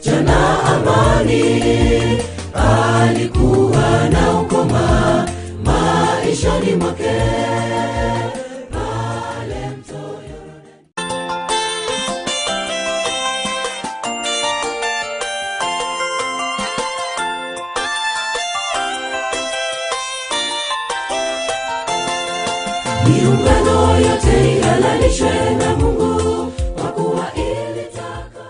jana amani, alikuwa na ukoma maishani mwake. Miungano yote ihalalishwe na Mungu, kwa kuwa ilitaka.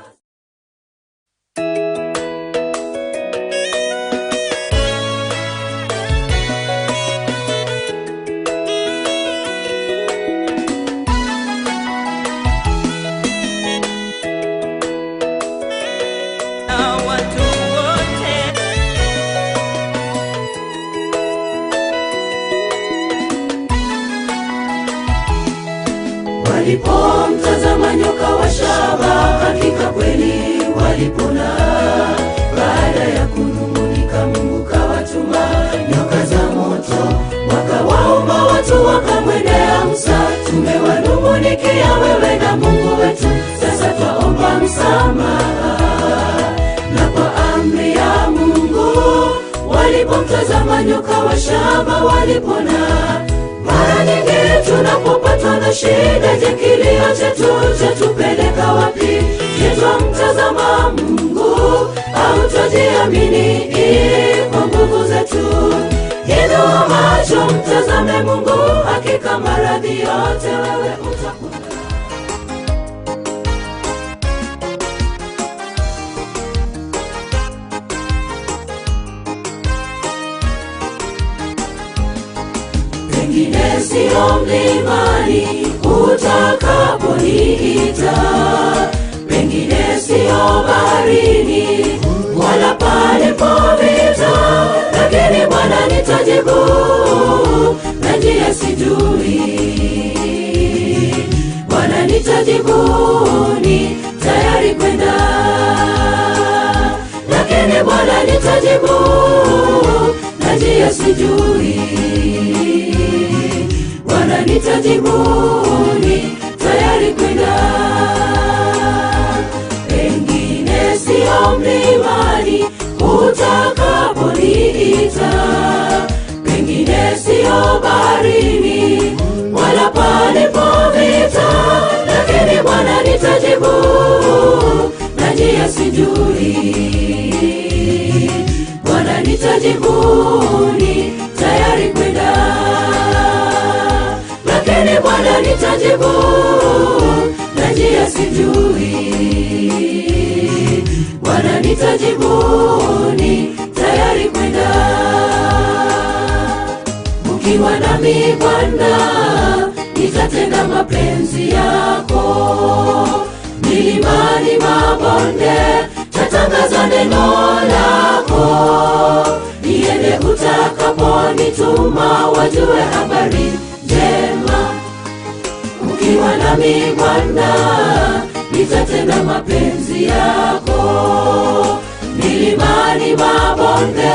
Walipomtazama nyoka wa shaba, hakika kweli walipona. Baada ya kunung'unika, Mungu kawatuma nyoka za moto, wakawaomba watu wakamwendea Musa. Tumewanung'unikia wewe na Mungu wetu, sasa twaomba msamaha. Na kwa amri ya Mungu walipomtazama nyoka wa shaba walipona. Mara nyingi tunapopatwa na shida, je, kilio chetu chatupeleka wapi? Je, twamtazama Mungu au twajiamini kwa nguvu zetu? Inua macho mtazame Mungu, hakika maradhi yote wewe utapona. Pengine sio mlimani utakaponiita, pengine sio baharini wala palipo vita, lakini Bwana nitajibu, na njia sijui. Bwana nitajibu, ni tayari kwenda, lakini Bwana nitajibu, na njia sijui. Bwana nitajibu, ni tayari kwenda. Pengine sio mlimani utakaponiita, pengine sio baharini wala palipo vita, lakini Bwana nitajibu, na njia sijui. Bwana nitajibu, ni tayari kwenda, lakini Bwana nitajibu, na njia sijui. Bwana nitajibu, ni tayari kwenda. Ukiwa nami Bwana, nitatenda mapenzi yako. Milimani mabonde, tatangaza neno lako. Niende utakaponituma, wajue habari njema. Ukiwa nami Bwana, nitatenda mapenzi yako. Milimani mabonde,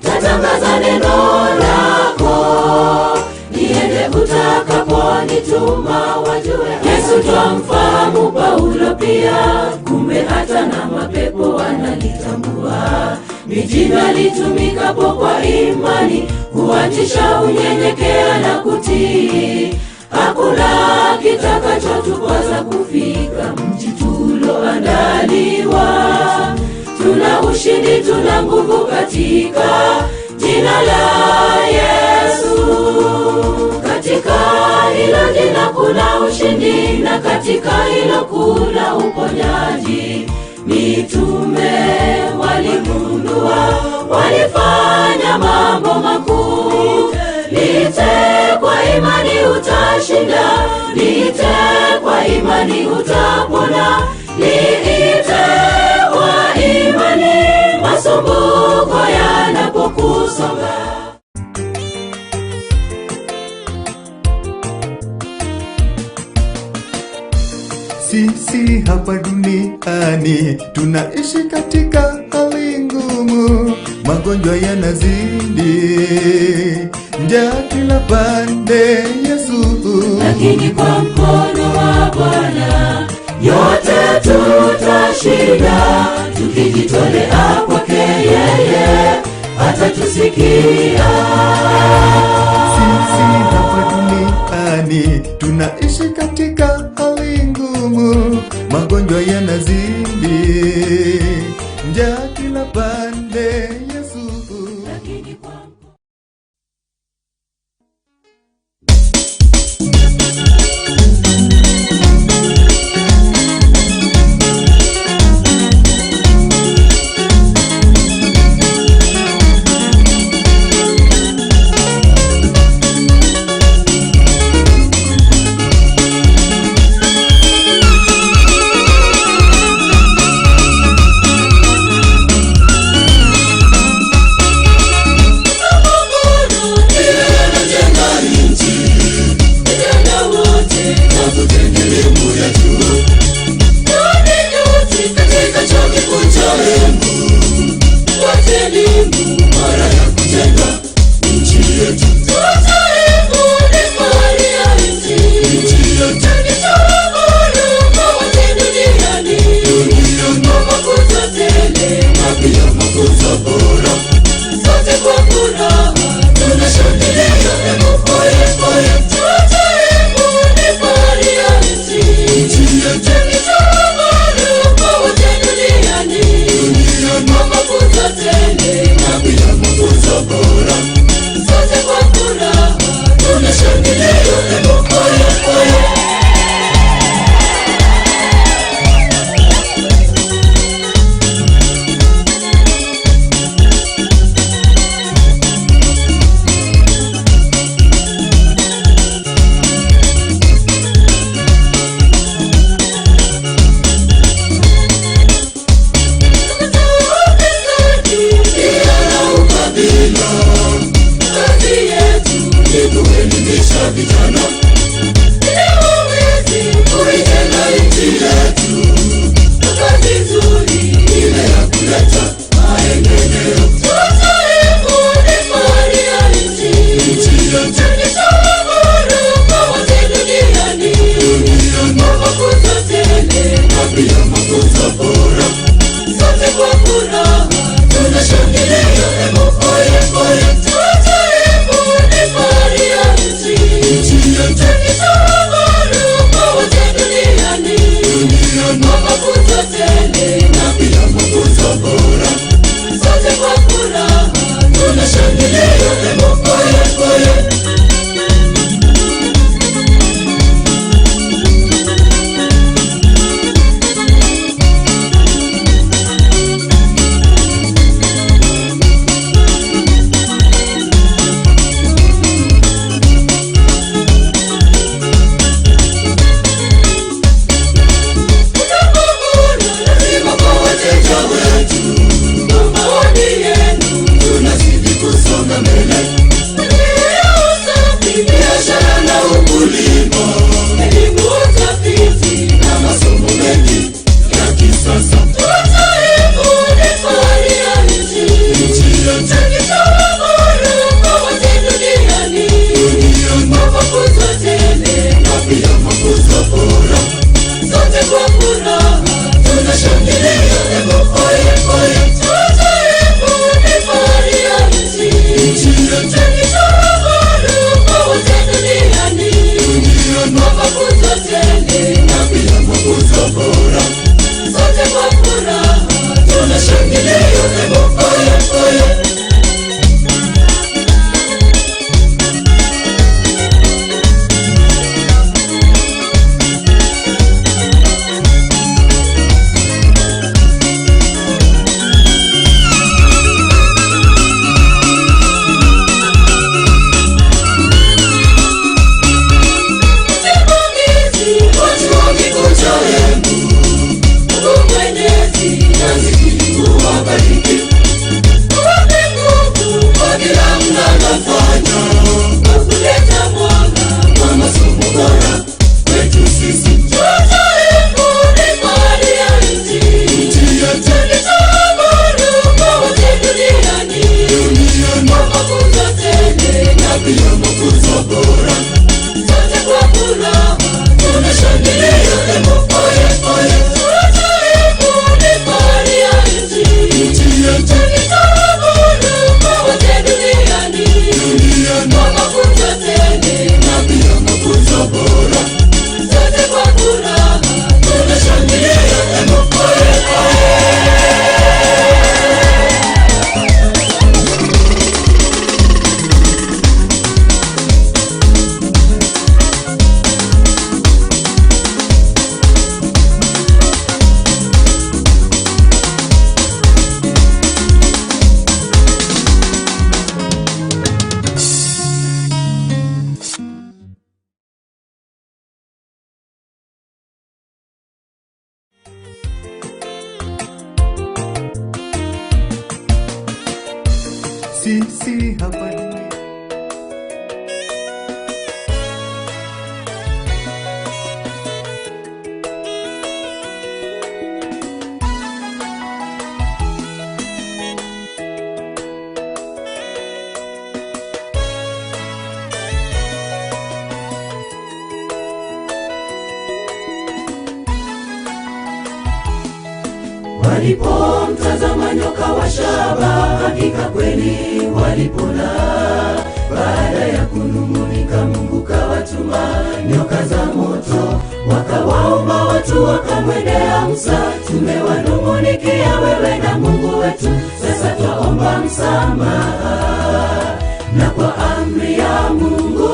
tatangaza neno lako. Niende utakaponituma, wajue. Yesu twamfahamu Paulo pia, kumbe hata na mapepo wanalitambua. Ni jina litumikapo kwa imani, kuatisha unyenyekea na kutii. Hakuna kitakachotukwaza kufika mji tuloandaliwa. Tuna ushindi, tuna nguvu katika jina la Yesu. Katika hilo jina kuna ushindi, na katika hilo kuna uponyaji. Mitume waligundua, walifanya mambo makuu. Liite kwa imani utashinda, liite kwa imani utapona. Liite kwa imani masumbuko yanapokusonga. Sisi hapa duniani tunaishi katika hali ngumu, magonjwa yanazidi, njaa kila pande Yesu. Lakini kwa mkono wa Bwana yote tutashinda, tukijitolea kwake yeye atatusikia. Sisi hapa duniani tunaishi katika hali ngumu, magonjwa yanazidi, njaa kila pande, Yesu Lakini kwangu Mungu Mwenyezi, nazidi kuwabariki. sisi hapa duniani. Walipomtazama nyoka wa shaba, hakika kweli walipona. Baada ya kunung'unika, Mungu kawatuma nyoka za moto, wakawaumba watu wakamwendea Musa. Tumewanung'unikia wewe na Mungu wetu, sasa twaomba msamaha. Na kwa amri ya Mungu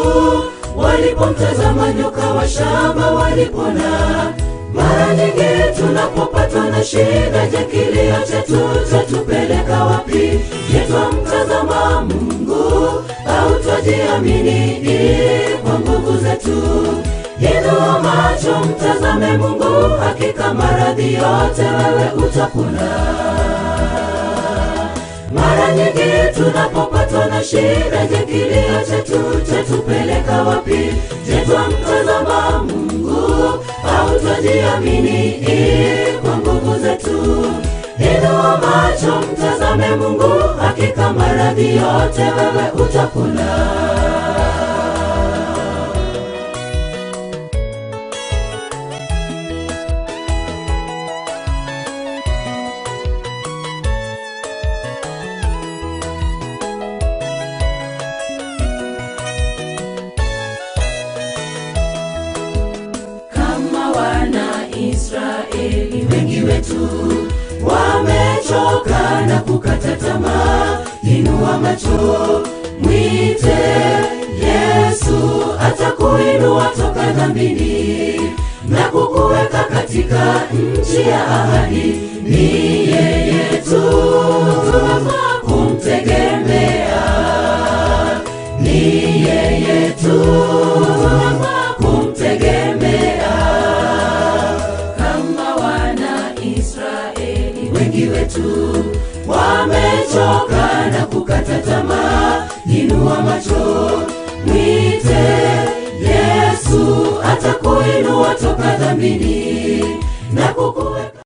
walipomtazama nyoka wa shaba walipona. Mara nyingi tunapopatwa na shida, je, kilio chetu chatupeleka wapi? Je, twamtazama Mungu au twajiamini kwa nguvu zetu? Inua macho mtazame Mungu, hakika maradhi yote wewe utapona. Mara nyingi tunapopatwa na shida, je, kilio chetu chatupeleka wapi? Je, twamtazama Mungu au twajiamini kwa nguvu zetu? Inua macho mtazame Mungu, hakika maradhi yote wewe utapona. Israeli wengi wetu wamechoka na kukata tamaa. Inua macho mwite Yesu, atakuinua toka dhambini na kukuweka katika nchi ya ahadi. Ni yeye tu kumtegemea, ni yeye tu kumtegemea. Wengi wetu wamechoka na kukata tamaa. Inua macho mwite Yesu, atakuinua toka dhambini na kukuweka.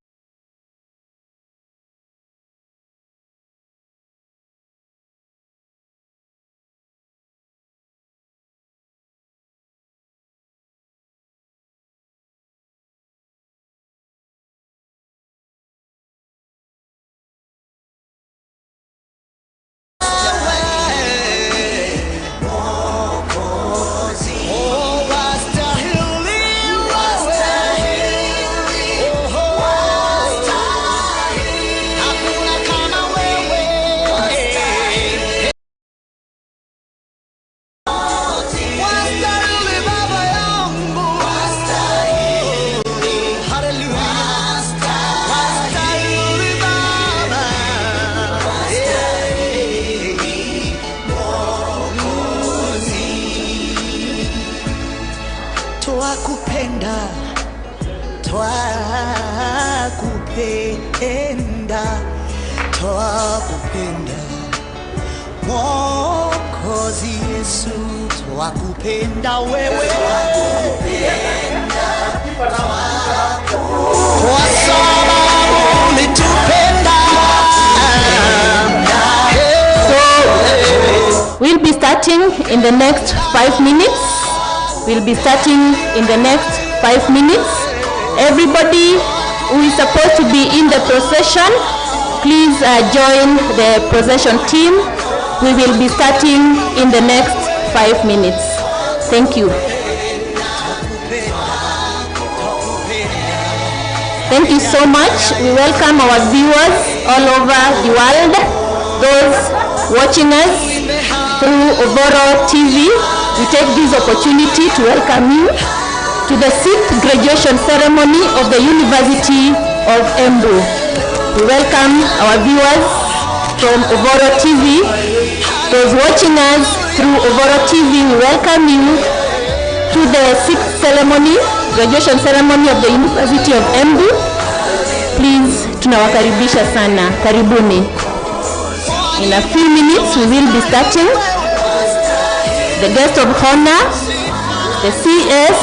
Twakupenda Mwokozi Yesu, twakupenda wewe, kwa sababu ulitupenda. We'll be starting in the next 5 minutes. We'll be starting in the next 5 minutes. Everybody who is supposed to be in the procession, please join the procession team. We will be starting in the next 5 minutes. Thank you. Thank you so much. We welcome our viewers all over the world, those watching us through Oboro TV. We take this opportunity to welcome you to the 6th graduation ceremony of the University of Embu. We welcome our viewers from Oboro TV. Those watching us through Oboro TV, we welcome you to the 6th ceremony, graduation ceremony of the University of Embu. Please, tunawakaribisha sana. Karibuni. In a few minutes, we will be starting. The guest of honor, the CS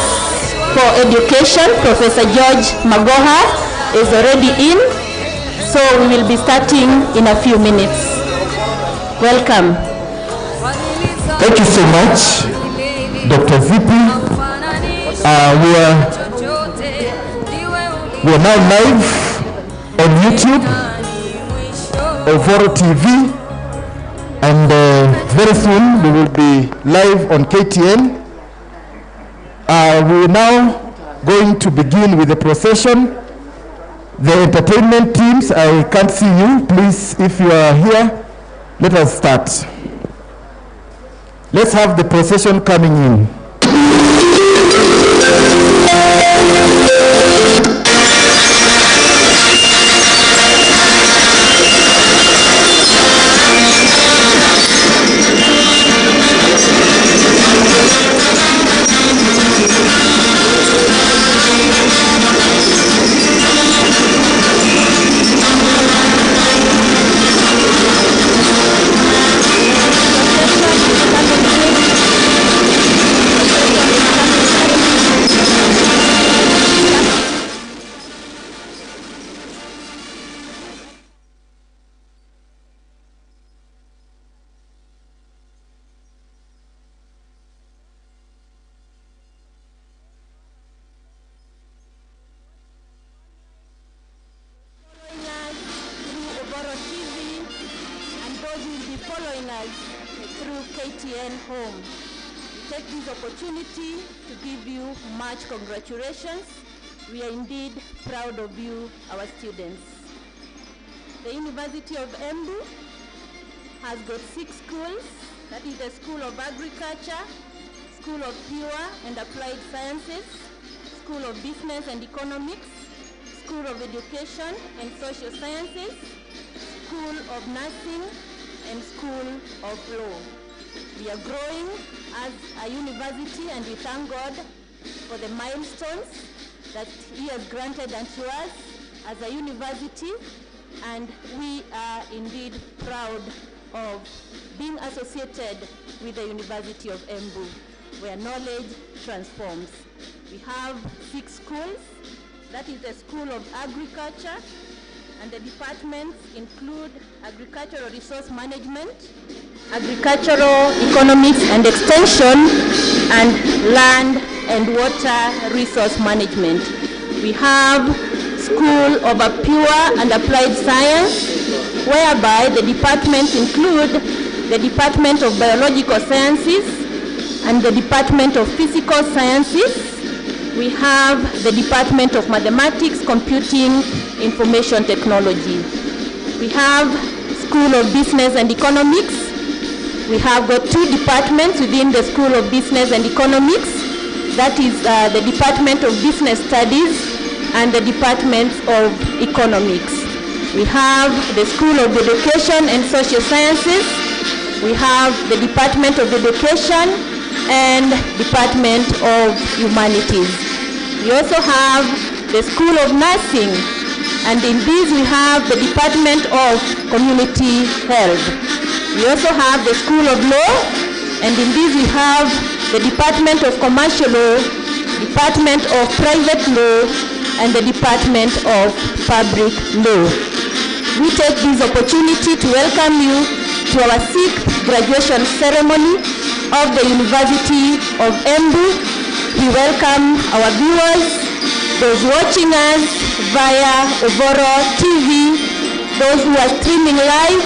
for Education, Professor George Magoha, is already in. So we will be starting in a few minutes. Welcome. Thank you so much, Dr. VP. We are now live on YouTube, Ovoro TV, and very soon we will be live on KTN. We are now going to begin with the procession. The entertainment teams, I can't see you. Please, if you are here, let us start. Let's have the procession coming in. Following us through KTN Home. We take this opportunity to give you much congratulations. We are indeed proud of you, our students. The University of Embu has got 6 schools. That is the School of Agriculture, School of Pure and Applied Sciences, School of Business and Economics, School of Education and Social Sciences, School of Nursing, and School of Law. We are growing as a university, and we thank God for the milestones that He has granted unto us as a university, and we are indeed proud of being associated with the University of Embu, where knowledge transforms. We have 6 schools. That is the School of Agriculture, and the departments include Agricultural Resource Management, Agricultural Economics and Extension, and Land and Water Resource Management. We have School of Pure and Applied Science, whereby the departments include the Department of Biological Sciences and the Department of Physical Sciences. We have the Department of Mathematics, Computing, Information Technology. We have School of Business and Economics. We have got 2 departments within the School of Business and Economics. That is the Department of Business Studies and the Department of Economics. We have the School of Education and Social Sciences. We have the Department of Education and Department of Humanities. We also have the School of Nursing, and in these we have the Department of Community Health. We also have the School of Law, and in these we have the Department of Commercial Law, Department of Private Law, and the Department of Public Law. We take this opportunity to welcome you to our 6th graduation ceremony of the University of Embu. We welcome our viewers, those watching us via Ovoro TV, those who are streaming live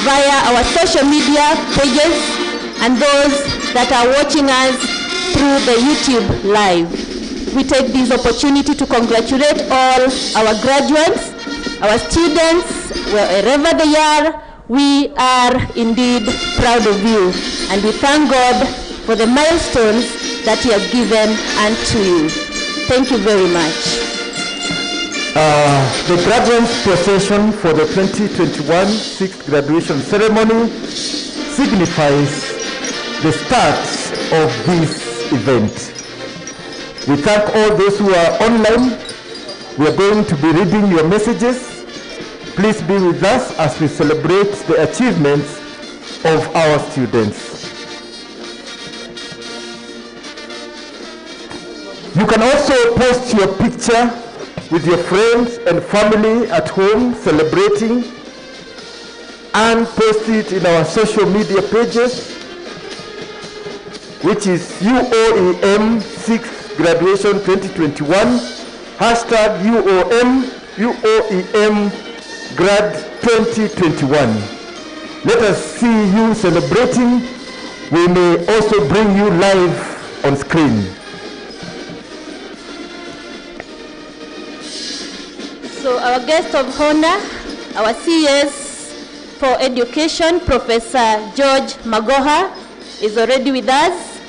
via our social media pages, and those that are watching us through the YouTube live. We take this opportunity to congratulate all our graduates, our students, wherever they are. We are indeed proud of you, and we thank God for the milestones that He has given unto you. Thank you very much. The graduates procession for the 2021 6th graduation ceremony signifies the start of this event. We thank all those who are online. We are going to be reading your messages. Please be with us as we celebrate the achievements of our students. You can also post your picture with your friends and family at home celebrating, and post it in our social media pages, which is UoEm 6th Graduation 2021, hashtag UoEm Grad 2021. Let us see you celebrating. We may also bring you live on screen. So our guest of honor, our CS for Education, Professor George Magoha, is already with us.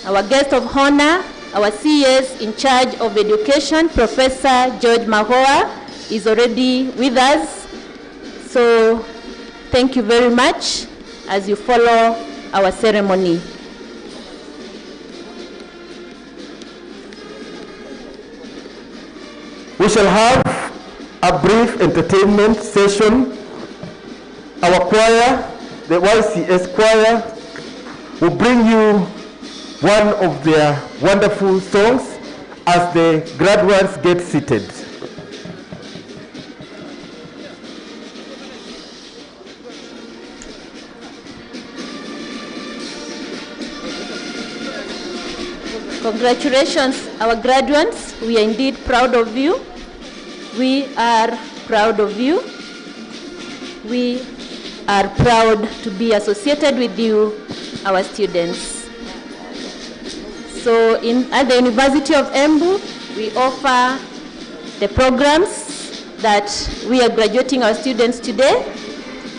Our guest of honor, our CS in charge of education, Professor George Magoha, is already with us. So thank you very much as you follow our ceremony. We shall have a brief entertainment session. Our choir, the YCS choir, will bring you one of their wonderful songs as the graduates get seated. Congratulations, our graduates. We are indeed proud of you. We are proud of you. We are proud to be associated with you, our students. So at the University of Embu, we offer the programs that we are graduating our students today.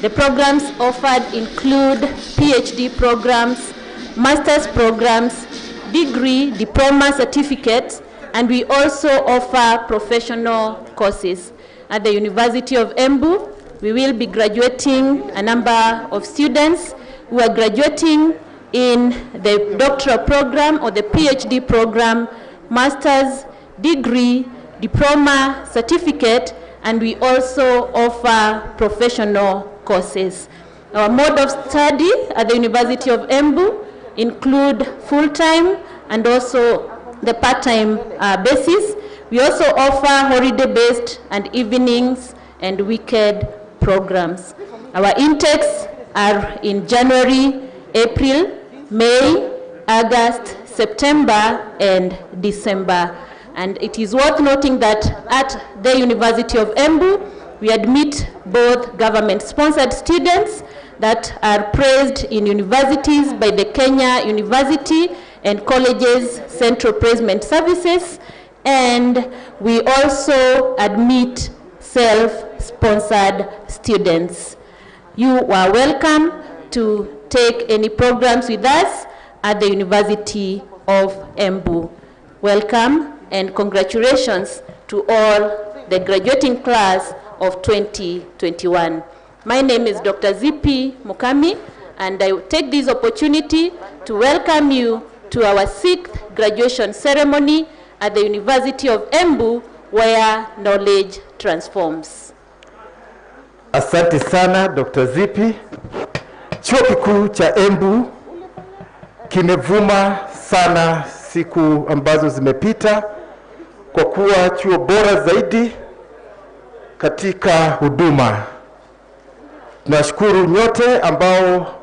The programs offered include PhD programs, master's programs, degree, diploma, certificates, and we also offer professional courses. At the University of Embu, we will be graduating a number of students who are graduating in the doctoral program or the PhD program, master's, degree, diploma, certificate, and we also offer professional courses. Our mode of study at the University of Embu include full-time and also the part-time basis. We also offer holiday-based and evenings and weekend programs. Our intakes are in January, April, May, August, September, and December. And it is worth noting that at the University of Embu, we admit both government-sponsored students that are praised in universities by the Kenya University and Colleges Central Placement Services, and we also admit self-sponsored students. You are welcome to take any programs with us at the University of Embu. Welcome and congratulations to all the graduating class of 2021. My name is Dr. Zipi Mukami, and I take this opportunity to welcome you to our 6th graduation ceremony at the University of Embu, where knowledge transforms. Asante sana Dr. Zipi. Chuo kikuu cha Embu kimevuma sana siku ambazo zimepita kwa kuwa chuo bora zaidi katika huduma. Tunashukuru nyote ambao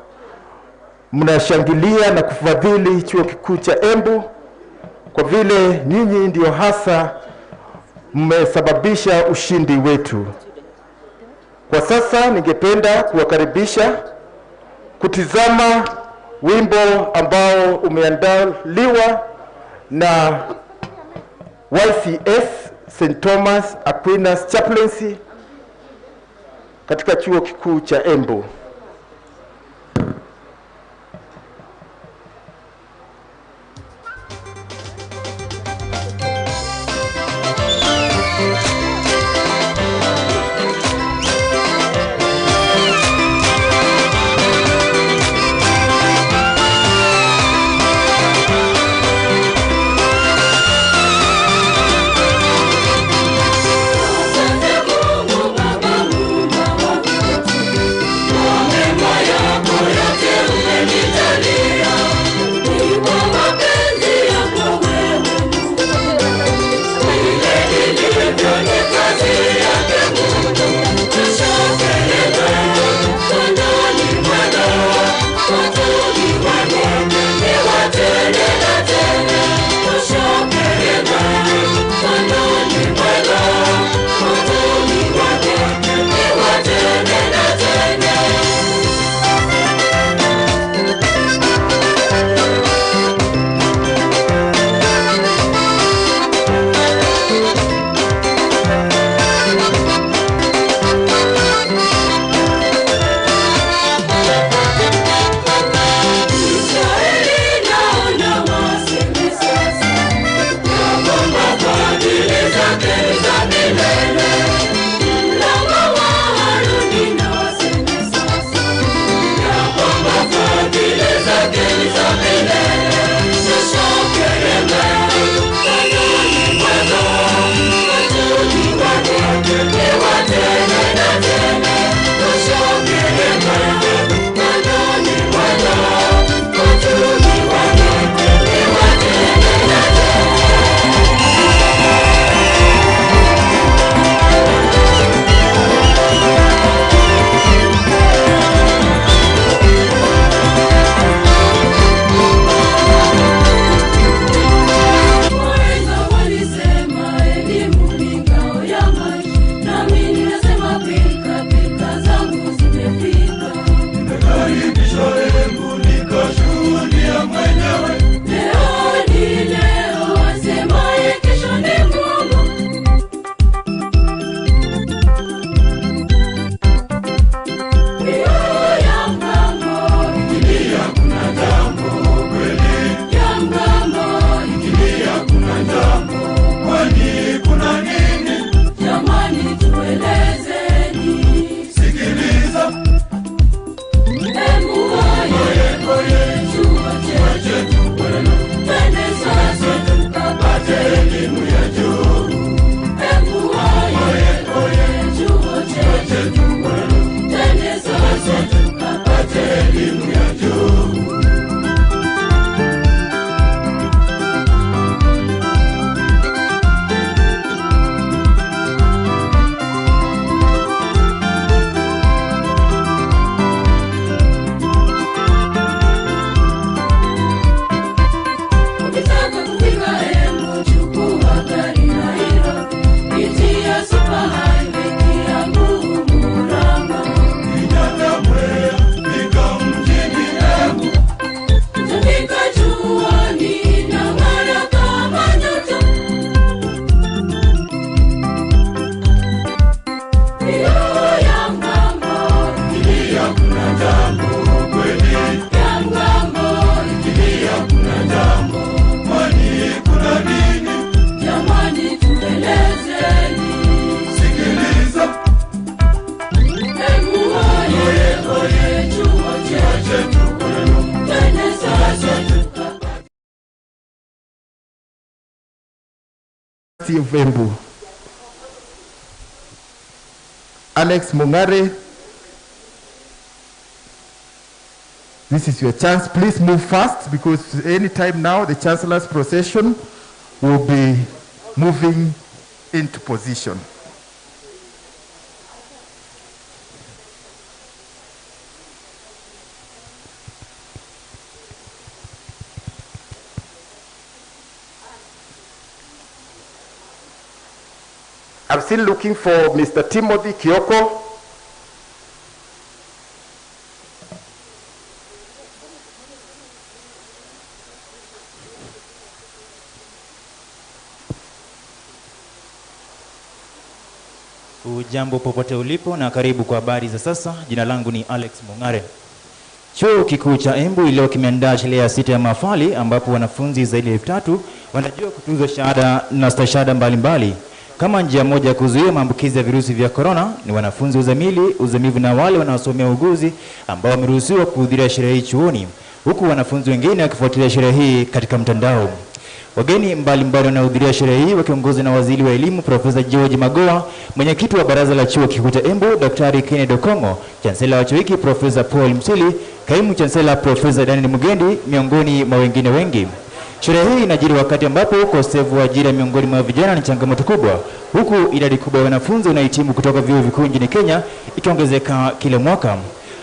mnashangilia na kufadhili chuo kikuu cha Embu, kwa vile nyinyi ndio hasa mmesababisha ushindi wetu. Kwa sasa ningependa kuwakaribisha kutizama wimbo ambao umeandaliwa na YCS St. Thomas Aquinas Chaplaincy katika chuo kikuu cha Embu. Asante Mungu Baba of Embu. Alex Mungare, this is your chance. Please move fast because any time now the Chancellor's procession will be moving into position. I'm still looking for Mr. Timothy Kioko. Ujambo popote ulipo na karibu kwa habari za sasa. Jina langu ni Alex Mungare. Chuo kikuu cha Embu leo kimeandaa sherehe ya 6 ya mahafali ambapo wanafunzi zaidi ya 3,000 wanajua kutuzwa shahada na stashahada mbalimbali. Kama njia moja ya kuzuia maambukizi ya virusi vya corona, ni wanafunzi uzamili, uzamivu na wale wanaosomea uguzi ambao wameruhusiwa kuhudhuria sherehe hii chuoni, huku wanafunzi wengine wakifuatilia sherehe hii katika mtandao. Wageni mbalimbali wanaohudhuria sherehe hii wakiongozwa na waziri wa elimu Profesa George Magoha, mwenyekiti wa baraza la chuo kikuu cha Embu Daktari Kennedy Okongo, chancellor wa chuo hiki Profesa Paul Msili, kaimu chancellor Profesa Daniel Mugendi, miongoni mwa wengine wengi. Sherehe hii inajiri wakati ambapo ukosefu wa ajira miongoni mwa vijana ni changamoto kubwa, huku idadi kubwa ya wanafunzi wanahitimu kutoka vyuo vikuu nchini Kenya ikiongezeka kila mwaka.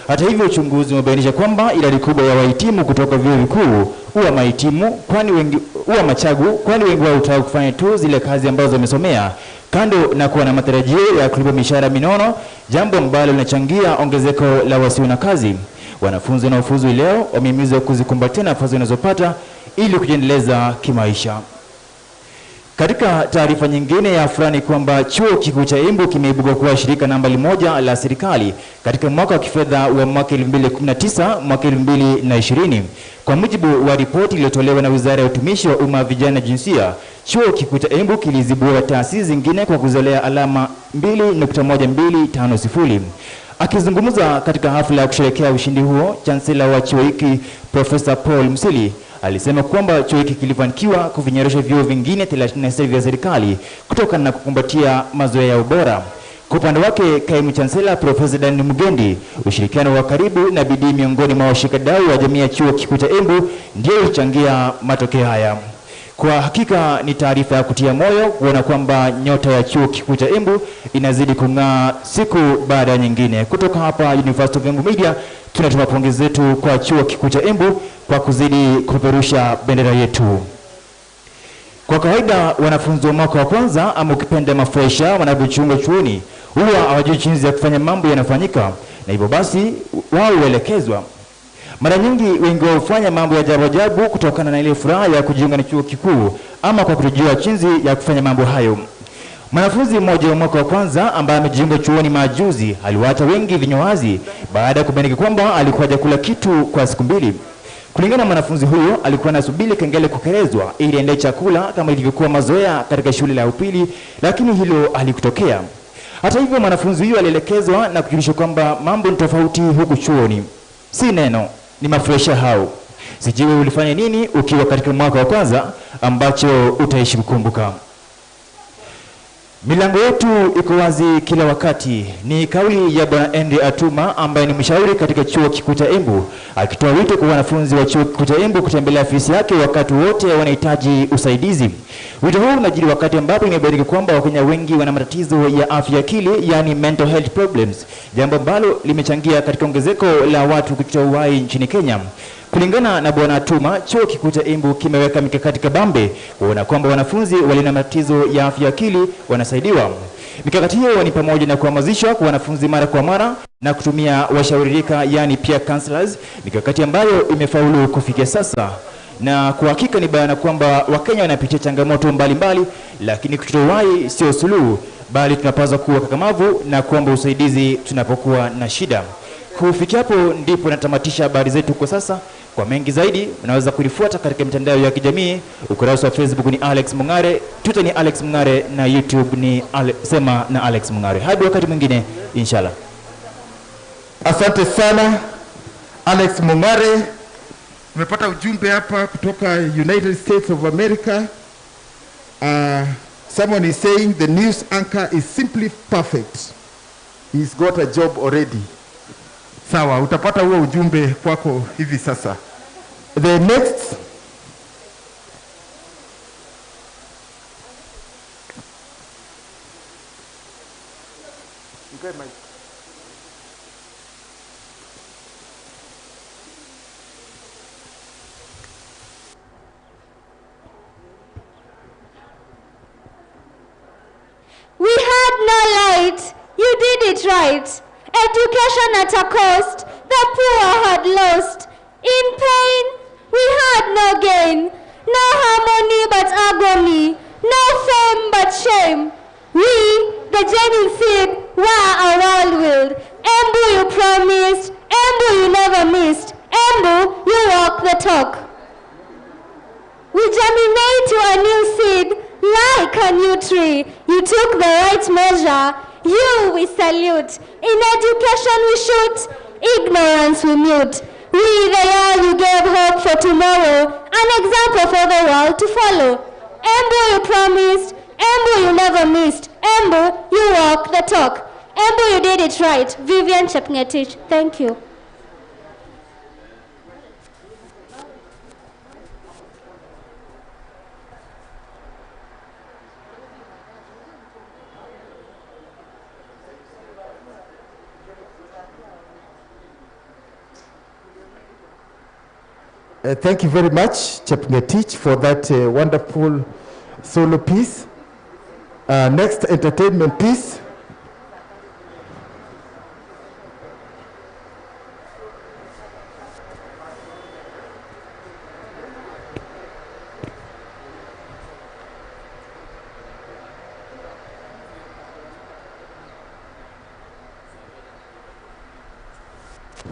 Hata hivyo, uchunguzi umebainisha kwamba idadi kubwa ya wahitimu kutoka vyuo vikuu huwa mahitimu kwani wengi wao hutaka kufanya tu zile kazi ambazo wamesomea, kando na kuwa na matarajio ya kulipa mishahara minono, jambo ambalo linachangia ongezeko la wasio na kazi. Wanafunzi wanaofuzu leo wamehimizwa kuzikumbatia nafasi wanazopata ili kujiendeleza kimaisha. Katika taarifa nyingine ya afrani kwamba chuo kikuu cha Embu kimeibuka kuwa shirika nambari 1 la serikali katika mwaka wa kifedha wa mwaka 2019 mwaka 2020. Kwa mujibu wa ripoti iliyotolewa na Wizara ya Utumishi wa Umma, Vijana na Jinsia, chuo kikuu cha Embu kilizibua taasisi zingine kwa kuzolea alama 2.1250. Akizungumza katika hafla ya kusherehekea ushindi huo, chancellor wa chuo hiki Profesa Paul Msili alisema kwamba chuo hiki kilifanikiwa kuvinyorosha vyuo vingine 36 vya serikali kutokana na kukumbatia mazoea ya ubora. Kwa upande wake, kaimu chancellor Profesa Daniel Mugendi, ushirikiano wa karibu na bidii miongoni mwa washikadau wa jamii ya chuo kikuu cha Embu ndio huchangia matokeo haya. Kwa hakika ni taarifa ya kutia moyo kuona kwamba nyota ya chuo kikuu cha Embu inazidi kung'aa siku baada ya nyingine. Kutoka hapa University of Embu Media, tunatuma pongezi zetu kwa chuo kikuu cha Embu kwa kuzidi kupeperusha bendera yetu. Kwa kawaida wanafunzi wa mwaka wa kwanza ama ukipenda mafresha wanapojiunga chuoni huwa hawajui jinsi ya kufanya mambo yanafanyika, na hivyo basi wao huelekezwa. Mara nyingi wengi wao hufanya mambo ya ajabu kutokana na ile furaha ya kujiunga na chuo kikuu ama kwa kujua jinsi ya kufanya mambo hayo. Mwanafunzi mmoja wa mwaka wa kwanza ambaye amejiunga chuoni majuzi aliwaacha wengi vinywa wazi baada ya kubainika kwamba alikuwa hajakula kitu kwa siku 2. Kulingana na mwanafunzi huyo, alikuwa anasubiri kengele kukerezwa ili aende chakula kama ilivyokuwa mazoea katika shule la upili, lakini hilo halikutokea. Hata hivyo, mwanafunzi huyo alielekezwa na kujulishwa kwamba mambo ni tofauti huku chuoni. Si neno, ni mafresha hao. Sijui ulifanya nini ukiwa katika mwaka wa kwanza ambacho utaishi kukumbuka. Milango yetu iko wazi kila wakati, ni kauli ya Bwana Henry Atuma ambaye ni mshauri katika chuo kikuu cha Embu, akitoa wito kwa wanafunzi wa chuo kikuu cha Embu kutembelea afisi yake wakati wote wanahitaji usaidizi. Wito huu unajiri wakati ambapo imebainika kwamba Wakenya wengi wana matatizo ya afya akili, yani mental health problems, jambo ambalo limechangia katika ongezeko la watu kuchukua uhai nchini Kenya. Kulingana na Bwana Atuma, chuo kikuu cha Embu kimeweka mikakati kabambe kuona kwamba wanafunzi walio na matatizo ya afya akili wanasaidiwa. Mikakati hiyo ni pamoja na kuhamasisha kwa wanafunzi mara kwa mara na kutumia washauririka, yani peer counselors, mikakati ambayo imefaulu kufikia sasa. Na kwa hakika ni bayana kwamba Wakenya wanapitia changamoto mbalimbali, lakini kutowahi sio suluhu, bali tunapaswa kuwa kakamavu na kuomba usaidizi tunapokuwa na shida. Kufikia hapo ndipo natamatisha habari zetu kwa sasa. Kwa mengi zaidi unaweza kulifuata katika mitandao ya kijamii. Ukurasa wa Facebook ni Alex Mungare, Twitter ni Alex Mungare na YouTube ni Sema na Alex Mungare. Hadi wakati mwingine inshallah. Asante sana Alex Mungare. Tumepata ujumbe hapa kutoka United States of America. Someone is saying the news anchor is simply perfect. He's got a job already. Sawa, utapata huo ujumbe kwako hivi sasa. The next We had no light. You did it right. Education at a cost. The poor had lost. In pain, we had no gain. No harmony but agony. No fame but shame. We, the genuine seed, were a whirlwind. Embu you promised. Embu you never missed. Embu, you walk the talk. We germinate to a new seed, like a new tree. You took the right measure. You we salute. In education we shoot. Ignorance we mute. We the year you gave hope for tomorrow. An example for the world to follow. Embu you promised. Embu you never missed. Embu you walk the talk. Embu you did it right. Vivian Chepngetich. Thank you. Thank you very much, Chepngetich, for that wonderful solo piece. Next entertainment piece.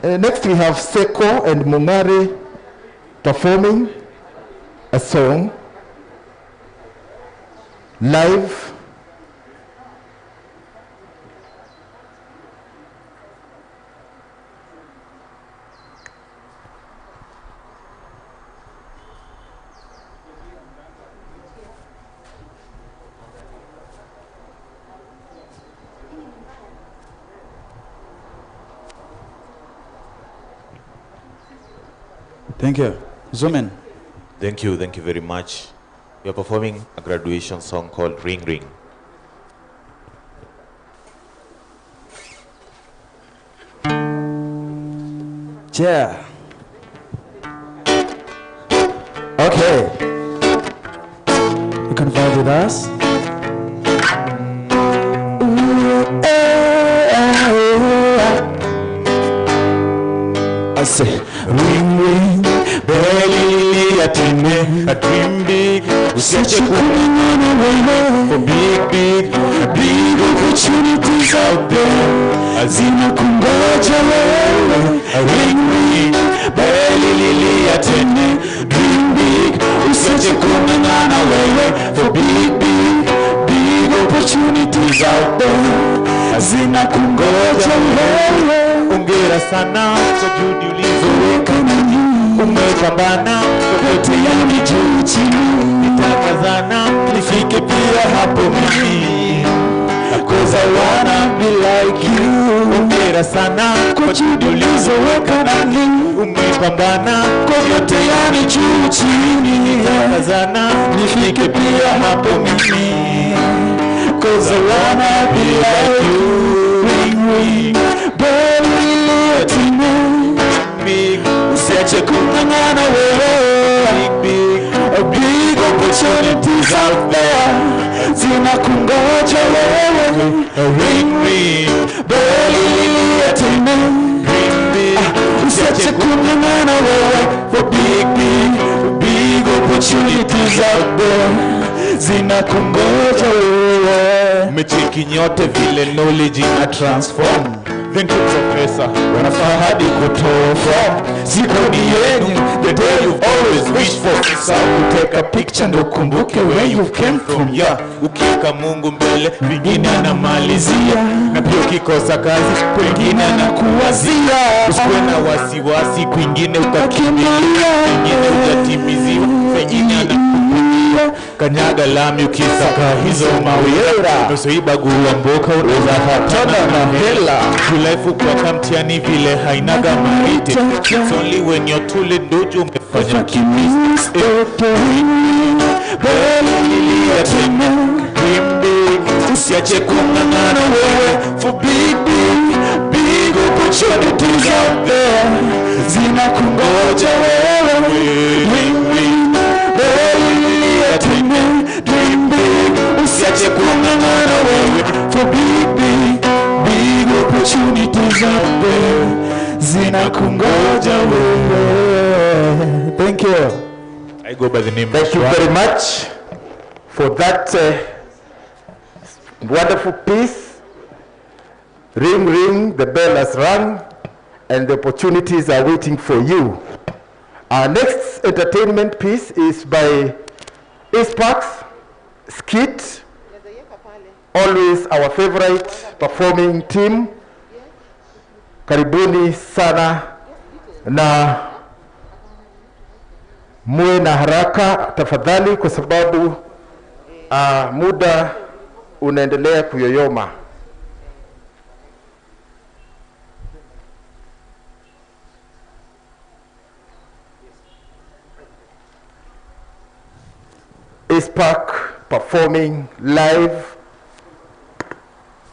Next we have Seko and Mungare performing a song live. Thank you. Zoom in. Thank you very much. We are performing a graduation song called Ring Ring. Chair. Okay. You can vibe with us. I say, ring ring, belly atine, a dream big, usiache kuingana wewe, for big opportunities out there, azina kungoja wewe, ring ring, belly atine, dream big, usiache kuingana wewe, for big opportunities out there, azina kungoja wewe. Ongera sana kwa juhudi ulizoweka nani, umepambana kwa yote yani juu chini, nitakazana nifike pia hapo mimi, cause I wanna be like you. Ongera sana kwa juhudi ulizoweka nani, umepambana kwa yote yani juu chini, nitakazana nifike pia hapo mimi, cause I wanna be like you. Ring ring, big, usiache kung'ang'ana wewe, big opportunities out there, zinakungoja wewe, ring ring, belly atine, usiache kung'ang'ana wewe, for big opportunities out there, zinakungoja wewe. Mecheki nyote vile knowledge ina transform. Thank you professor, wanafaa hadi kutoa sikoni yenu, the day you've always wished for. So take a picture ndo kumbuke where you came from. Yeah, ukiweka Mungu mbele, vingine anamalizia, na pia ukikosa kazi, kwingine anakuwazia. Usikuwe na wasiwasi, kwingine utakimbilia, kwingine utatimiziwa, kwingine anakupunia. Haleluya. Kanyaga lami ukisaka hizo mawira. Usiibagua mboka uweza hatana na hela. Life kwa mtiani vile hainaga marite. It's only when you're too late dojo umefanya kimisi. Haleluya tena. Dream big. Usiache kung'ang'ana wewe for big opportunities out there. Zinakungoja wewe. Haleluya tena. Dream big. Usiache kung'ang'ana wewe for big opportunities out there. Zinakungoja wewe. Thank you. I go by the name. Thank you very much for that wonderful piece. Ring, ring, the bell has rung, and the opportunities are waiting for you. Our next entertainment piece is by Sparks Skit, always our favorite performing team. Karibuni sana na muwe na haraka tafadhali kwa sababu muda unaendelea kuyoyoma. Spark performing live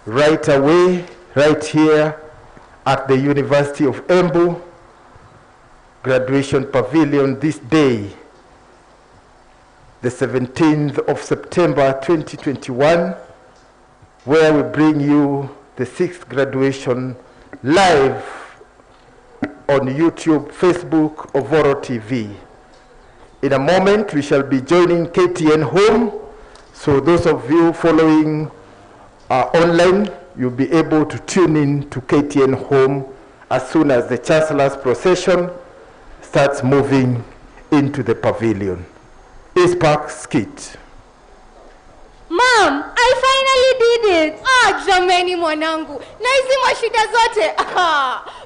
right away, right here at the University of Embu Graduation Pavilion this day, the 17th of September 2021, where we bring you the 6th graduation live on YouTube, Facebook, Ovoro TV. In a moment, we shall be joining KTN Home. So those of you following online, you'll be able to tune in to KTN Home as soon as the Chancellor's procession starts moving into the pavilion. Spark Skit. Mom, I finally did it. Jameni mwanangu. Na hizi mashida zote.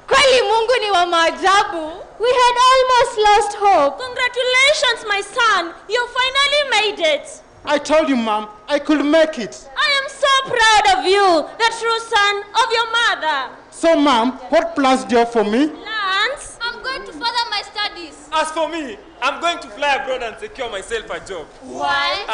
Kweli Mungu ni wa maajabu. We had almost lost hope. Congratulations, my son. You finally made it. I told you, Mom, I could make it. I am so proud of you, the true son of your mother. So, Mom, what plans do you have for me? Lance, I'm going to further my studies. As for me, I'm going to fly abroad and secure myself a job. Why?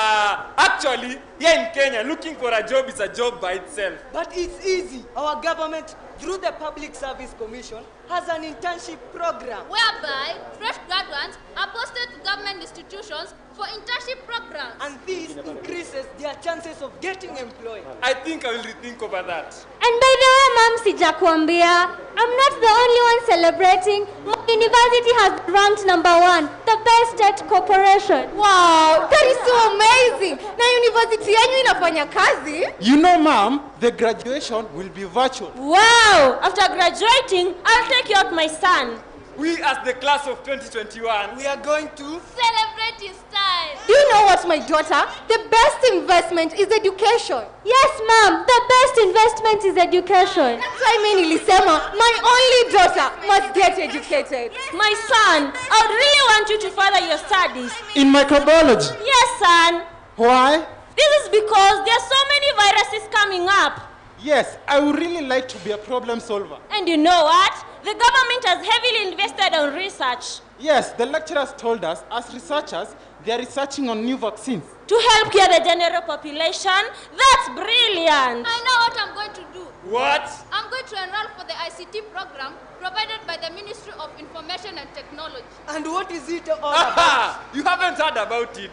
Actually, here in Kenya, looking for a job is a job by itself. But it's easy. Our government, through the Public Service Commission, has an internship program Whereby fresh graduates are posted to government institutions for internship programs. And this increases their chances of getting employed. I think I will rethink over that. And by the way, Mom, sijakuambia, I'm not the only one celebrating. My university has ranked #1, the best state corporation. Wow, that is so amazing. Na university yanyu inafanya kazi? You know, Mom, the graduation will be virtual. wow! After graduating, I'll take you out, my son. We as the class of 2021, We are going to Celebrate in style. Do you know what, my daughter? The best investment is education. Yes, Mom, the best investment is education. That's why mimi nilisema my only daughter must get educated. My son, I would really want you to further your studies. In microbiology. Yes, son. Why? This is because there are so many viruses coming up. Yes, I would really like to be a problem solver. And you know what? The government has heavily invested on research Yes, the lecturers told us, as researchers, they are researching on new vaccines. to help cure the general population. That's brilliant. I know what I'm going to do. what? I'm going to enroll for the ICT program provided by the Ministry of Information and Technology. And what is it all about? You haven't heard about it.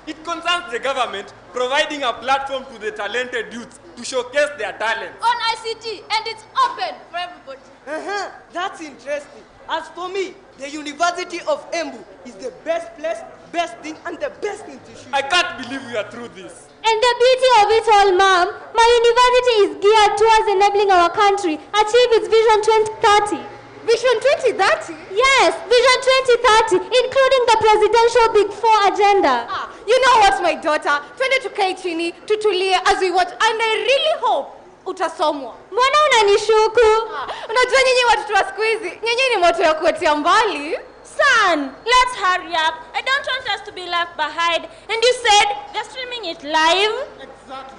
It concerns the government providing a platform to the talented youth to showcase their talents. On ICT, and it's open for everybody. That's interesting. As for me, the University of Embu is the best place, best thing, and the best institution. I can't believe we are through this. And the beauty of it all, Mom, my university is geared towards enabling our country achieve its Vision 2030. Vision 2030? Yes, Vision 2030, including the presidential Big Four agenda. You know what, my daughter? Twende tukae chini, tutulie as we watch, and I really hope utasomwa. Mbona unanishuku? Unajua nyinyi watoto wa siku hizi, nyinyi ni moto ya kuetea mbali. Son, let's hurry up. I don't want us to be left behind. And you said they're streaming it live? Exactly.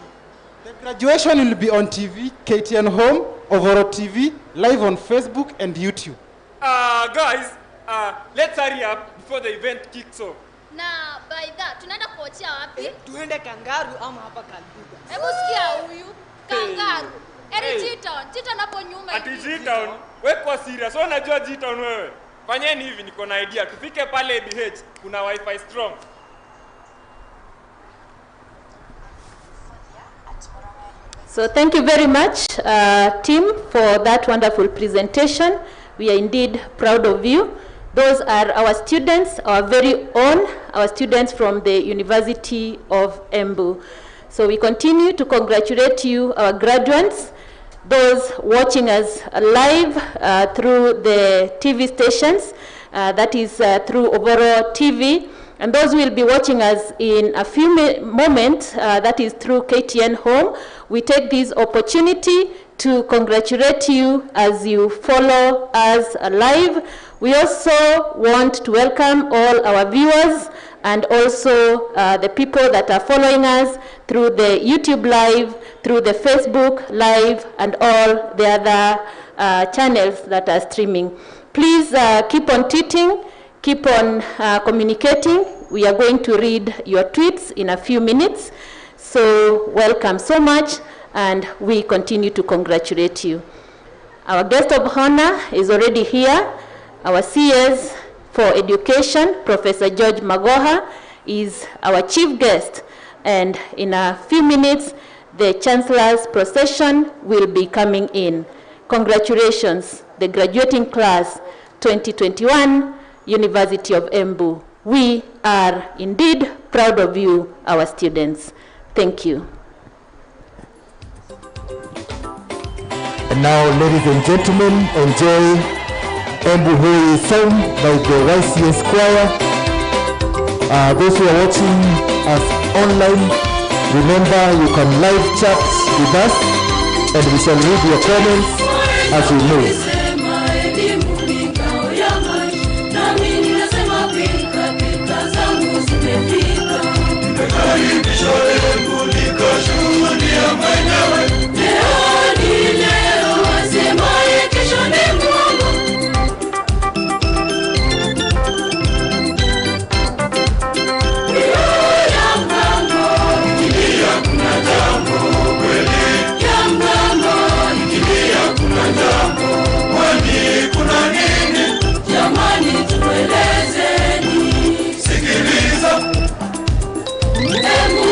The graduation will be on TV, KTN Home, Ovoro TV, live on Facebook and YouTube. Guys, let's hurry up before the event kicks off. Na by that tunaenda kuochea wapi? Tuende Kangaru ama hapa Kalbuga. Hebu sikia huyu Kangaru. G-Town, G-Town hapo nyuma. Ati G-Town, wewe kwa serious, wewe unajua G-Town wewe. Fanyeni hivi, niko na idea. Tufike pale BH, kuna wifi strong. So thank you very much, team, for that wonderful presentation. We are indeed proud of you. Those are our students, our very own, our students from the University of Embu. So we continue to congratulate you, our graduates, those watching us live through the TV stations, that is through Ovoro TV, and those who will be watching us in a few moments, that is through KTN Home. We take this opportunity to congratulate you as you follow us live. We also want to welcome all our viewers and also the people that are following us through the YouTube Live, through the Facebook Live, and all the other channels that are streaming. Please keep on tweeting, keep on communicating. We are going to read your tweets in a few minutes. So welcome so much, and we continue to congratulate you. Our guest of honor is already here. Our CS for Education, Professor George Magoha, is our chief guest. And in a few minutes, the Chancellor's procession will be coming in. Congratulations, the graduating class 2021, University of Embu. We are indeed proud of you, our students. Thank you. And now, ladies and gentlemen, enjoy Embu Hoi song by the YCS choir. Those who are watching us online, remember you can live chat with us and we shall read your comments as we move. Sikiliza. Embu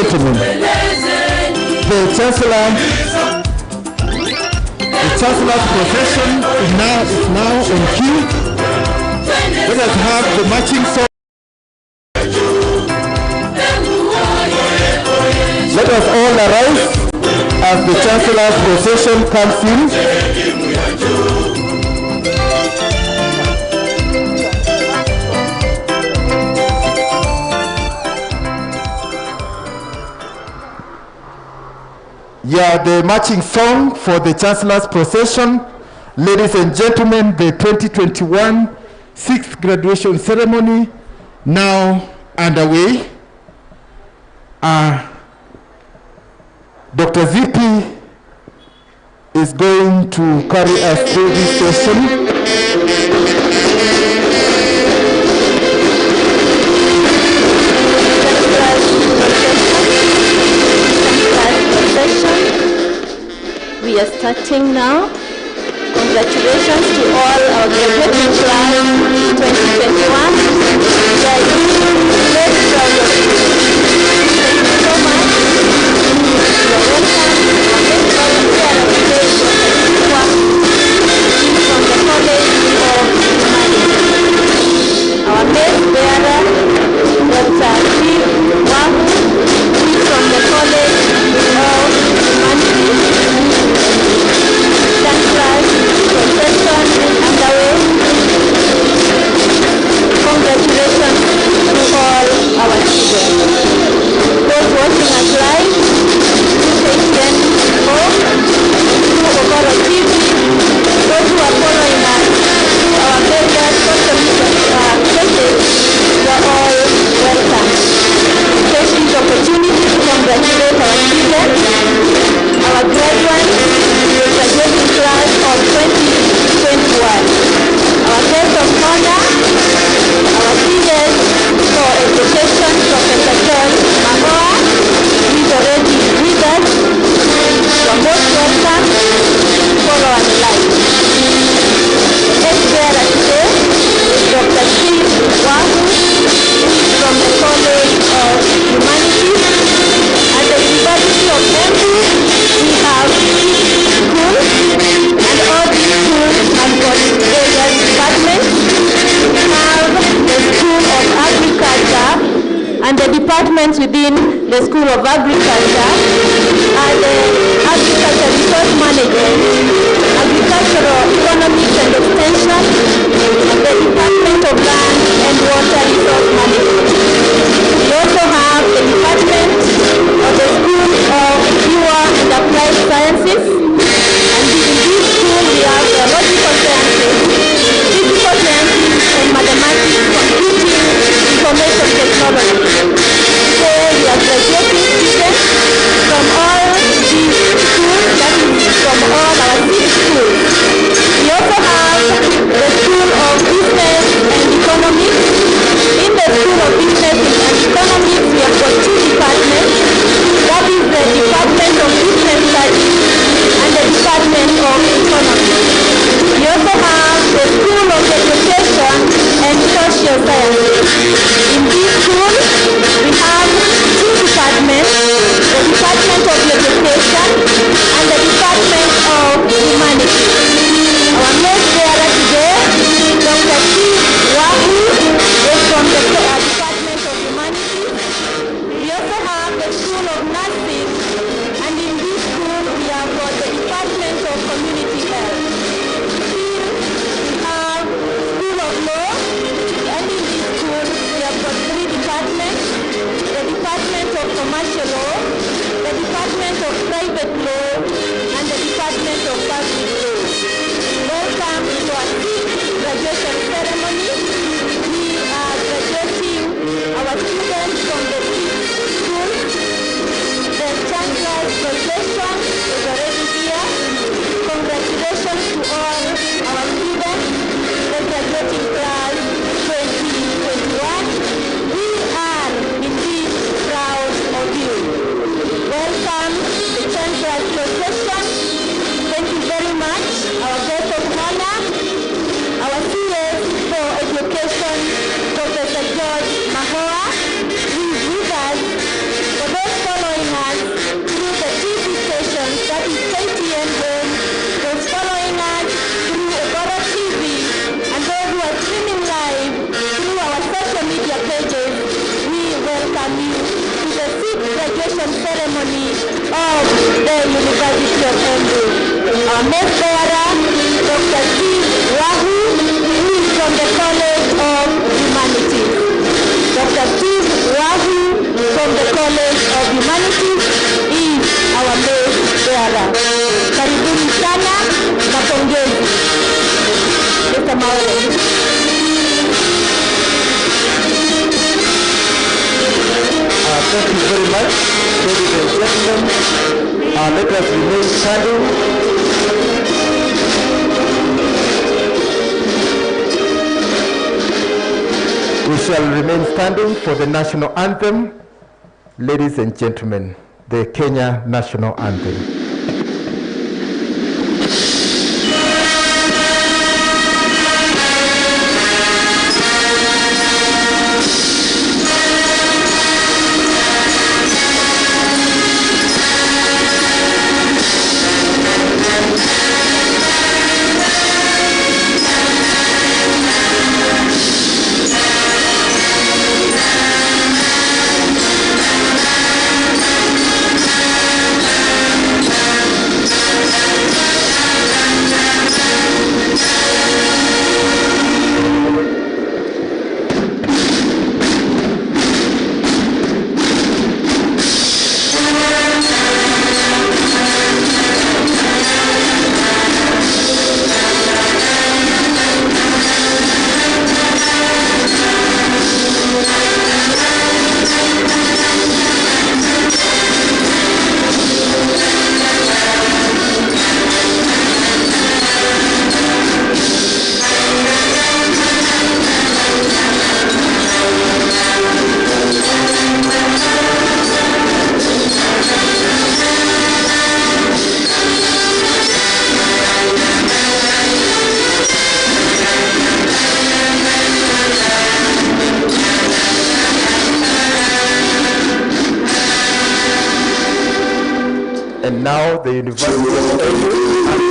gentlemen, the Chancellor's procession is now on cue. Let us have the marching song. Let us all arise as the Chancellor's procession comes in. Yeah, the marching song for the Chancellor's procession. Ladies and gentlemen, the 2021 6th graduation ceremony now underway. Dr. Zipi is going to carry us through this session. We are starting now. Congratulations to all our graduating class 2021. We are very proud of you. Thank you so much. You are welcome. From the College of Humanity. Our best bearer, Dr. Steve Wahu, from the College of Humanity. Congratulations to all our students. Those watching us live, KTN home, through Oboro TV, those who are following us through our various social media pages, you are all welcome. Take this opportunity to congratulate our students, our graduates, the graduating class of 2021. Our guest of honor, our student for education, Professor John Mahoa, who is already with us. You are most welcome. Follow us live. The next bearer today is Dr. Steve Wahu, from the College of Humanities. At the University of Embu, we have 6 schools, and all these schools have got various departments. We have the School of Agriculture, and the departments within the School of Agriculture are the Agriculture Resource Management, Agricultural Economics and Extension, and the Department of Land and Water Resource Management. We also have the Department of the School of Pure and Applied Sciences, and in this school we have biological sciences, physical sciences, and mathematics, computing, information technology. So we are graduating students from all these schools, that is from all of Embu. Our next bearer, Dr. Steve Wahu, who is from the College of Humanities. Dr. Steve Wahu from the College of Humanities is our next bearer. Karibuni sana na pongezi. Mr. Maule. Thank you very much, ladies and gentlemen. Let us remain standing. We shall remain standing for the national anthem. Ladies and gentlemen, the Kenya national anthem. And now the University of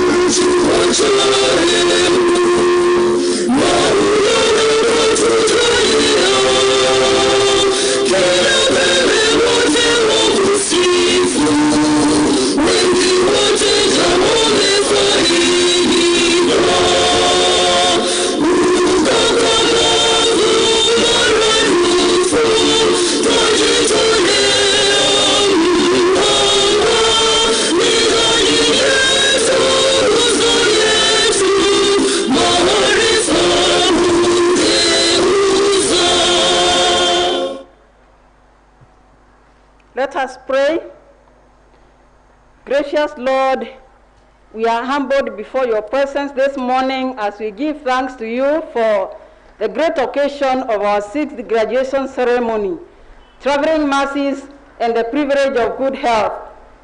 Let us pray. Gracious Lord, we are humbled before your presence this morning as we give thanks to you for the great occasion of our 6th graduation ceremony, traveling mercies, and the privilege of good health.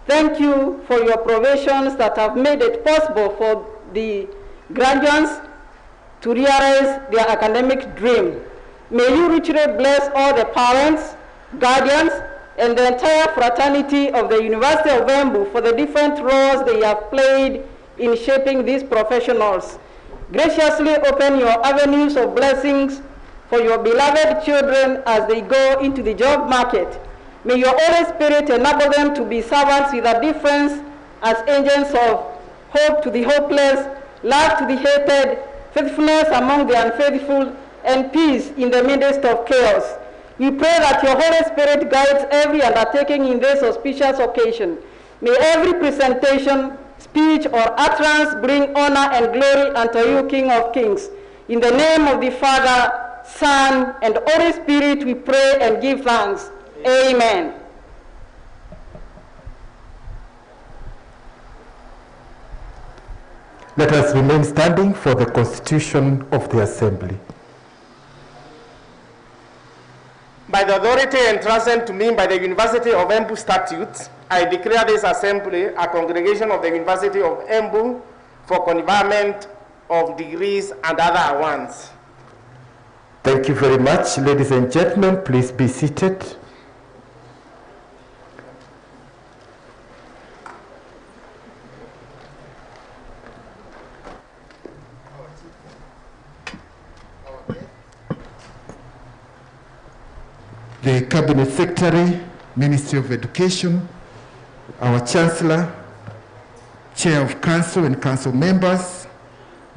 Thank you for your provisions that have made it possible for the graduates to realize their academic dream. May you richly bless all the parents, guardians, and the entire fraternity of the University of Embu for the different roles they have played in shaping these professionals. Graciously open your avenues of blessings for your beloved children as they go into the job market. May your Holy Spirit enable them to be servants with a difference as agents of hope to the hopeless, love to the hated, faithfulness among the unfaithful, and peace in the midst of chaos. We pray that your Holy Spirit guides every undertaking in this auspicious occasion. May every presentation, speech, or utterance bring honor and glory unto you, King of Kings. In the name of the Father, Son, and Holy Spirit, we pray and give thanks. Amen. Let us remain standing for the Constitution of the Assembly. By the authority entrusted to me by the University of Embu Statutes, I declare this assembly a congregation of the University of Embu for conferment of degrees and other awards. Thank you very much, ladies and gentlemen. Please be seated. The Cabinet Secretary, Ministry of Education, our Chancellor, Chair of Council and Council members,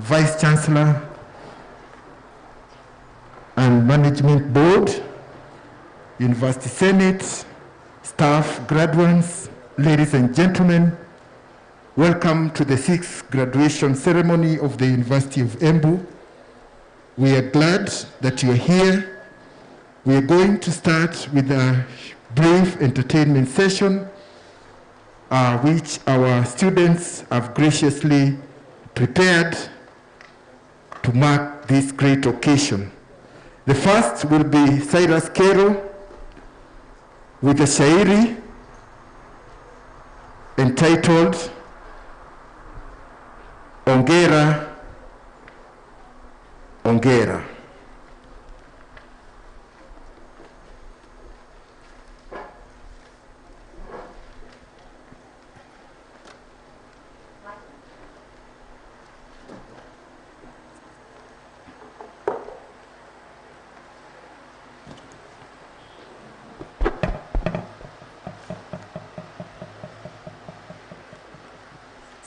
Vice Chancellor and Management Board, University Senate, staff, graduates, ladies and gentlemen, welcome to the 6th graduation ceremony of the University of Embu. We are glad that you are here. We are going to start with a brief entertainment session, which our students have graciously prepared to mark this great occasion. The first will be Cyrus Kero with a shairi entitled Ongera, Ongera.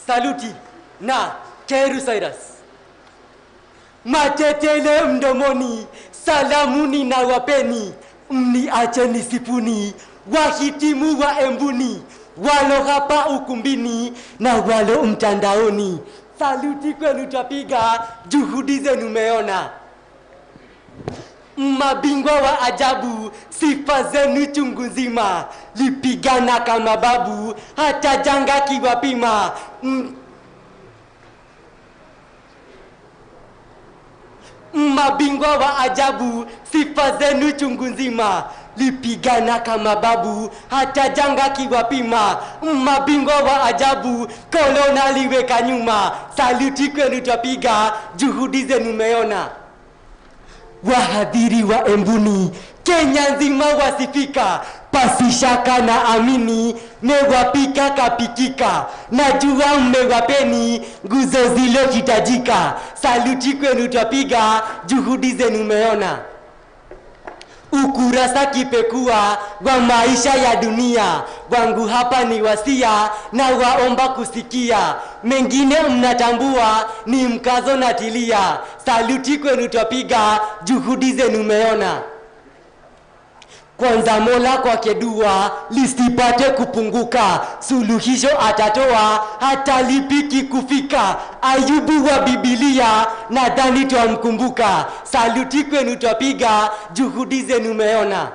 Saluti na Keru Cyrus. Matetele mdomoni, salamuni na wapeni, mniache nisipuni, wahitimu wa Embuni, walo hapa ukumbini na walo mtandaoni. Saluti kwenu twapiga, juhudi zenu meona. Mabingwa wa ajabu, sifa zenu chungu nzima, lipigana kama babu, hata janga kiwapima. Mabingwa wa ajabu, sifa zenu chungu nzima, lipigana kama babu, hata janga kiwapima. Mabingwa wa ajabu, kolona liweka nyuma. Saluti kwenu twapiga, juhudi zenu meona. Wahadhiri wa Embuni, Kenya nzima wasifika, pasi shaka na amini, mewapika kapikika, najua mmewapeni, nguzo zilohitajika. Saluti kwenu twapiga, juhudi zenu meona. Ukurasa kipekua wa maisha ya dunia, wangu hapa ni wasia na waomba kusikia, mengine mnatambua ni mkazo na tilia. Saluti kwenu twapiga, juhudi zenu meona. Kwanza Mola kwake dua, lisipate kupunguka, suluhisho atatoa, hata lipiki kufika. Ayubu wa Biblia, nadhani twamkumbuka. Saluti kwenu twapiga, juhudi zenu meona.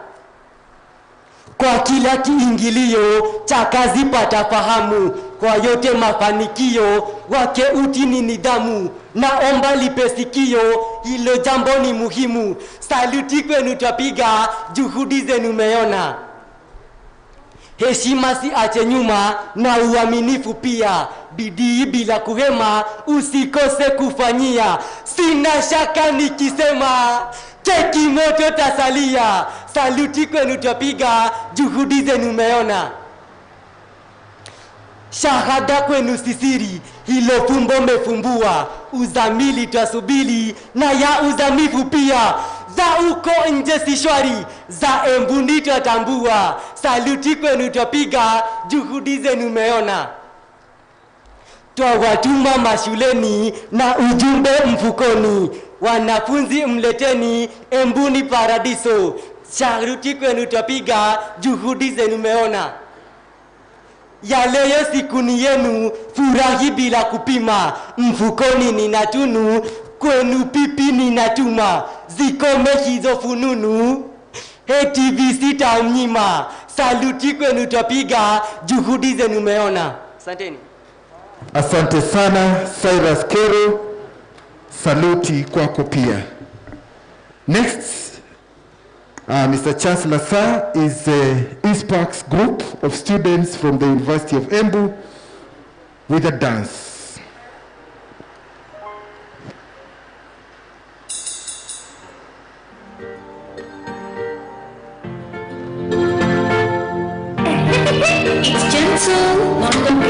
Kwa kila kiingilio, cha kazi pata fahamu, kwa yote mafanikio, wake uti ni nidhamu. Naomba lipe sikio, hilo jambo ni muhimu. Saluti kwenu twapiga, juhudi zenu meona. Heshima si ache nyuma, na uaminifu pia, bidii bila kuhema, usikose kufanyia. Sina shaka nikisema, cheki moto tasalia. Saluti kwenu twapiga, juhudi zenu meona. Shahada kwenu sisiri, hilo fumbo mefumbua, uzamili twasubili, na ya uzamifu pia. Za uko nje si shwari, za Embuni twatambua. Saluti kwenu twapiga, juhudi zenu meona. Twawatuma mashuleni na ujumbe mfukoni, wanafunzi mleteni Embuni paradiso. Saluti kwenu twapiga, juhudi zenu meona. Ya leo siku ni yenu, furahi bila kupima, mfukoni nina tunu, kwenu pipi ninatuma. Zikome hizo fununu, HTV sitamnyima. Saluti kwenu twapiga, juhudi zenu meona. Asanteni. Asante sana Cyrus Kero, saluti kwako pia. Next, Mr. Chancellor Sir is ISPAC's group of students from the University of Embu with a dance. It's gentle, not the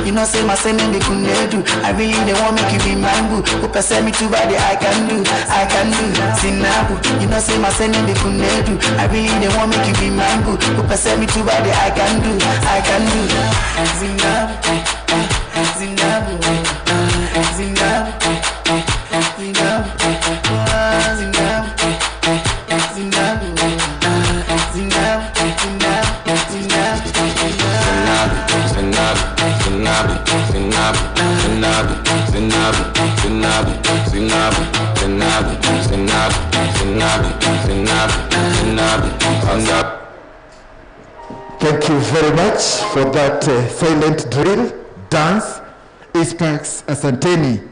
You know, say my sending they couldn't do. I really they want make you be mine boo. Hope I send me to body I can do. Zinabu. You know, say my sending they couldn't do. I really they want make you be mine boo. Hope I send me to body I can do. Zinabu. Zinabu. Zinabu. Zinabu. Thank you very much for that silent drill, dance, Ispax Asanteni.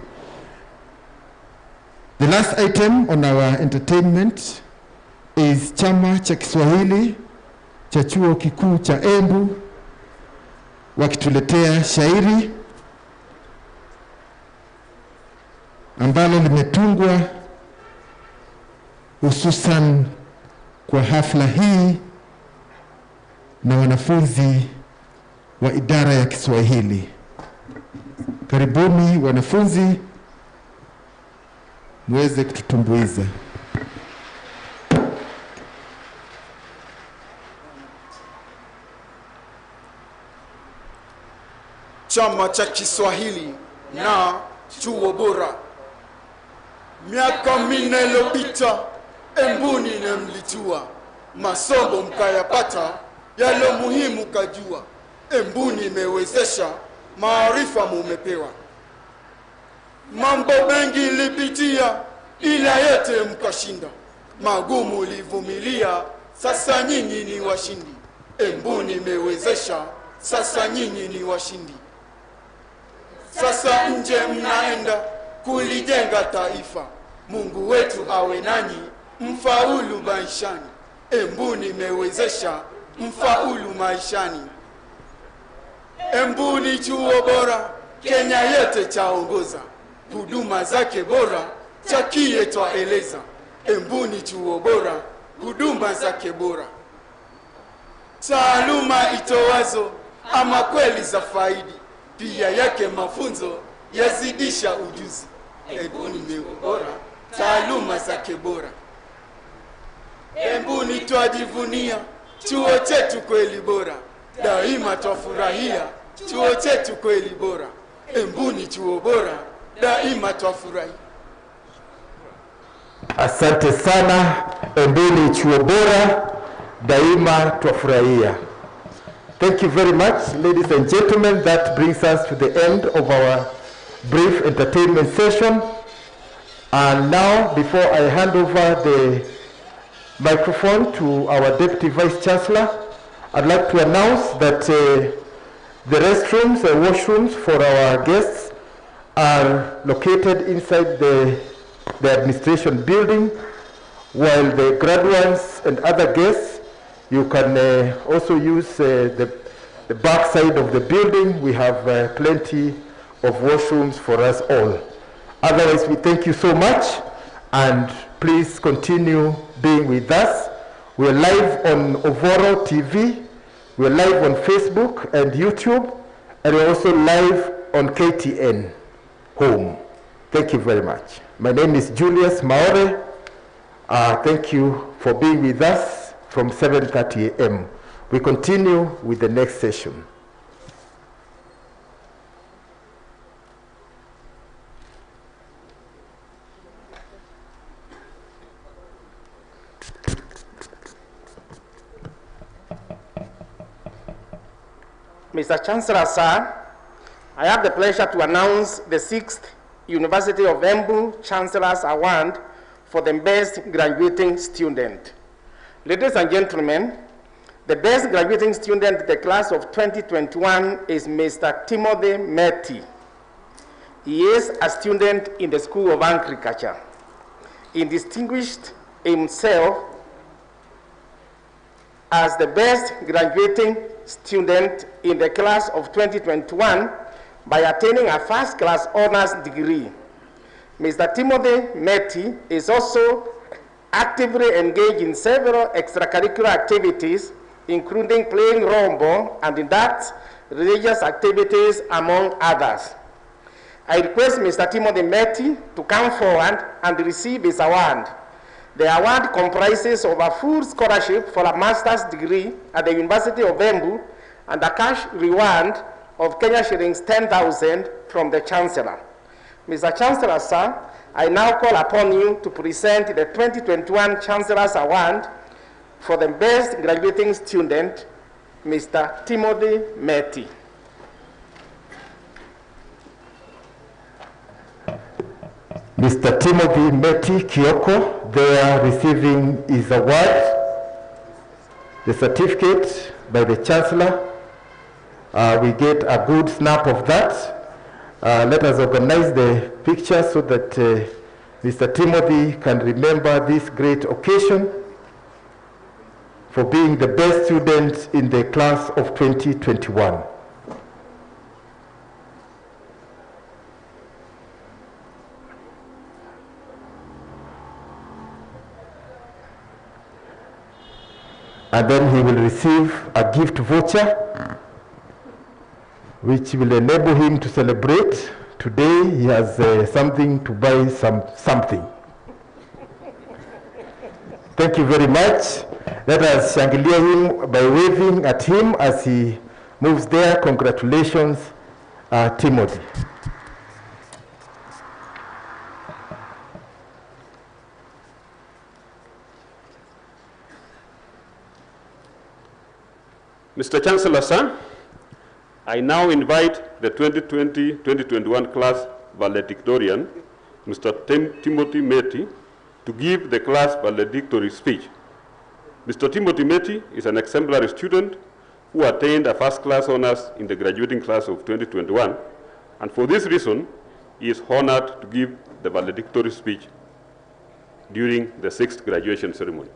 The last item on our entertainment is Chama cha Kiswahili cha Chuo Kikuu cha Embu wakituletea shairi ambalo limetungwa hususan kwa hafla hii na wanafunzi wa idara ya Kiswahili. Karibuni wanafunzi, muweze kututumbuiza. Chama cha Kiswahili na chuo bora. Miaka minne iliyopita Embuni na mlijua, masomo mkayapata, yalo muhimu kajua. Embuni imewezesha, maarifa mumepewa. Mambo mengi lipitia, ila yote mkashinda. Magumu livumilia, sasa nyinyi ni washindi. Embuni imewezesha, sasa nyinyi ni washindi. Sasa nje mnaenda kulijenga taifa. Mungu wetu awe nanyi, mfaulu maishani. Embuni imewezesha, mfaulu maishani. Embuni chuo bora, Kenya yote chaongoza. Huduma zake bora, chakie twaeleza. Embuni chuo bora, huduma zake bora. Taaluma itowazo, ama kweli za faidi. Pia yake mafunzo, yazidisha ujuzi. Embuni chuo bora, taaluma zake bora. Embuni twajivunia, chuo chetu kweli bora. Daima twafurahia, chuo chetu kweli bora. Embuni chuo bora, daima twafurahia. Asante sana. Embuni chuo bora, daima twafurahia. Thank you very much, ladies and gentlemen. That brings us to the end of our brief entertainment session. And now, before I hand over the microphone to our Deputy Vice Chancellor, I'd like to announce that the restrooms and washrooms for our guests are located inside the administration building, while the graduates and other guests, you can also use the back side of the building. We have plenty of washrooms for us all. Otherwise, we thank you so much, and please continue being with us. We're live on Ovoro TV, we're live on Facebook and YouTube, and we're also live on KTN Home. Thank you very much. My name is Julius Maore. Thank you for being with us from 7:30 a.m. We continue with the next session. Mr. Chancellor, sir, I have the pleasure to announce the 6th University of Embu Chancellor's Award for the best graduating student. Ladies and gentlemen, the best graduating student in the class of 2021 is Mr. Timothy Meti. He is a student in the School of Agriculture. He distinguished himself as the best graduating student in the class of 2021 by attaining a first-class honors degree. Mr. Timothy Meti is also actively engaged in several extracurricular activities, including playing rombo and in that religious activities, among others. I request Mr. Timothy Meti to come forward and receive his award. The award comprises of a full scholarship for a master's degree at the University of Embu and a cash reward of Kenya shillings 10,000 from the Chancellor. Mr. Chancellor, sir, I now call upon you to present the 2021 Chancellor's Award for the best graduating student, Mr. Timothy Meti. Mr. Timothy Meti Kioko, there receiving his award, the certificate by the Chancellor. We get a good snap of that. Let us organize the picture so that Mr. Timothy can remember this great occasion for being the best student in the class of 2021. And then he will receive a gift voucher which will enable him to celebrate. Today he has something to buy something. Thank you very much. Let us shangilia him by waving at him as he moves there. Congratulations, Timothy. Mr. Chancellor, sir, I now invite the 2020-2021 class valedictorian, Mr. Timothy Meti, to give the class valedictory speech. Mr. Timothy Meti is an exemplary student who attained a first-class honors in the graduating class of 2021, and for this reason, he is honored to give the valedictory speech during the 6th graduation ceremony.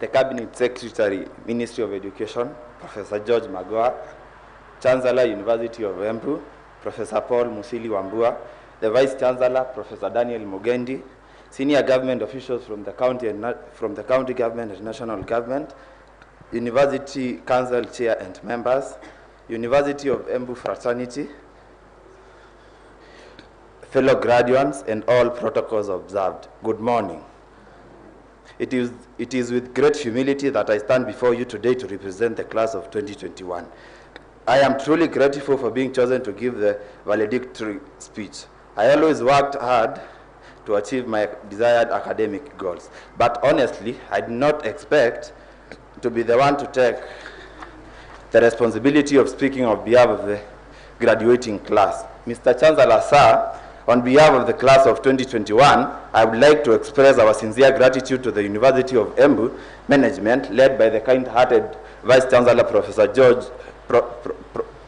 The Cabinet Secretary, Ministry of Education, Professor George Magoa, Chancellor, University of Embu, Professor Paul Musili Wambua, the Vice Chancellor, Professor Daniel Mugendi, senior government officials from the county government and national government, University Council Chair and members, University of Embu fraternity, fellow graduates, and all protocols observed. Good morning. It is with great humility that I stand before you today to represent the class of 2021. I am truly grateful for being chosen to give the valedictory speech. I always worked hard to achieve my desired academic goals, but honestly, I did not expect to be the one to take the responsibility of speaking on behalf of the graduating class. Mr. Chancellor, sir, on behalf of the class of 2021, I would like to express our sincere gratitude to the University of Embu management, led by the kind-hearted Vice Chancellor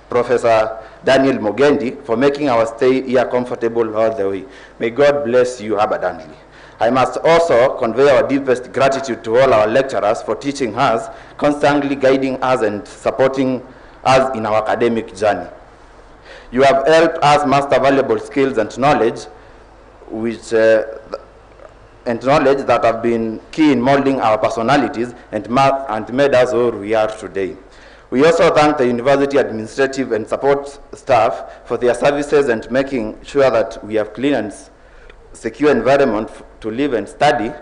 Professor Daniel Mugendi, for making our stay here comfortable all the way. May God bless you abundantly. I must also convey our deepest gratitude to all our lecturers for teaching us, constantly guiding us and supporting us in our academic journey. You have helped us master valuable skills and knowledge, that have been key in molding our personalities and made us who we are today. We also thank the university administrative and support staff for their services and making sure that we have clean and secure environment to live and study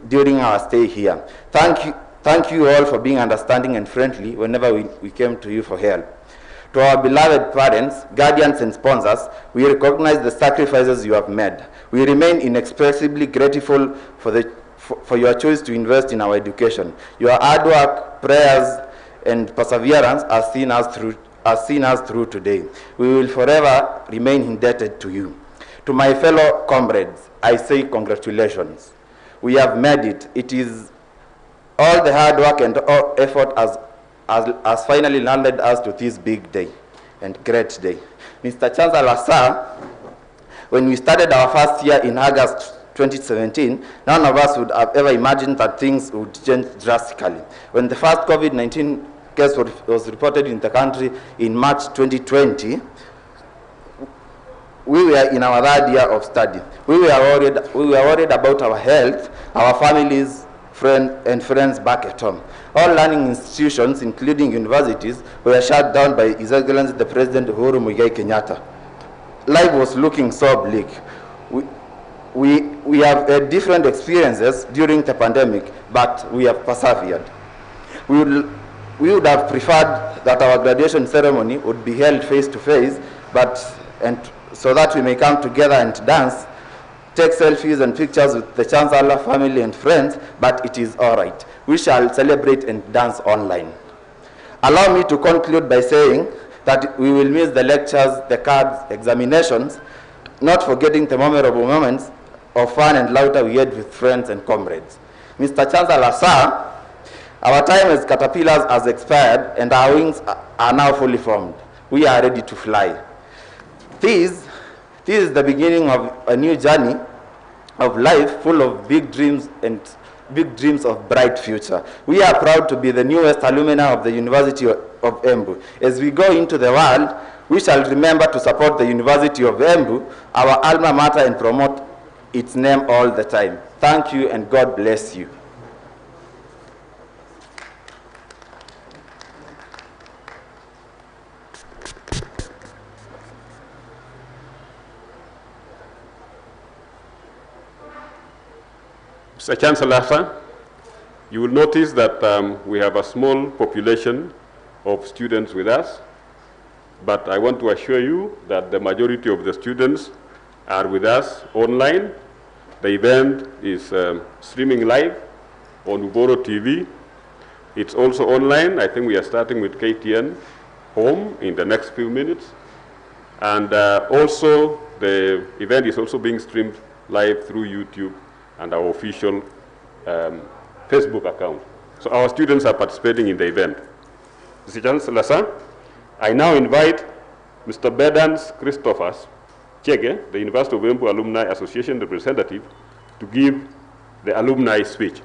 during our stay here. Thank you all for being understanding and friendly whenever we came to you for help. To our beloved parents, guardians, and sponsors, we recognize the sacrifices you have made. We remain inexpressibly grateful for your choice to invest in our education. Your hard work, prayers, and perseverance are seen us through today. We will forever remain indebted to you. To my fellow comrades, I say congratulations. We have made it. It is all the hard work and all effort has finally landed us to this big day and great day. Mr. Chancellor, sir, when we started our first year in August 2017, none of us would have ever imagined that things would change drastically. When the first COVID-19 case was reported in the country in March 2020, we were in our third year of study. We were worried about our health, our families, friends back at home. All learning institutions, including universities, were shut down by His Excellency the President Uhuru Muigai Kenyatta. Life was looking so bleak. We have had different experiences during the pandemic, but we have persevered. We would have preferred that our graduation ceremony would be held face-to-face, so that we may come together and dance, take selfies and pictures with the Chancellor, family, and friends, but it is all right. We shall celebrate and dance online. Allow me to conclude by saying that we will miss the lectures, the cards, examinations, not forgetting the memorable moments of fun and laughter we had with friends and comrades. Mr. Chancellor, sir, our time as caterpillars has expired and our wings are now fully formed. We are ready to fly. This is the beginning of a new journey of life full of big dreams of bright future. We are proud to be the newest alumni of the University of Embu. As we go into the world, we shall remember to support the University of Embu, our alma mater, and promote its name all the time. Thank you and God bless you. Mr. Chancellor, sir, you will notice that we have a small population of students with us, but I want to assure you that the majority of the students are with us online. The event is streaming live on Uboro TV. It's also online. I think we are starting with KTN Home in the next few minutes. And also, the event is also being streamed live through YouTube and our official Facebook account. So our students are participating in the event. Mr. Chancellor, sir, I now invite Mr. Bedans Christophers Chege, the University of Embu Alumni Association representative, to give the alumni speech.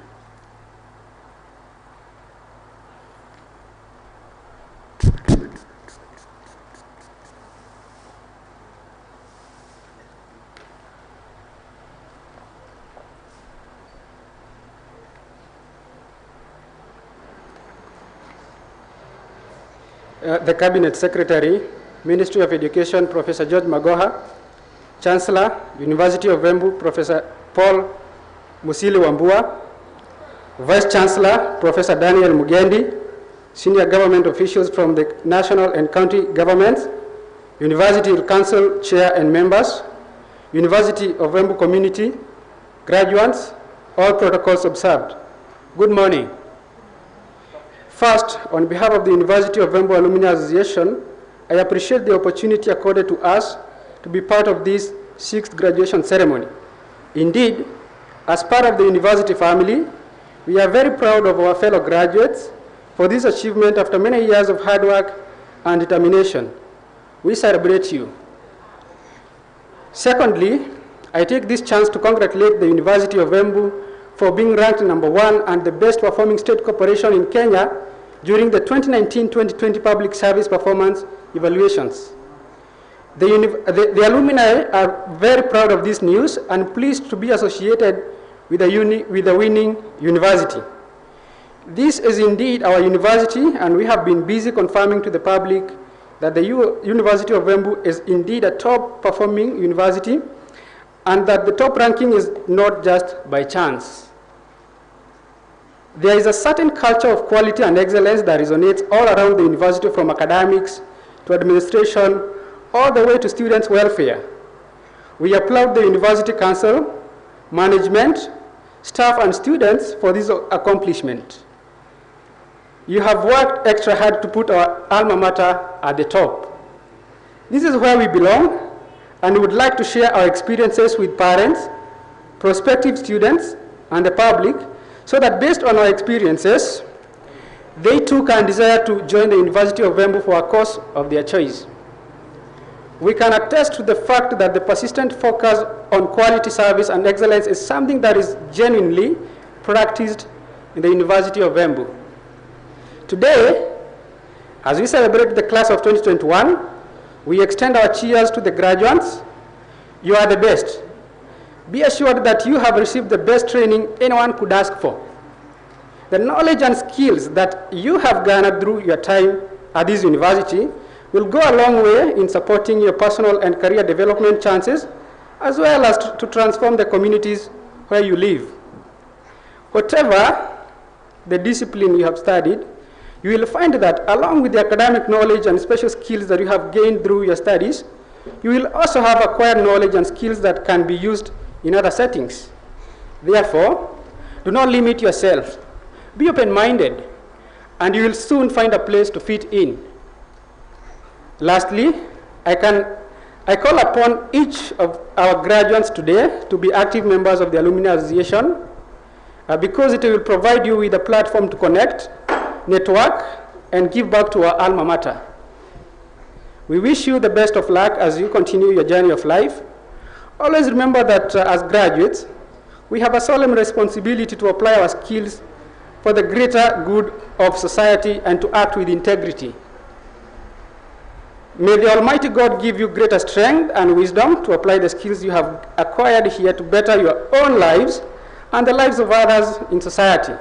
The Cabinet Secretary, Ministry of Education, Professor George Magoha, Chancellor, University of Embu, Professor Paul Musili Wambua, Vice Chancellor, Professor Daniel Mugendi, senior government officials from the national and county governments, University Council Chair and members, University of Embu community, graduates, all protocols observed. Good morning. First, on behalf of the University of Embu Alumni Association, I appreciate the opportunity accorded to us to be part of this 6th graduation ceremony. Indeed, as part of the university family, we are very proud of our fellow graduates for this achievement after many years of hard work and determination. We celebrate you. Secondly, I take this chance to congratulate the University of Embu for being ranked #1 and the best performing state corporation in Kenya during the 2019-2020 Public Service Performance Evaluations. The alumni are very proud of this news and pleased to be associated with the winning university. This is indeed our university, and we have been busy confirming to the public that the University of Embu is indeed a top performing university, and that the top ranking is not just by chance. There is a certain culture of quality and excellence that resonates all around the university, from academics to administration, all the way to students' welfare. We applaud the University Council, management, staff, and students for this accomplishment. You have worked extra hard to put our alma mater at the top. This is where we belong, and we would like to share our experiences with parents, prospective students, and the public, so that based on our experiences, they too can desire to join the University of Embu for a course of their choice. We can attest to the fact that the persistent focus on quality service and excellence is something that is genuinely practiced in the University of Embu. Today, as we celebrate the class of 2021, we extend our cheers to the graduates. You are the best. Be assured that you have received the best training anyone could ask for. The knowledge and skills that you have garnered through your time at this university will go a long way in supporting your personal and career development chances, as well as to transform the communities where you live. Whatever the discipline you have studied, you will find that along with the academic knowledge and special skills that you have gained through your studies, you will also have acquired knowledge and skills that can be used in other settings. Therefore, do not limit yourself. Be open-minded, and you will soon find a place to fit in. Lastly, I call upon each of our graduates today to be active members of the Alumni Association, because it will provide you with a platform to connect, network, and give back to our alma mater. We wish you the best of luck as you continue your journey of life. Always remember that as graduates, we have a solemn responsibility to apply our skills for the greater good of society and to act with integrity. May the Almighty God give you greater strength and wisdom to apply the skills you have acquired here to better your own lives and the lives of others in society.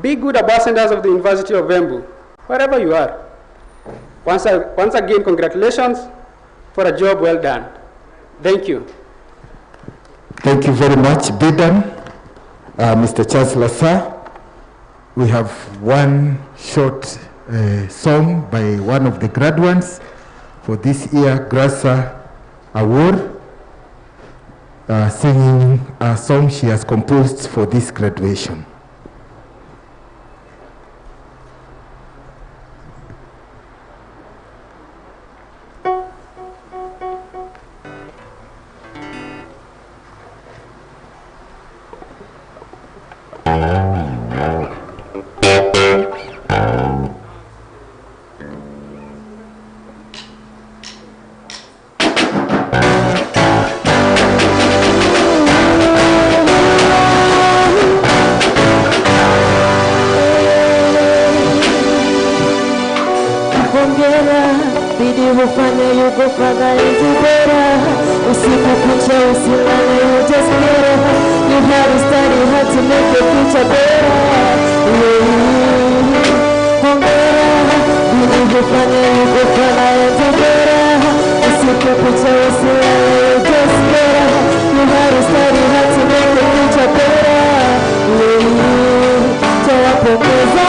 Be good ambassadors of the University of Embu, wherever you are. Once again, congratulations for a job well done. Thank you. Thank you very much, Bidan. Mr. Chancellor, sir, we have one short song by one of the graduates for this year GRASA Award, singing a song she has composed for this graduation. Tawapongeza,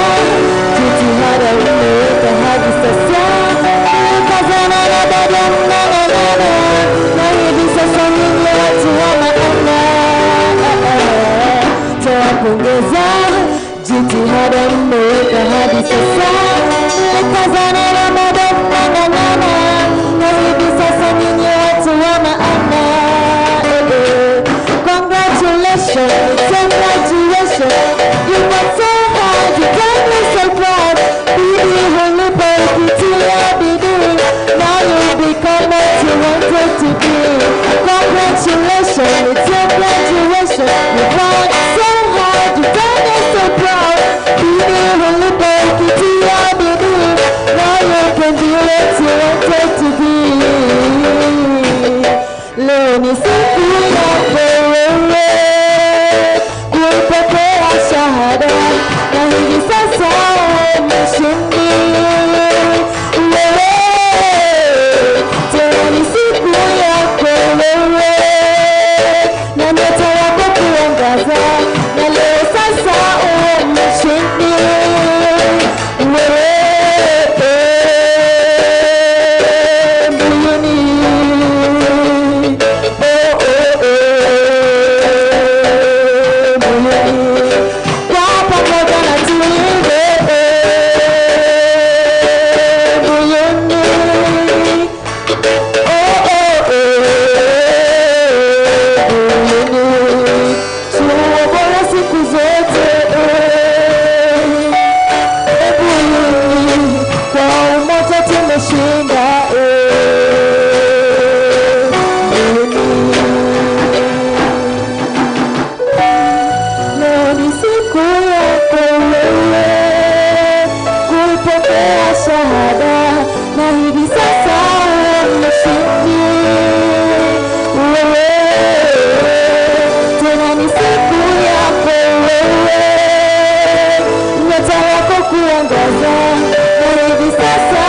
umetangaza na hivi sasa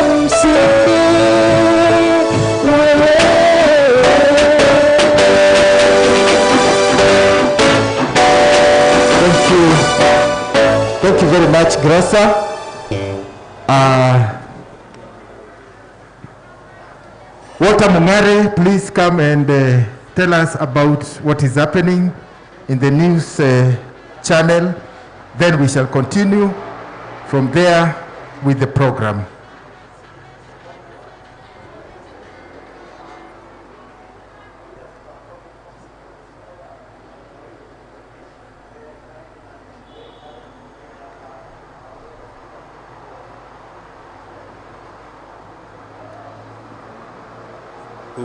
umshindi wewe. Thank you very much, Grasa. Walter Mungare, please come and tell us about what is happening in the news channel. Then we shall continue from there with the program.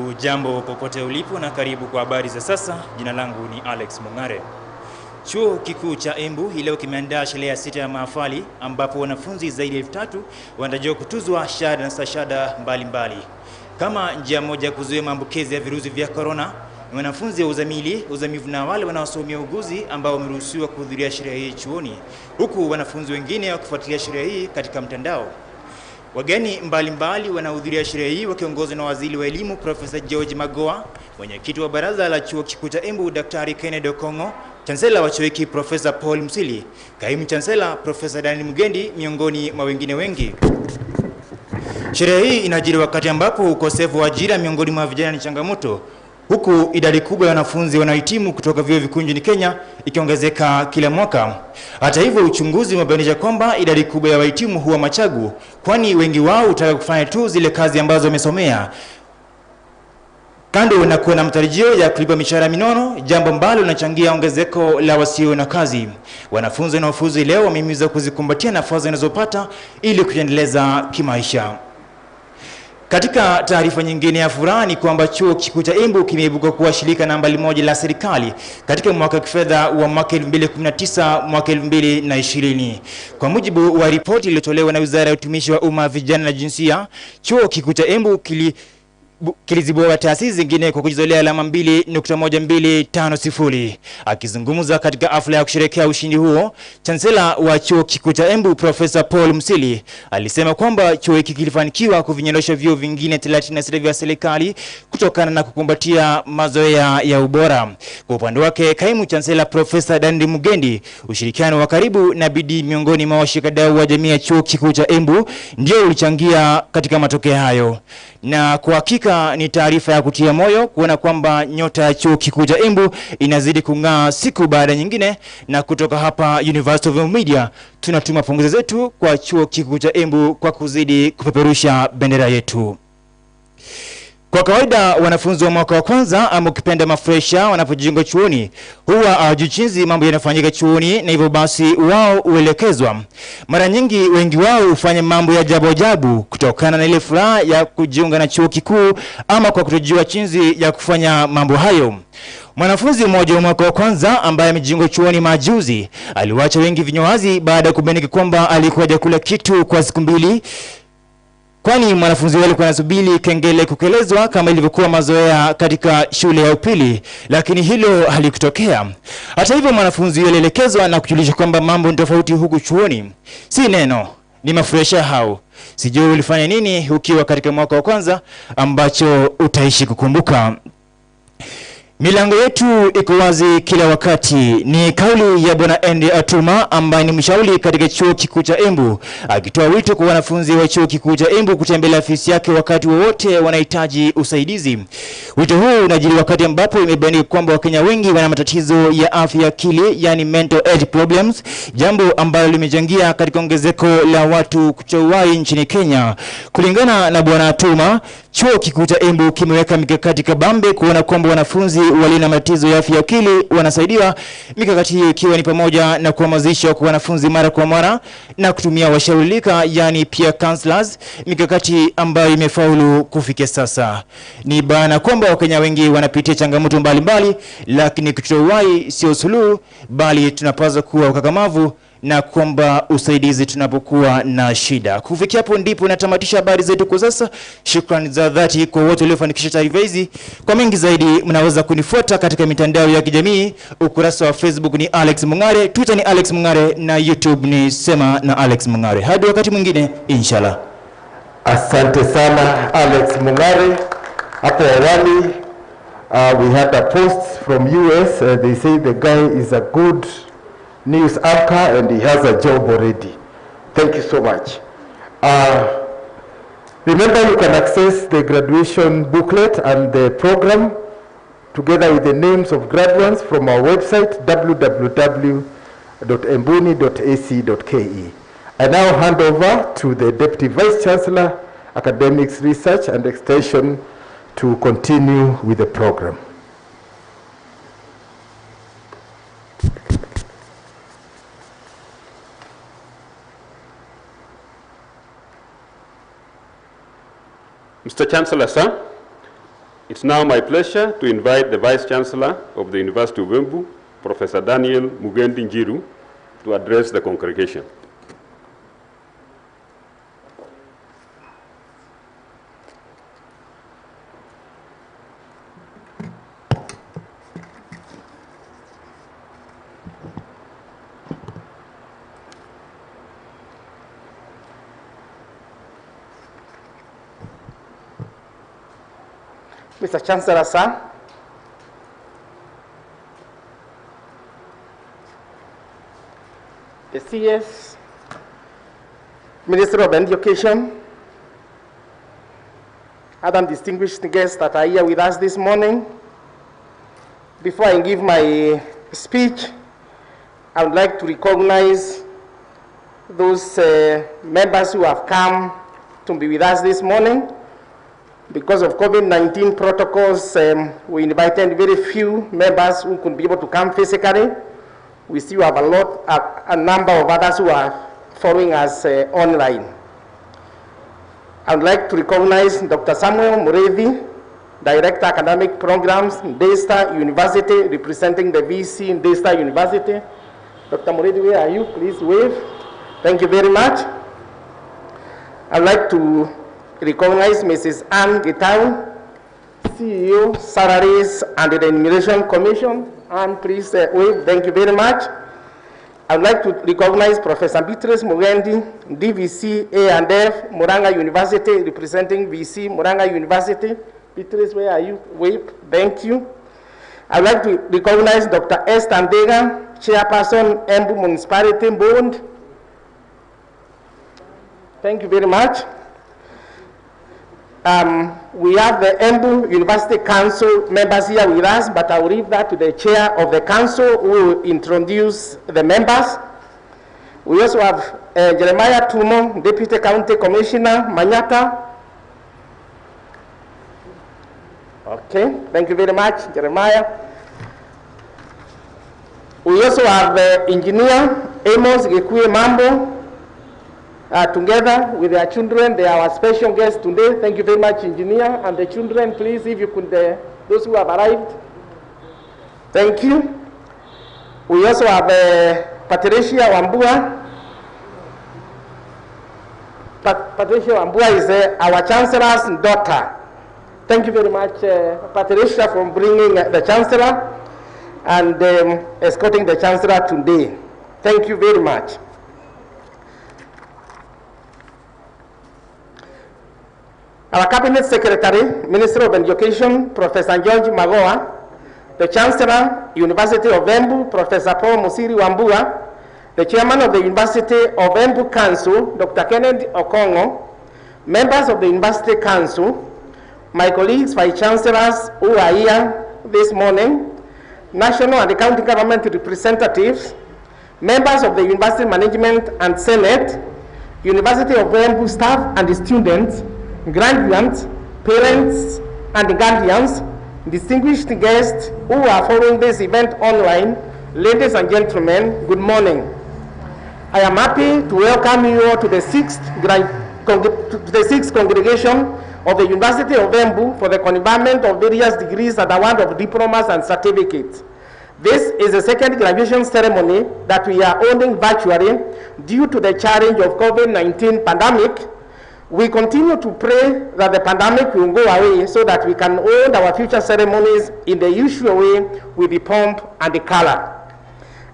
Ujambo popote ulipo na karibu kwa habari za sasa. Jina langu ni Alex Mungare. Chuo kikuu cha Embu leo kimeandaa sherehe ya 6 ya mahafali ambapo wanafunzi zaidi ya 3,000 wanatarajiwa kutuzwa shahada na stashahada mbalimbali. Kama njia moja ya kuzuia maambukizi ya virusi vya corona, wanafunzi wa uzamili, uzamivu na wale wanaosomea uguzi ambao wameruhusiwa kuhudhuria sherehe hii chuoni, huku wanafunzi wengine wakifuatilia sherehe hii katika mtandao. Wageni mbalimbali wanahudhuria sherehe hii wakiongozwa na waziri wa elimu Profesa George Magoha, mwenyekiti wa baraza la chuo kikuu cha Embu Daktari Kennedy Okongo, chancellor wa chuo hiki Profesa Paul Musili, kaimu chancellor Profesa Daniel Mugendi, miongoni mwa wengine wengi. Sherehe hii inajiri wakati ambapo ukosefu wa ajira miongoni mwa vijana ni changamoto, huku idadi kubwa ya wanafunzi wanaohitimu kutoka vyuo vikuu nchini Kenya ikiongezeka kila mwaka. Hata hivyo, uchunguzi umebainisha kwamba idadi kubwa ya wahitimu huwa machagu, kwani wengi wao hutaka kufanya tu zile kazi ambazo wamesomea, kando na kuwa na matarajio ya kulipa mishahara minono, jambo ambalo linachangia ongezeko la wasio na kazi. Wanafunzi wanaofuzu leo wamehimizwa kuzikumbatia nafasi wanazopata ili kujiendeleza kimaisha. Katika taarifa nyingine ya furaha ni kwamba chuo kikuu cha Embu kimeibuka kuwa shirika nambari 1 la serikali katika mwaka wa kifedha wa mwaka 2019 mwaka 2020. Kwa mujibu wa ripoti iliyotolewa na Wizara ya Utumishi wa Umma, Vijana na Jinsia, chuo kikuu cha Embu kilizibua taasisi zingine kwa kujizolea alama 2.1250. Akizungumza katika hafla ya kusherehekea ushindi huo, chancellor wa chuo kikuu cha Embu Profesa Paul Musili alisema kwamba chuo hiki kilifanikiwa kuvinyorosha vyuo vingine 36 vya serikali kutokana na kukumbatia mazoea ya ubora. Kwa upande wake, kaimu chancellor Profesa Daniel Mugendi, ushirikiano wa karibu na bidii miongoni mwa washikadau wa jamii ya chuo kikuu cha Embu ndio ulichangia katika matokeo hayo. Na kwa hakika ni taarifa ya kutia moyo kuona kwamba nyota ya chuo kikuu cha Embu inazidi kung'aa siku baada nyingine. Na kutoka hapa University of Media tunatuma pongezi zetu kwa chuo kikuu cha Embu kwa kuzidi kupeperusha bendera yetu. Kwa kawaida wanafunzi wa mwaka wa kwanza ama ukipenda mafresha wanapojiunga chuoni huwa hawajui mambo yanafanyika chuoni, na hivyo basi wao uelekezwa. Mara nyingi wengi wao hufanya mambo ya ajabu kutokana na ile furaha ya kujiunga na chuo kikuu ama kwa kutojua jinsi ya kufanya mambo hayo. Mwanafunzi mmoja wa mwaka wa kwanza ambaye amejiunga chuoni majuzi aliwacha wengi vinywaji baada ya kubainika kwamba alikuwa hajakula kitu kwa siku 2. Kwani mwanafunzi wale alikuwa anasubiri kengele kukelezwa kama ilivyokuwa mazoea katika shule ya upili, lakini hilo halikutokea. Hata hivyo, mwanafunzi yule alielekezwa na kujulisha kwamba mambo ni tofauti huku chuoni. Si neno, ni mafresha hao. Sijui ulifanya nini ukiwa katika mwaka wa kwanza ambacho utaishi kukumbuka. Milango yetu iko wazi kila wakati, ni kauli ya Bwana Andy Atuma ambaye ni mshauri katika chuo kikuu cha Embu, akitoa wito kwa wanafunzi wa chuo kikuu cha Embu kutembelea afisi yake wakati wowote wanahitaji usaidizi. Wito huu unajiri wakati ambapo imebainika kwamba Wakenya wengi wana matatizo ya afya ya akili, yani mental health problems, jambo ambalo limechangia katika ongezeko la watu kuchowai nchini Kenya. Kulingana na Bwana Atuma, chuo kikuu cha Embu kimeweka mikakati kabambe kuona kwamba wanafunzi walio na matatizo ya afya ya akili wanasaidiwa. Mikakati hii ikiwa ni pamoja na kuhamasisha kwa wanafunzi mara kwa mara na kutumia washaurika, yani peer counselors, mikakati ambayo imefaulu kufikia sasa. Ni bana kwamba Wakenya wengi wanapitia changamoto mbalimbali, lakini kuchowai sio suluhu, bali tunapaswa kuwa wakakamavu na kuomba usaidizi tunapokuwa na shida. Kufikia hapo ndipo natamatisha habari zetu kwa sasa. Shukrani za dhati kwa wote waliofanikisha taarifa hizi. Kwa mengi zaidi mnaweza kunifuata katika mitandao ya kijamii. Ukurasa wa Facebook ni Alex Mungare, Twitter ni Alex Mungare na YouTube ni Sema na Alex Mungare. Hadi wakati mwingine inshallah. Asante sana Alex Mungare. Hapo awali we had a post from US. They say the guy is a good news anchor and he has a job already. Thank you so much. Remember, you can access the graduation booklet and the program together with the names of graduates from our website www.embuni.ac.ke. I now hand over to the Deputy Vice Chancellor, Academics, Research and Extension to continue with the program. Mr. Chancellor, sir, it's now my pleasure to invite the Vice Chancellor of the University of Embu, Professor Daniel Mugendi Njiru, to address the congregation. Mr. Chancellor, sir, the CS, Minister of Education, other distinguished guests that are here with us this morning. Before I give my speech, I would like to recognize those members who have come to be with us this morning. Because of COVID-19 protocols, we invited very few members who could be able to come physically. We still have a number of others who are following us online. I would like to recognize Dr. Samuel Murevi, Director Academic Programs, Daystar University, representing the VC in Daystar University. Dr. Murevi, where are you? Please wave. Thank you very much. I would like to recognize Mrs. Ann Gitau, CEO, Salaries and the Remuneration Commission. Ann, please wave. Thank you very much. I would like to recognize Professor Beatrice Mugendi, DVC A&F, Muranga University, representing VC, Muranga University. Beatrice, where are you? Wave. Thank you. I would like to recognize Dr. Esther Ndega, Chairperson, Embu Municipality Board. Thank you very much. We have the Embu University Council members here with us, but I will leave that to the chair of the council who will introduce the members. We also have Jeremiah Tumo, Deputy County Commissioner, Manyata. Okay, thank you very much, Jeremiah. We also have Engineer Amos Gekue Mambo, together with their children. They are our special guests today. Thank you very much, Engineer. And the children, please, if you could, those who have arrived. Thank you. We also have Patricia Wambua. Patricia Wambua is our Chancellor's daughter. Thank you very much, Patricia, for bringing the Chancellor and escorting the Chancellor today. Thank you very much. Our Cabinet Secretary, Minister of Education, Professor George Magoa, the Chancellor, University of Embu, Professor Paul Musiri Wambua, the Chairman of the University of Embu Council, Dr. Kennedy Okongo, members of the University Council, my colleagues, Vice Chancellors who are here this morning, national and county government representatives, members of the University Management and Senate, University of Embu staff and students, graduates, parents, and guardians, distinguished guests who are following this event online, ladies and gentlemen, good morning. I am happy to welcome you all to the sixth congregation of the University of Embu for the conferment of various degrees and award of diplomas and certificates. This is the second graduation ceremony that we are holding virtually due to the challenge of COVID-19 pandemic. We continue to pray that the pandemic will go away so that we can hold our future ceremonies in the usual way with the pomp and the color.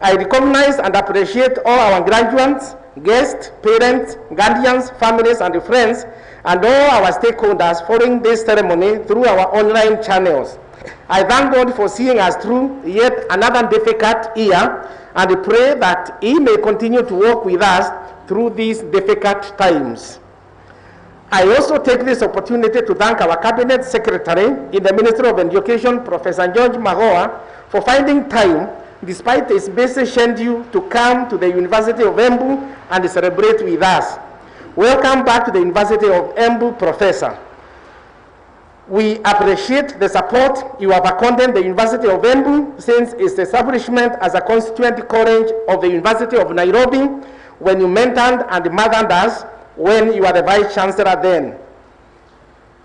I recognize and appreciate all our graduates, guests, parents, guardians, families, and friends, and all our stakeholders following this ceremony through our online channels. I thank God for seeing us through yet another difficult year, and pray that He may continue to work with us through these difficult times. I also take this opportunity to thank our Cabinet Secretary in the Ministry of Education, Professor George Magoha, for finding time, despite his busy schedule, to come to the University of Embu and celebrate with us. Welcome back to the University of Embu, Professor. We appreciate the support you have accorded the University of Embu since its establishment as a constituent college of the University of Nairobi, when you mentored and mothered us when you were the Vice Chancellor then.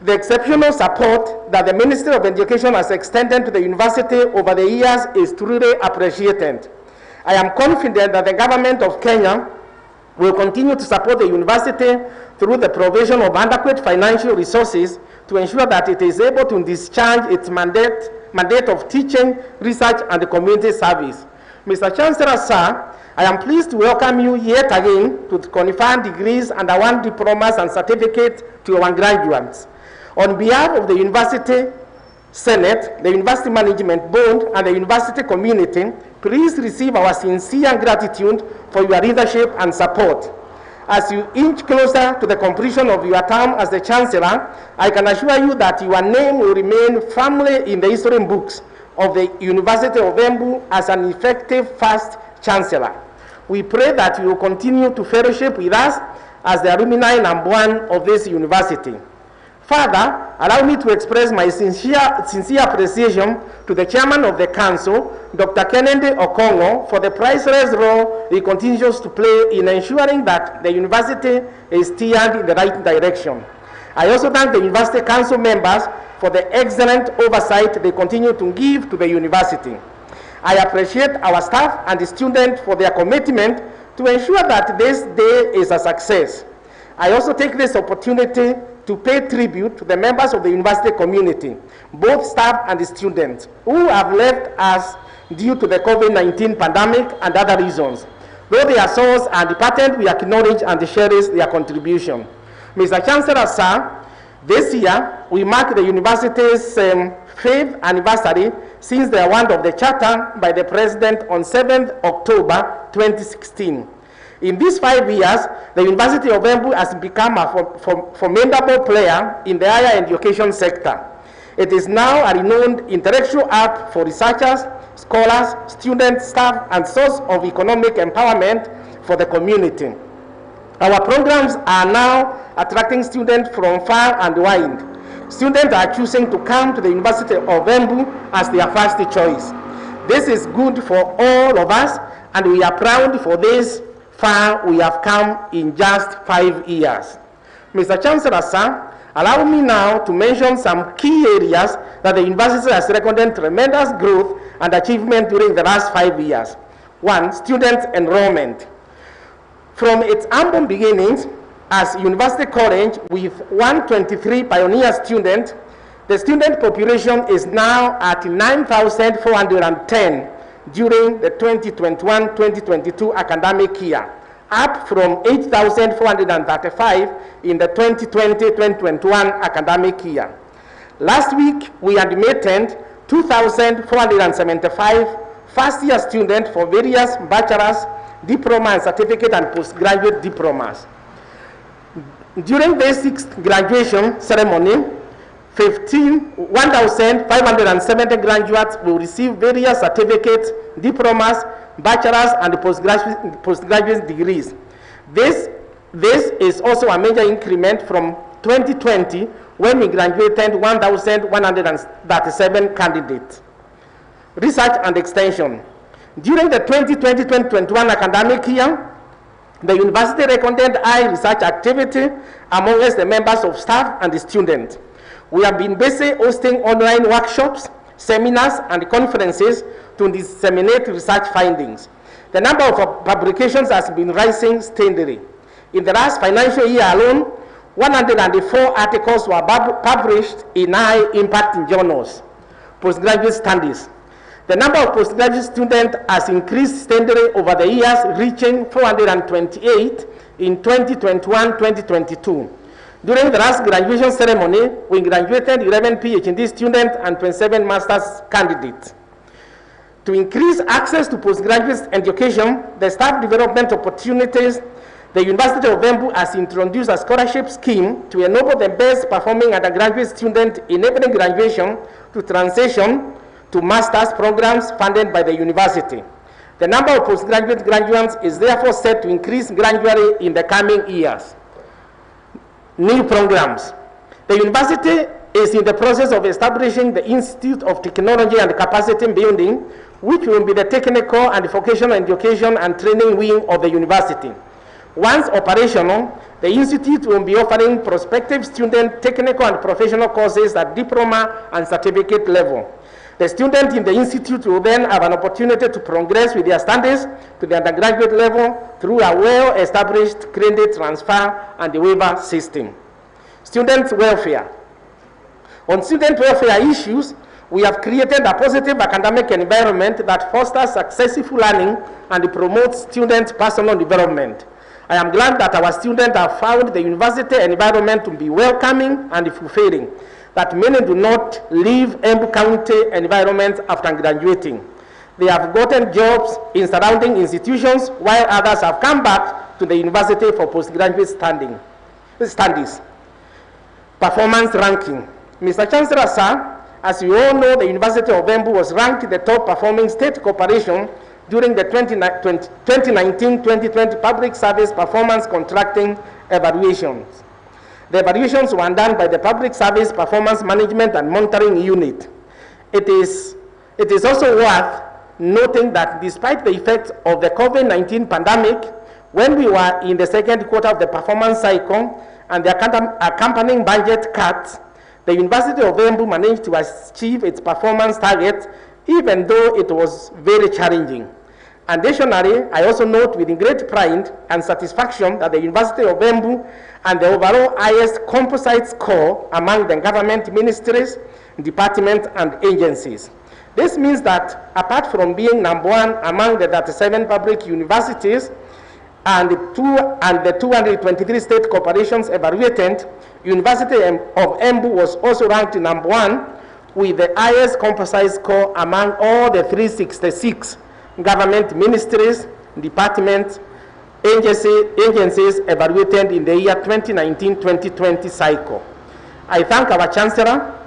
The exceptional support that the Ministry of Education has extended to the university over the years is truly appreciated. I am confident that the government of Kenya will continue to support the university through the provision of adequate financial resources to ensure that it is able to discharge its mandate of teaching, research, and community service. Mr. Chancellor, sir, I am pleased to welcome you yet again to confer degrees and award diplomas and certificates to our graduates. On behalf of the University Senate, the University Management Board, and the university community, please receive our sincere gratitude for your leadership and support. As you inch closer to the completion of your term as the Chancellor, I can assure you that your name will remain firmly in the history books of the University of Embu as an effective first Chancellor. We pray that you will continue to fellowship with us as the alumni #1 of this university. Further, allow me to express my sincere appreciation to the Chairman of the Council, Dr. Kennedy Okongo, for the priceless role he continues to play in ensuring that the university is steered in the right direction. I also thank the University Council members for the excellent oversight they continue to give to the university. I appreciate our staff and the students for their commitment to ensure that this day is a success. I also take this opportunity to pay tribute to the members of the university community, both staff and the students, who have left us due to the COVID-19 pandemic and other reasons. Though their souls are departed, we acknowledge and cherish their contribution. Mr. Chancellor, sir, this year we mark the university's 5th anniversary since the award of the charter by the President on 7th October 2016. In these 5 years, the University of Embu has become a formidable player in the higher education sector. It is now a renowned intellectual hub for researchers, scholars, students, staff, and source of economic empowerment for the community. Our programs are now attracting students from far and wide. Students are choosing to come to the University of Embu as their first choice. This is good for all of us, and we are proud for this far we have come in just 5 years. Mr. Chancellor, sir, allow me now to mention some key areas that the university has recorded tremendous growth and achievement during the last 5 years. 1, student enrollment. From its humble beginnings as University College with 123 pioneer students, the student population is now at 9,410 during the 2021-2022 academic year, up from 8,435 in the 2020-2021 academic year. Last week, we admitted 2,475 first-year students for various bachelor's, diploma, and certificate and postgraduate diplomas. During the 6th graduation ceremony, 1,570 graduates will receive various certificates, diplomas, bachelor's, and postgraduate degrees. This is also a major increment from 2020, when we graduated 1,137 candidates. Research and extension. During the 2020-2021 academic year, the university recorded high research activity amongst the members of staff and the students. We have been busy hosting online workshops, seminars, and conferences to disseminate research findings. The number of publications has been rising steadily. In the last financial year alone, 104 articles were published in high-impact journals, postgraduate studies. The number of postgraduate students has increased steadily over the years, reaching 428 in 2021-2022. During the last graduation ceremony, we graduated 11 PhD students and 27 master's candidates. To increase access to postgraduate education, the staff development opportunities, the University of Embu has introduced a scholarship scheme to enable the best performing undergraduate students enabling graduation to transition to master's programs funded by the university. The number of postgraduate graduates is therefore set to increase gradually in the coming years. New programs. The university is in the process of establishing the Institute of Technology and Capacity Building, which will be the technical and vocational education and training wing of the university. Once operational, the institute will be offering prospective student technical and professional courses at diploma and certificate level. The students in the institute will then have an opportunity to progress with their studies to the undergraduate level through a well-established credit transfer and the waiver system. Student welfare. On student welfare issues, we have created a positive academic environment that fosters successful learning and promotes student personal development. I am glad that our students have found the university environment to be welcoming and fulfilling, that many do not leave Embu County environment after graduating. They have gotten jobs in surrounding institutions, while others have come back to the university for postgraduate studies. Performance ranking. Mr. Chancellor, sir, as you all know, the University of Embu was ranked the top performing state corporation during the 2019-2020 Public Service Performance Contracting Evaluations. The evaluations were done by the Public Service Performance Management and Monitoring Unit. It is also worth noting that despite the effects of the COVID-19 pandemic, when we were in the second quarter of the performance cycle and the accompanying budget cuts, the University of Embu managed to achieve its performance targets, even though it was very challenging. Additionally, I also note with great pride and satisfaction that the University of Embu and the overall highest composite score among the government ministries, departments, and agencies. This means that apart from being number one among the 37 public universities and the 223 state corporations evaluated, University of Embu was also ranked number one with the highest composite score among all the 366 government ministries, departments, agencies evaluated in the year 2019-2020 cycle. I thank our Chancellor,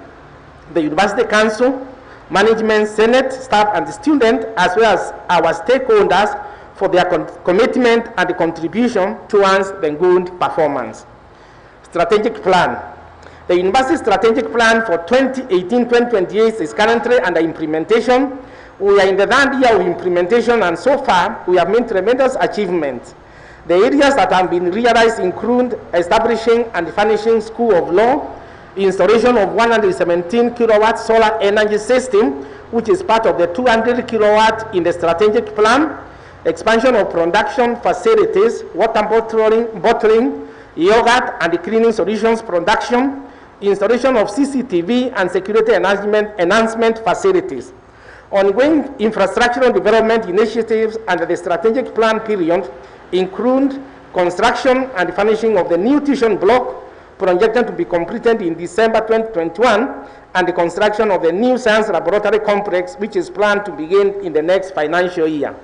the University Council, Management, Senate, staff, and students, as well as our stakeholders for their commitment and contribution towards the good performance. Strategic plan. The University Strategic Plan for 2018-2028 is currently under implementation. We are in the third year of implementation, and so far we have made tremendous achievements. The areas that have been realized include establishing and furnishing School of Law, installation of 117 kilowatt solar energy system, which is part of the 200 kilowatt in the strategic plan, expansion of production facilities, water bottling, yogurt and cleaning solutions production, installation of CCTV and security enhancement facilities. Ongoing infrastructural development initiatives under the strategic plan period include construction and finishing of the new tuition block projected to be completed in December 2021 and the construction of the new science laboratory complex, which is planned to begin in the next financial year.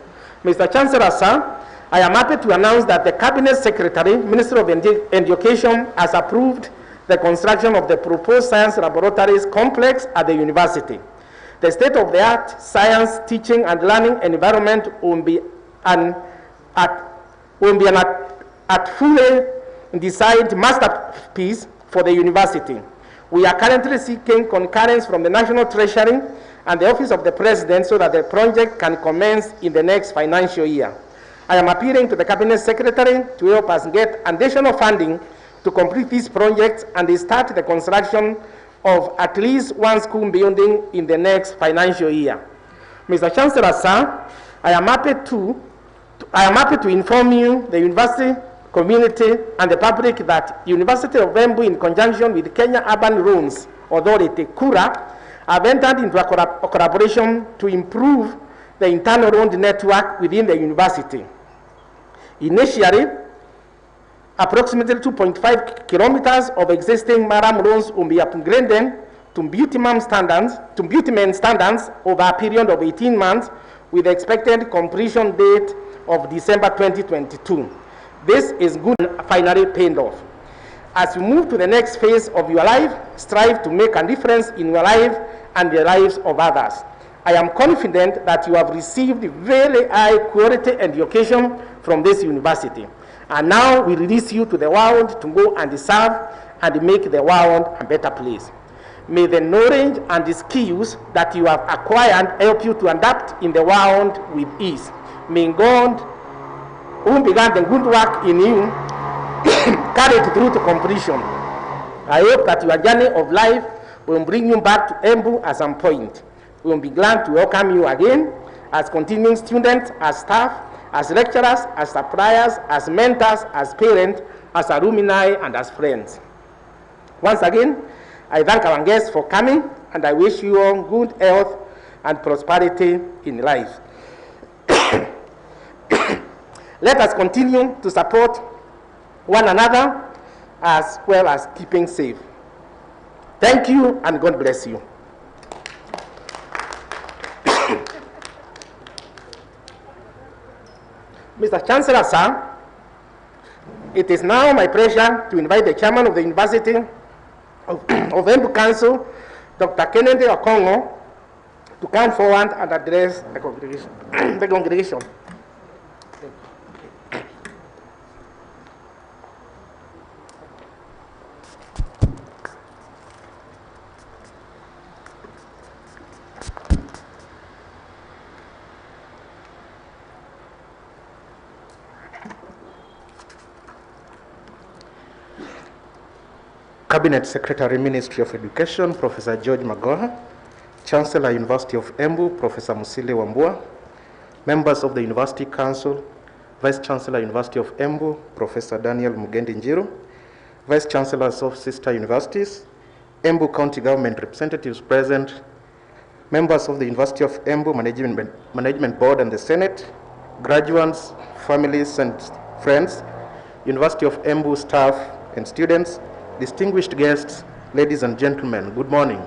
Mr. Chancellor, sir, I am happy to announce that the Cabinet Secretary, Minister of Education, has approved the construction of the proposed science laboratories complex at the university. The state-of-the-art science teaching and learning environment will be an fully designed masterpiece for the university. We are currently seeking concurrence from the National Treasury and the Office of the President so that the project can commence in the next financial year. I am appealing to the Cabinet Secretary to help us get additional funding to complete these projects and start the construction of at least one school building in the next financial year. Mr. Chancellor, sir, I am happy to inform you, the university community and the public, that University of Embu, in conjunction with Kenya Urban Roads Authority, KURA, have entered into a collaboration to improve the internal road network within the university. Initially, approximately 2.5 kilometers of existing maram roads will be upgraded to bitumen standards over a period of 18 months, with the expected completion date of December 2022. This is good and finally paid off. As you move to the next phase of your life, strive to make a difference in your life and the lives of others. I am confident that you have received very high quality education from this university. And now we release you to the world to go and serve and make the world a better place. May the knowledge and the skills that you have acquired help you to adapt in the world with ease. May God, who began the good work in you, carry it through to completion. I hope that your journey of life will bring you back to Embu at some point. We will be glad to welcome you again as continuing students, as staff, as lecturers, as suppliers, as mentors, as parents, as alumni, and as friends. Once again, I thank our guests for coming, and I wish you all good health and prosperity in life. Let us continue to support one another as well as keeping safe. Thank you, and God bless you. Mr. Chancellor, sir, it is now my pleasure to invite the chairman of the University of Embu Council, Dr. Kennedy Okongo, to come forward and address the congregation. Cabinet Secretary, Ministry of Education, Professor George Magoha, Chancellor, University of Embu, Professor Musili Wambua, members of the University Council, Vice Chancellor, University of Embu, Professor Daniel Mugendi Njiru, Vice Chancellors of sister universities, Embu County Government representatives present, members of the University of Embu Management Board and the Senate, graduates, families and friends, University of Embu staff and students, distinguished guests, ladies and gentlemen, good morning.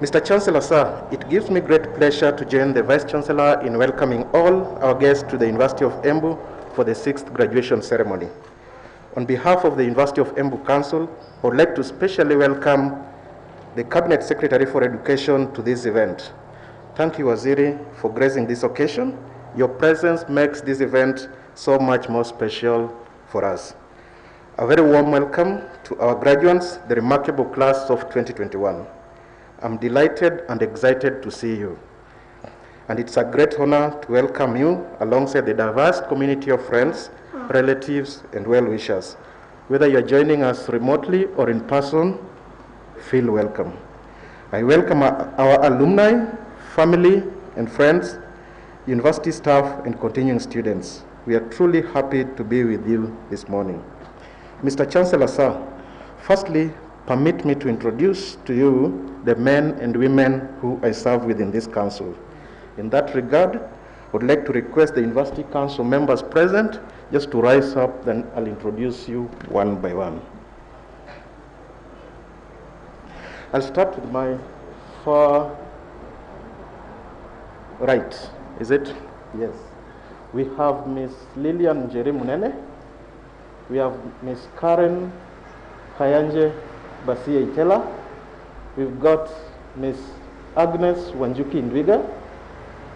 Mr. Chancellor, sir, it gives me great pleasure to join the Vice Chancellor in welcoming all our guests to the University of Embu for the 6th graduation ceremony. On behalf of the University of Embu Council, I would like to specially welcome the Cabinet Secretary for Education to this event. Thank you, Waziri, for gracing this occasion. Your presence makes this event so much more special for us. A very warm welcome to our graduates, the remarkable class of 2021. I'm delighted and excited to see you. And it's a great honor to welcome you alongside the diverse community of friends, relatives, and well-wishers. Whether you're joining us remotely or in person, feel welcome. I welcome our alumni, family, and friends, university staff, and continuing students. We are truly happy to be with you this morning. Mr. Chancellor, sir, firstly, permit me to introduce to you the men and women who I serve within this council. In that regard, I would like to request the University Council members present just to rise up, then I'll introduce you one by one. I'll start with my far right. Is it? Yes. We have Miss Lilian Njeri Munene. We have Miss Karen Kayanje Basia Itela. We've got Miss Agnes Wanjuki Ndwiga.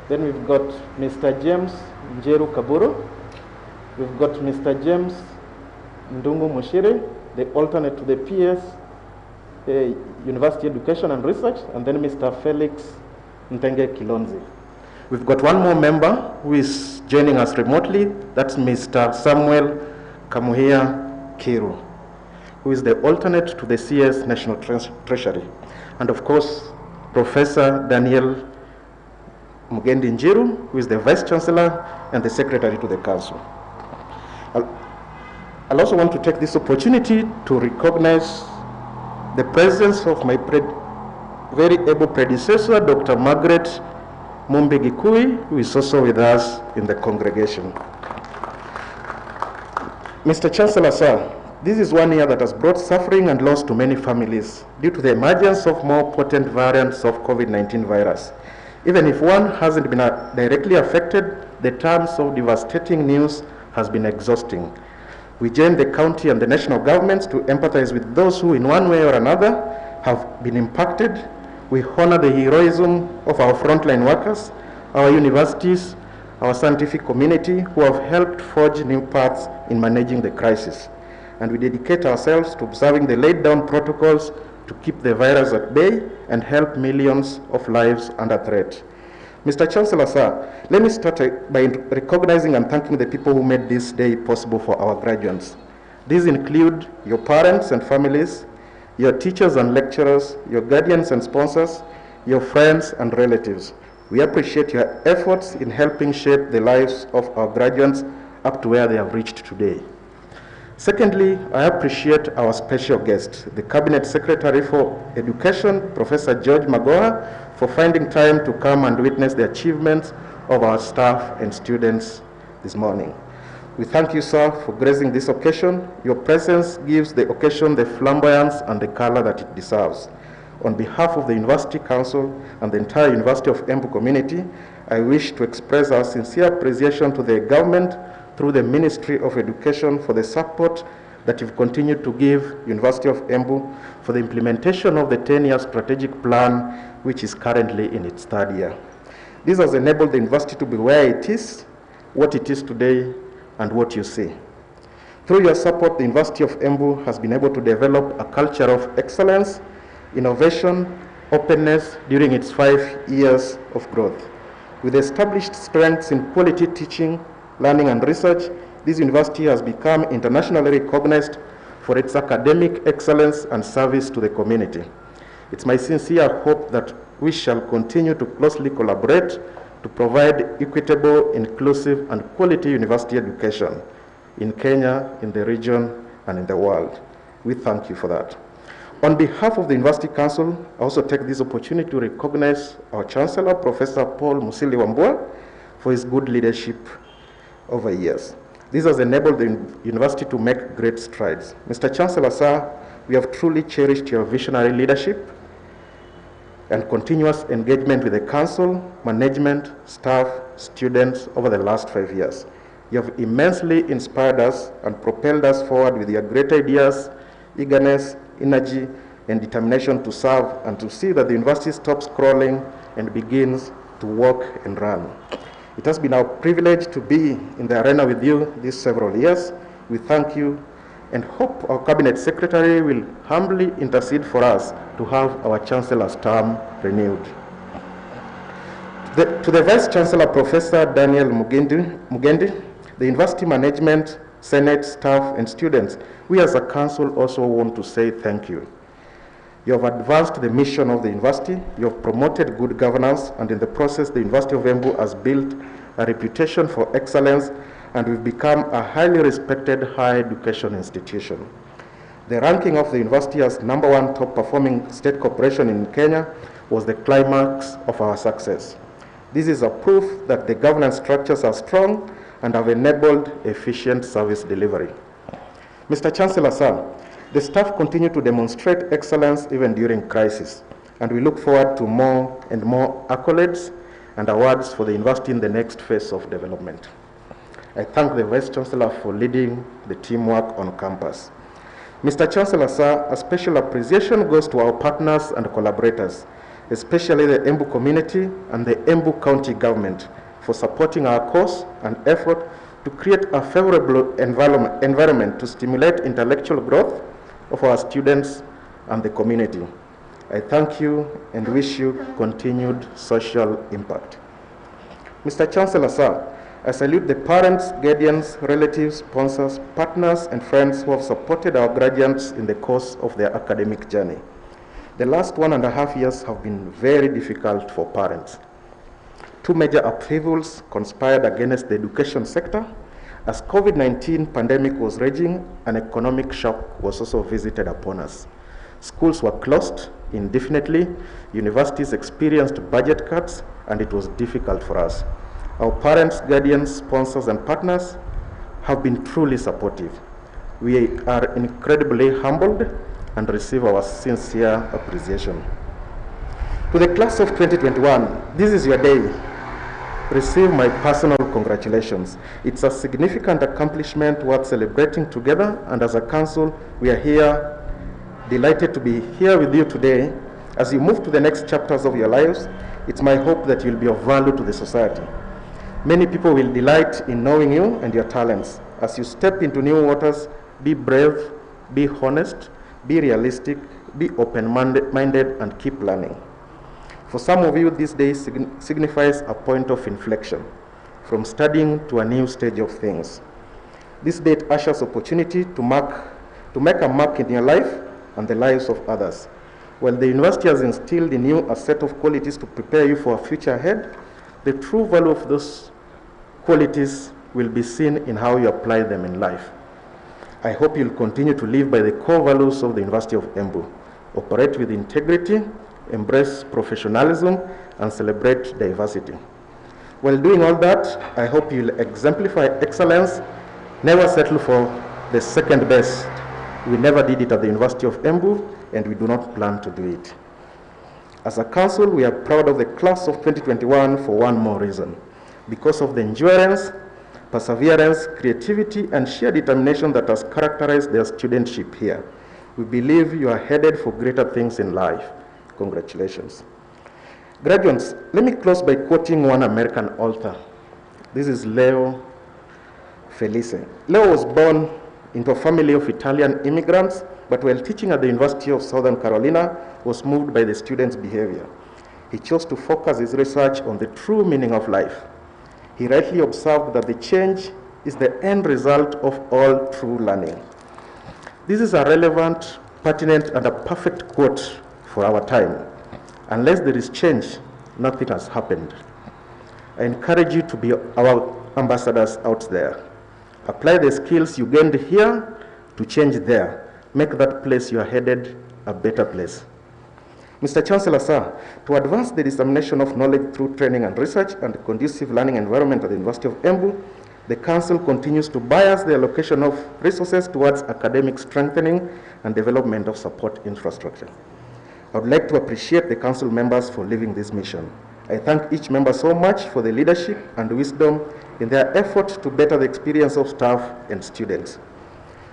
Then we've got Mr. James Njeru Kaburu. We've got Mr. James Ndungu Mushiri, the alternate to the PS, University Education and Research, and then Mr. Felix Ntenge Kilonzi. We've got one more member who is joining us remotely. That's Mr. Samuel Kamuhia Kiru. who is the alternate to the CS National Treasury. And of course, Professor Daniel Mugendi Njiru, who is the Vice Chancellor and the Secretary to the Council. I'll also want to take this opportunity to recognize the presence of my very able predecessor, Dr. Margaret Mumbi Gikui, who is also with us in the congregation. Mr. Chancellor, sir, this is one year that has brought suffering and loss to many families due to the emergence of more potent variants of COVID-19 virus. Even if one hasn't been directly affected, the terms of devastating news has been exhausting. We join the county and the national governments to empathize with those who in one way or another have been impacted. We honor the heroism of our frontline workers, our universities, our scientific community who have helped forge new paths in managing the crisis. And we dedicate ourselves to observing the laid down protocols to keep the virus at bay and help millions of lives under threat. Mr. Chancellor, sir, let me start by recognizing and thanking the people who made this day possible for our graduates. These include your parents and families, your teachers and lecturers, your guardians and sponsors, your friends and relatives. We appreciate your efforts in helping shape the lives of our graduates up to where they have reached today. Secondly, I appreciate our special guest, the Cabinet Secretary for Education, Professor George Magoha, for finding time to come and witness the achievements of our staff and students this morning. We thank you, sir, for gracing this occasion. Your presence gives the occasion the flamboyance and the color that it deserves. On behalf of the University Council and the entire University of Embu community, I wish to express our sincere appreciation to the government through the Ministry of Education for the support that you've continued to give University of Embu for the implementation of the 10-year strategic plan, which is currently in its third year. This has enabled the university to be where it is, what it is today, and what you see. Through your support, the University of Embu has been able to develop a culture of excellence, innovation, openness during its 5 years of growth. With established strengths in quality teaching, learning and research, this university has become internationally recognized for its academic excellence and service to the community. It's my sincere hope that we shall continue to closely collaborate to provide equitable, inclusive, and quality university education in Kenya, in the region, and in the world. We thank you for that. On behalf of the University Council, I also take this opportunity to recognize our Chancellor, Professor Paul Musili Wambua, for his good leadership over years. This has enabled the university to make great strides. Mr. Chancellor, sir, we have truly cherished your visionary leadership and continuous engagement with the council, management, staff, students over the last 5 years. You have immensely inspired us and propelled us forward with your great ideas, eagerness, energy, and determination to serve and to see that the university stops crawling and begins to walk and run. It has been our privilege to be in the arena with you these several years. We thank you and hope our Cabinet Secretary will humbly intercede for us to have our Chancellor's term renewed. To the Vice Chancellor, Professor Daniel Mugendi, the University Management, Senate, staff, and students, we as a council also want to say thank you. You have advanced the mission of the university, you have promoted good governance, and in the process, the University of Embu has built a reputation for excellence, and we've become a highly respected higher education institution. The ranking of the university as #1 top performing state corporation in Kenya was the climax of our success. This is a proof that the governance structures are strong and have enabled efficient service delivery. Mr. Chancellor, sir, the staff continue to demonstrate excellence even during crisis, and we look forward to more and more accolades and awards for the university in the next phase of development. I thank the Vice Chancellor for leading the teamwork on campus. Mr. Chancellor, sir, a special appreciation goes to our partners and collaborators, especially the Embu community and the Embu County government for supporting our cause and effort to create a favorable environment to stimulate intellectual growth of our students and the community. I thank you and wish you continued social impact. Mr. Chancellor, sir, I salute the parents, guardians, relatives, sponsors, partners, and friends who have supported our graduates in the course of their academic journey. The last 1.5 years have been very difficult for parents. Two major upheavals conspired against the education sector. As COVID-19 pandemic was raging, an economic shock was also visited upon us. Schools were closed indefinitely, universities experienced budget cuts, and it was difficult for us. Our parents, guardians, sponsors, and partners have been truly supportive. We are incredibly humbled and receive our sincere appreciation. To the class of 2021, this is your day. Receive my personal congratulations. It's a significant accomplishment worth celebrating together, and as a council, we are here, delighted to be here with you today. As you move to the next chapters of your lives, it's my hope that you'll be of value to the society. Many people will delight in knowing you and your talents. As you step into new waters, be brave, be honest, be realistic, be open-minded, and keep learning. For some of you, this day signifies a point of inflection, from studying to a new stage of things. This date ushers opportunity to make a mark in your life and the lives of others. While the university has instilled in you a set of qualities to prepare you for a future ahead, the true value of those qualities will be seen in how you apply them in life. I hope you'll continue to live by the core values of the University of Embu. Operate with integrity, embrace professionalism, and celebrate diversity. While doing all that, I hope you'll exemplify excellence, never settle for the second best. We never did it at the University of Embu, and we do not plan to do it. As a council, we are proud of the class of 2021 for one more reason. Because of the endurance, perseverance, creativity, and sheer determination that has characterized their studentship here. We believe you are headed for greater things in life. Congratulations. Graduates, let me close by quoting one American author. This is Leo Felice. Leo was born into a family of Italian immigrants, but while teaching at the University of Southern Carolina, was moved by the students' behavior. He chose to focus his research on the true meaning of life. He rightly observed that the change is the end result of all true learning. This is a relevant, pertinent, and a perfect quote for our time. Unless there is change, nothing has happened. I encourage you to be our ambassadors out there. Apply the skills you gained here to change there. Make that place you are headed a better place. Mr. Chancellor, sir, to advance the dissemination of knowledge through training and research and a conducive learning environment at the University of Embu, the Council continues to bias the allocation of resources towards academic strengthening and development of support infrastructure. I would like to appreciate the Council members for living this mission. I thank each member so much for the leadership and wisdom in their effort to better the experience of staff and students.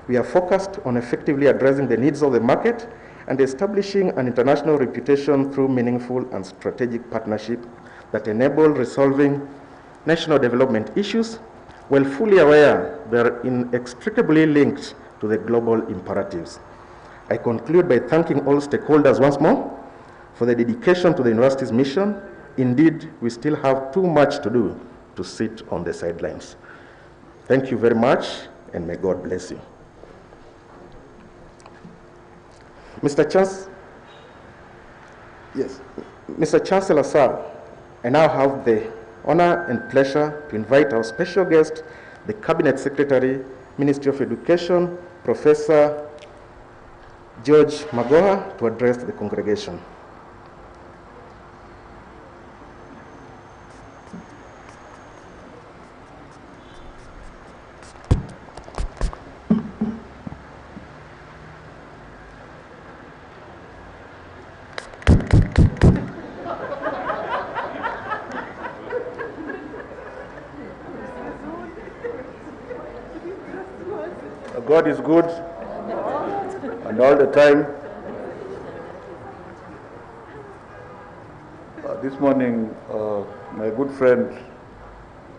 We are focused on effectively addressing the needs of the market and establishing an international reputation through meaningful and strategic partnership that enable resolving national development issues while fully aware they are inextricably linked to the global imperatives. I conclude by thanking all stakeholders once more for the dedication to the university's mission. Indeed, we still have too much to do to sit on the sidelines. Thank you very much, and may God bless you. Mr. Chancellor, sir, I now have the honor and pleasure to invite our special guest, the Cabinet Secretary, Ministry of Education, Professor George Magoha, to address the congregation. God is good, and all the time. This morning, my good friend,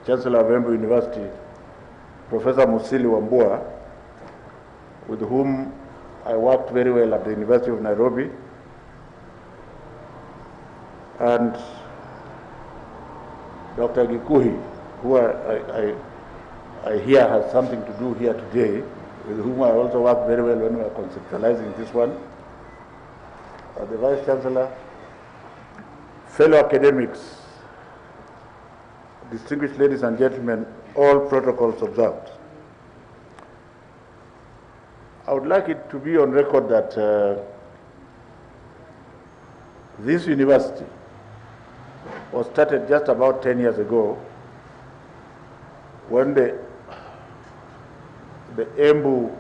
Chancellor of Embu University, Professor Musili Wambua, with whom I worked very well at the University of Nairobi, and Dr. Gikuhi, who I hear has something to do here today, with whom I also worked very well when we were conceptualizing this one, the Vice Chancellor, fellow academics, distinguished ladies and gentlemen, all protocols observed. I would like it to be on record that this university was started just about 10 years ago when the Embu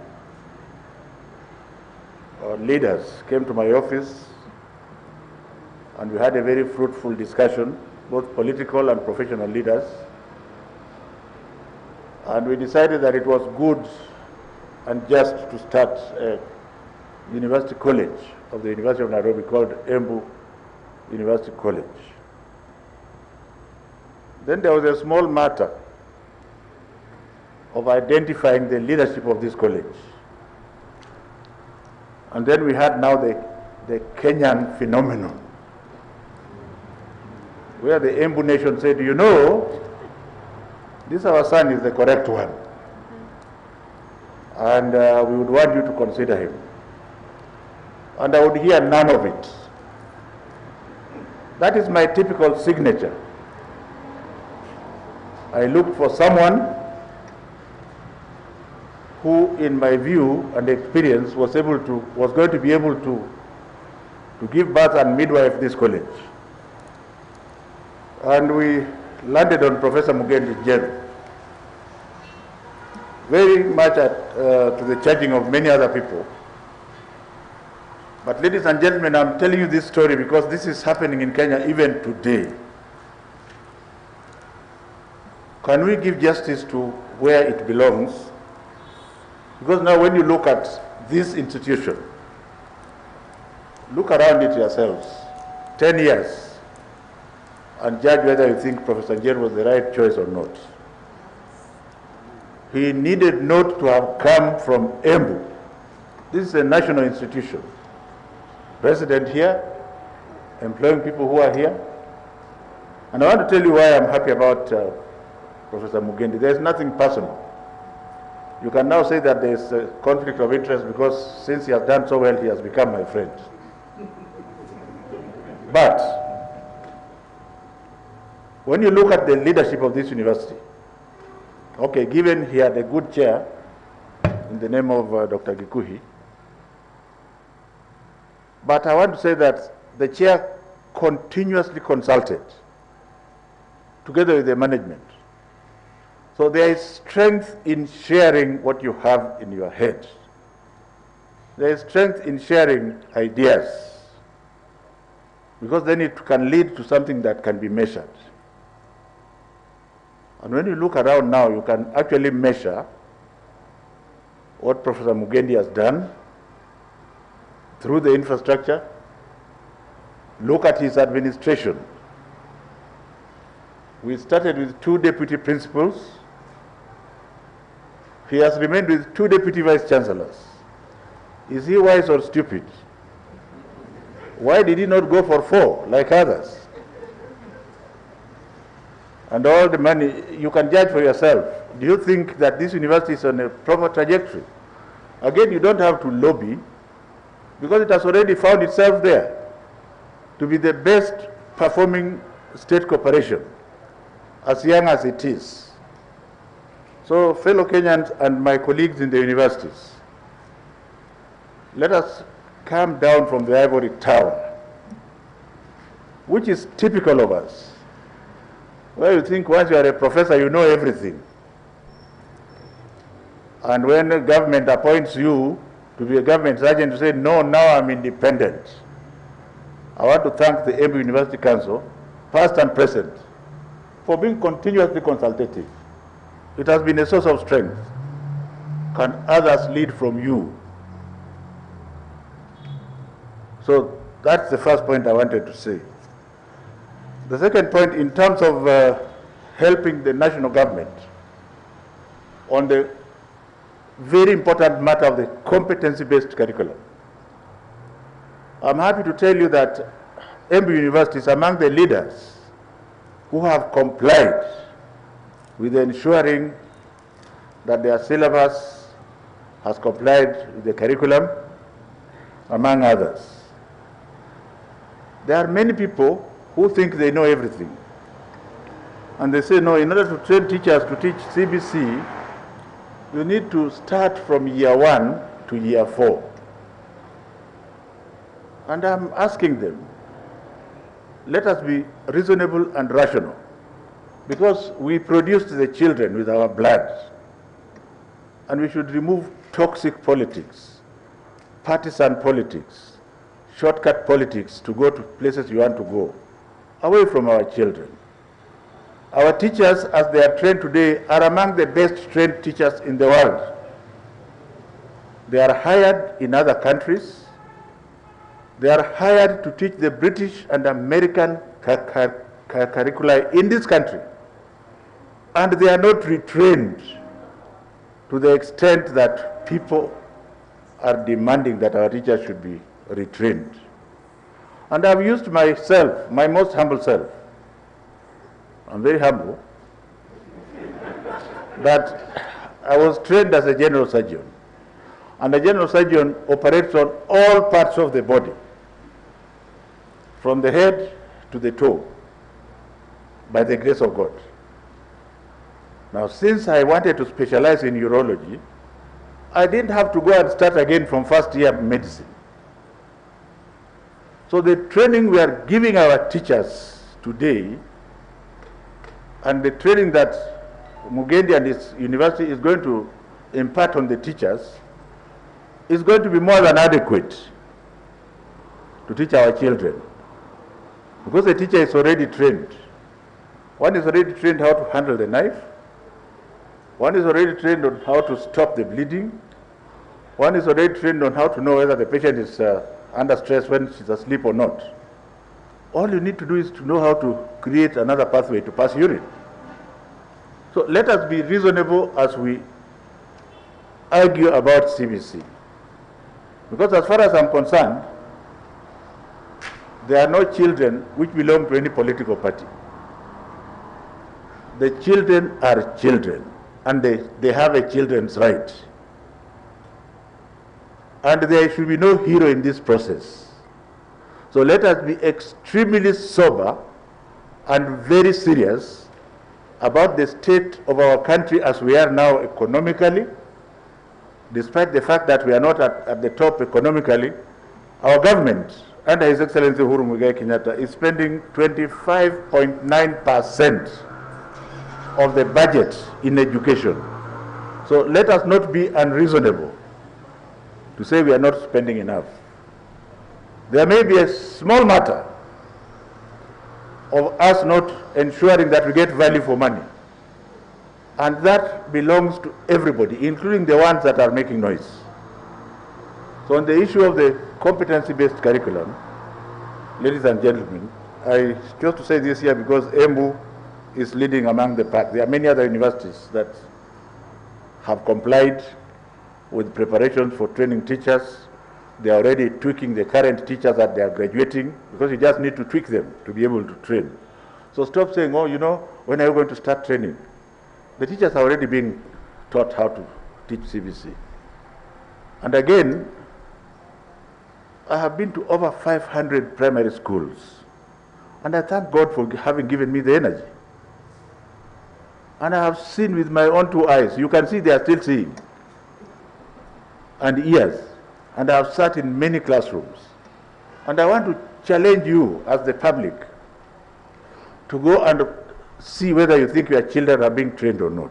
leaders came to my office and we had a very fruitful discussion, both political and professional leaders, and we decided that it was good and just to start a university college of the University of Nairobi called Embu University College. Then there was a small matter of identifying the leadership of this college. And then we had now the Kenyan phenomenon, where the Embu nation said, you know, this our son is the correct one, and we would want you to consider him. And I would hear none of it. That is my typical signature. I looked for someone who, in my view and experience, was going to be able to give birth and midwife this college. And we landed on Professor Mugendi Jeru, very much to the charging of many other people. But ladies and gentlemen, I'm telling you this story because this is happening in Kenya even today. Can we give justice to where it belongs? Because now when you look at this institution, look around it yourselves, 10 years, and judge whether you think Professor Jeru was the right choice or not. He needed not to have come from Embu. This is a national institution. President here, employing people who are here. And I want to tell you why I'm happy about Professor Mugendi. There's nothing personal. You can now say that there's a conflict of interest because since he has done so well, he has become my friend. But when you look at the leadership of this university, okay, given he had a good chair in the name of Dr. Gikuhi, but I want to say that the chair continuously consulted together with the management. So there is strength in sharing what you have in your head. There is strength in sharing ideas, because then it can lead to something that can be measured. And when you look around now, you can actually measure what Professor Mugendi has done through the infrastructure. Look at his administration. We started with 2 deputy principals. He has remained with 2 deputy vice chancellors. Is he wise or stupid? Why did he not go for 4 like others? And all the money, you can judge for yourself. Do you think that this university is on a proper trajectory? Again, you don't have to lobby, because it has already found itself there to be the best performing state corporation, as young as it is. So, fellow Kenyans and my colleagues in the universities, let us come down from the ivory tower, which is typical of us, where you think once you are a professor, you know everything. And when the government appoints you to be a government sergeant, to say, no, now I'm independent. I want to thank the Embu University Council, past and present, for being continuously consultative. It has been a source of strength. Can others lead from you? So that's the first point I wanted to say. The second point, in terms of helping the national government on the very important matter of the competency-based curriculum. I'm happy to tell you that Embu University is among the leaders who have complied with ensuring that their syllabus has complied with the curriculum, among others. There are many people who think they know everything. And they say, no, in order to train teachers to teach CBC, you need to start from year 1 to year 4. And I'm asking them, let us be reasonable and rational, because we produced the children with our blood, and we should remove toxic politics, partisan politics, shortcut politics to go to places you want to go, away from our children. Our teachers, as they are trained today, are among the best trained teachers in the world. They are hired in other countries. They are hired to teach the British and American curricula in this country. And they are not retrained to the extent that people are demanding that our teachers should be retrained. And I've used myself, my most humble self, I'm very humble, that I was trained as a general surgeon. And a general surgeon operates on all parts of the body, from the head to the toe, by the grace of God. Now, since I wanted to specialize in urology, I didn't have to go and start again from first year medicine. So the training we are giving our teachers today, and the training that Mugendi and his university is going to impart on the teachers, is going to be more than adequate to teach our children. Because the teacher is already trained. One is already trained how to handle the knife. One is already trained on how to stop the bleeding. One is already trained on how to know whether the patient is under stress when she's asleep or not. All you need to do is to know how to create another pathway to pass urine. So let us be reasonable as we argue about CBC. Because as far as I'm concerned, there are no children which belong to any political party. The children are children, and they have a children's right. And there should be no hero in this process. So let us be extremely sober and very serious about the state of our country as we are now economically. Despite the fact that we are not at the top economically, our government, under His Excellency Uhuru Muigai Kenyatta, is spending 25.9% of the budget in education. So let us not be unreasonable to say we are not spending enough. There may be a small matter of us not ensuring that we get value for money. And that belongs to everybody, including the ones that are making noise. So on the issue of the competency-based curriculum, ladies and gentlemen, I chose to say this here because Embu is leading among the pack. There are many other universities that have complied with preparations for training teachers. They are already tweaking the current teachers that they are graduating, because you just need to tweak them to be able to train. So stop saying, oh, you know, when are you going to start training? The teachers are already being taught how to teach CBC. And again, I have been to over 500 primary schools, and I thank God for having given me the energy. And I have seen with my own two eyes. You can see they are still seeing, and ears. And I have sat in many classrooms. And I want to challenge you as the public to go and see whether you think your children are being trained or not,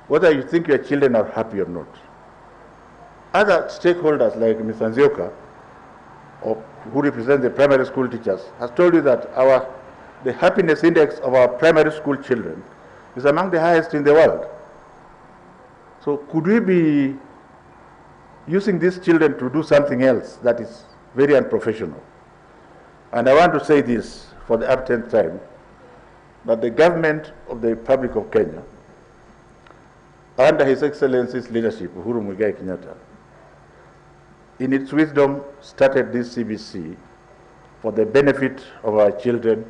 whether you think your children are happy or not. Other stakeholders like Ms. Anzioka, who represent the primary school teachers, has told you that the happiness index of our primary school children is among the highest in the world. So could we be using these children to do something else that is very unprofessional? And I want to say this for the uptenth time, that the government of the Republic of Kenya, under His Excellency's leadership, Uhuru Muigai Kenyatta, in its wisdom started this CBC for the benefit of our children,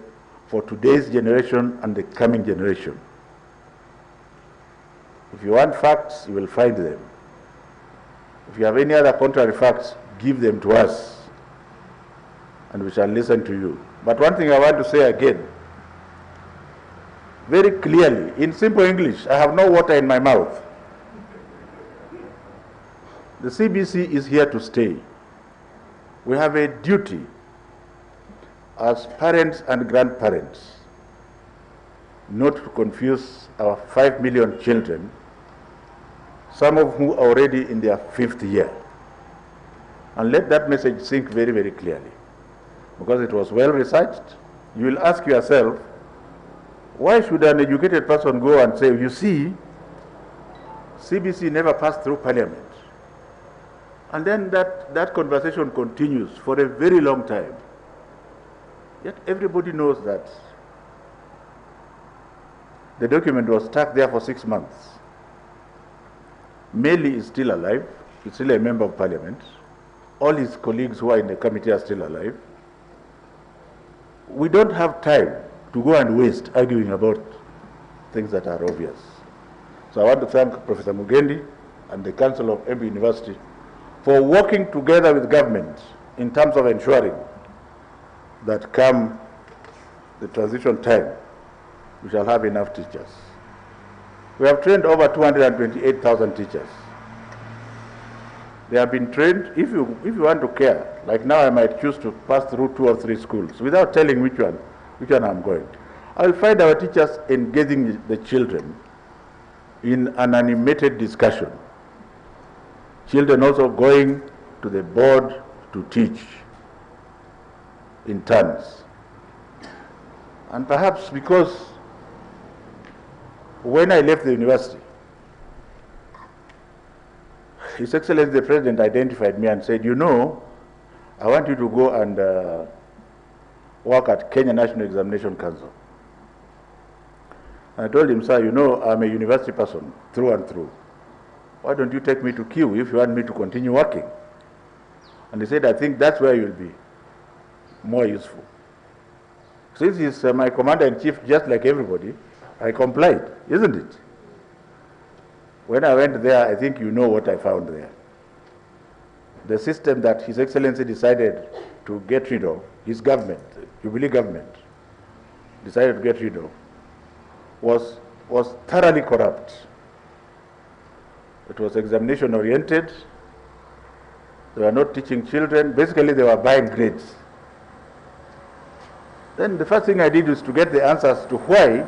for today's generation and the coming generation. If you want facts, you will find them. If you have any other contrary facts, give them to us, and we shall listen to you. But one thing I want to say again, very clearly, in simple English, I have no water in my mouth. The CBC is here to stay. We have a duty as parents and grandparents not to confuse our 5 million children, some of whom are already in their 5th year. And let that message sink very, very clearly. Because it was well researched, you will ask yourself, why should an educated person go and say, you see, CBC never passed through parliament? And then that conversation continues for a very long time. Yet everybody knows that the document was stuck there for 6 months. Meli is still alive, he's still a member of parliament. All his colleagues who are in the committee are still alive. We don't have time to go and waste arguing about things that are obvious. So I want to thank Professor Mugendi and the Council of Embu University for working together with government in terms of ensuring that come the transition time, we shall have enough teachers. We have trained over 228,000 teachers. They have been trained. If you want to care, like now I might choose to pass through 2 or 3 schools without telling which one I'm going to. I will find our teachers engaging the children in an animated discussion. Children also going to the board to teach in turns. And perhaps because when I left the university, His Excellency the President identified me and said, you know, I want you to go and work at Kenya National Examination Council. And I told him, sir, you know, I'm a university person through and through. Why don't you take me to Q if you want me to continue working? And he said, I think that's where you'll be more useful. Since he's my commander-in-chief, just like everybody, I complied, isn't it? When I went there, I think you know what I found there. The system that His Excellency decided to get rid of, his government, Jubilee government, decided to get rid of, was thoroughly corrupt. It was examination oriented. They were not teaching children. Basically, they were buying grades. Then the first thing I did was to get the answers to why,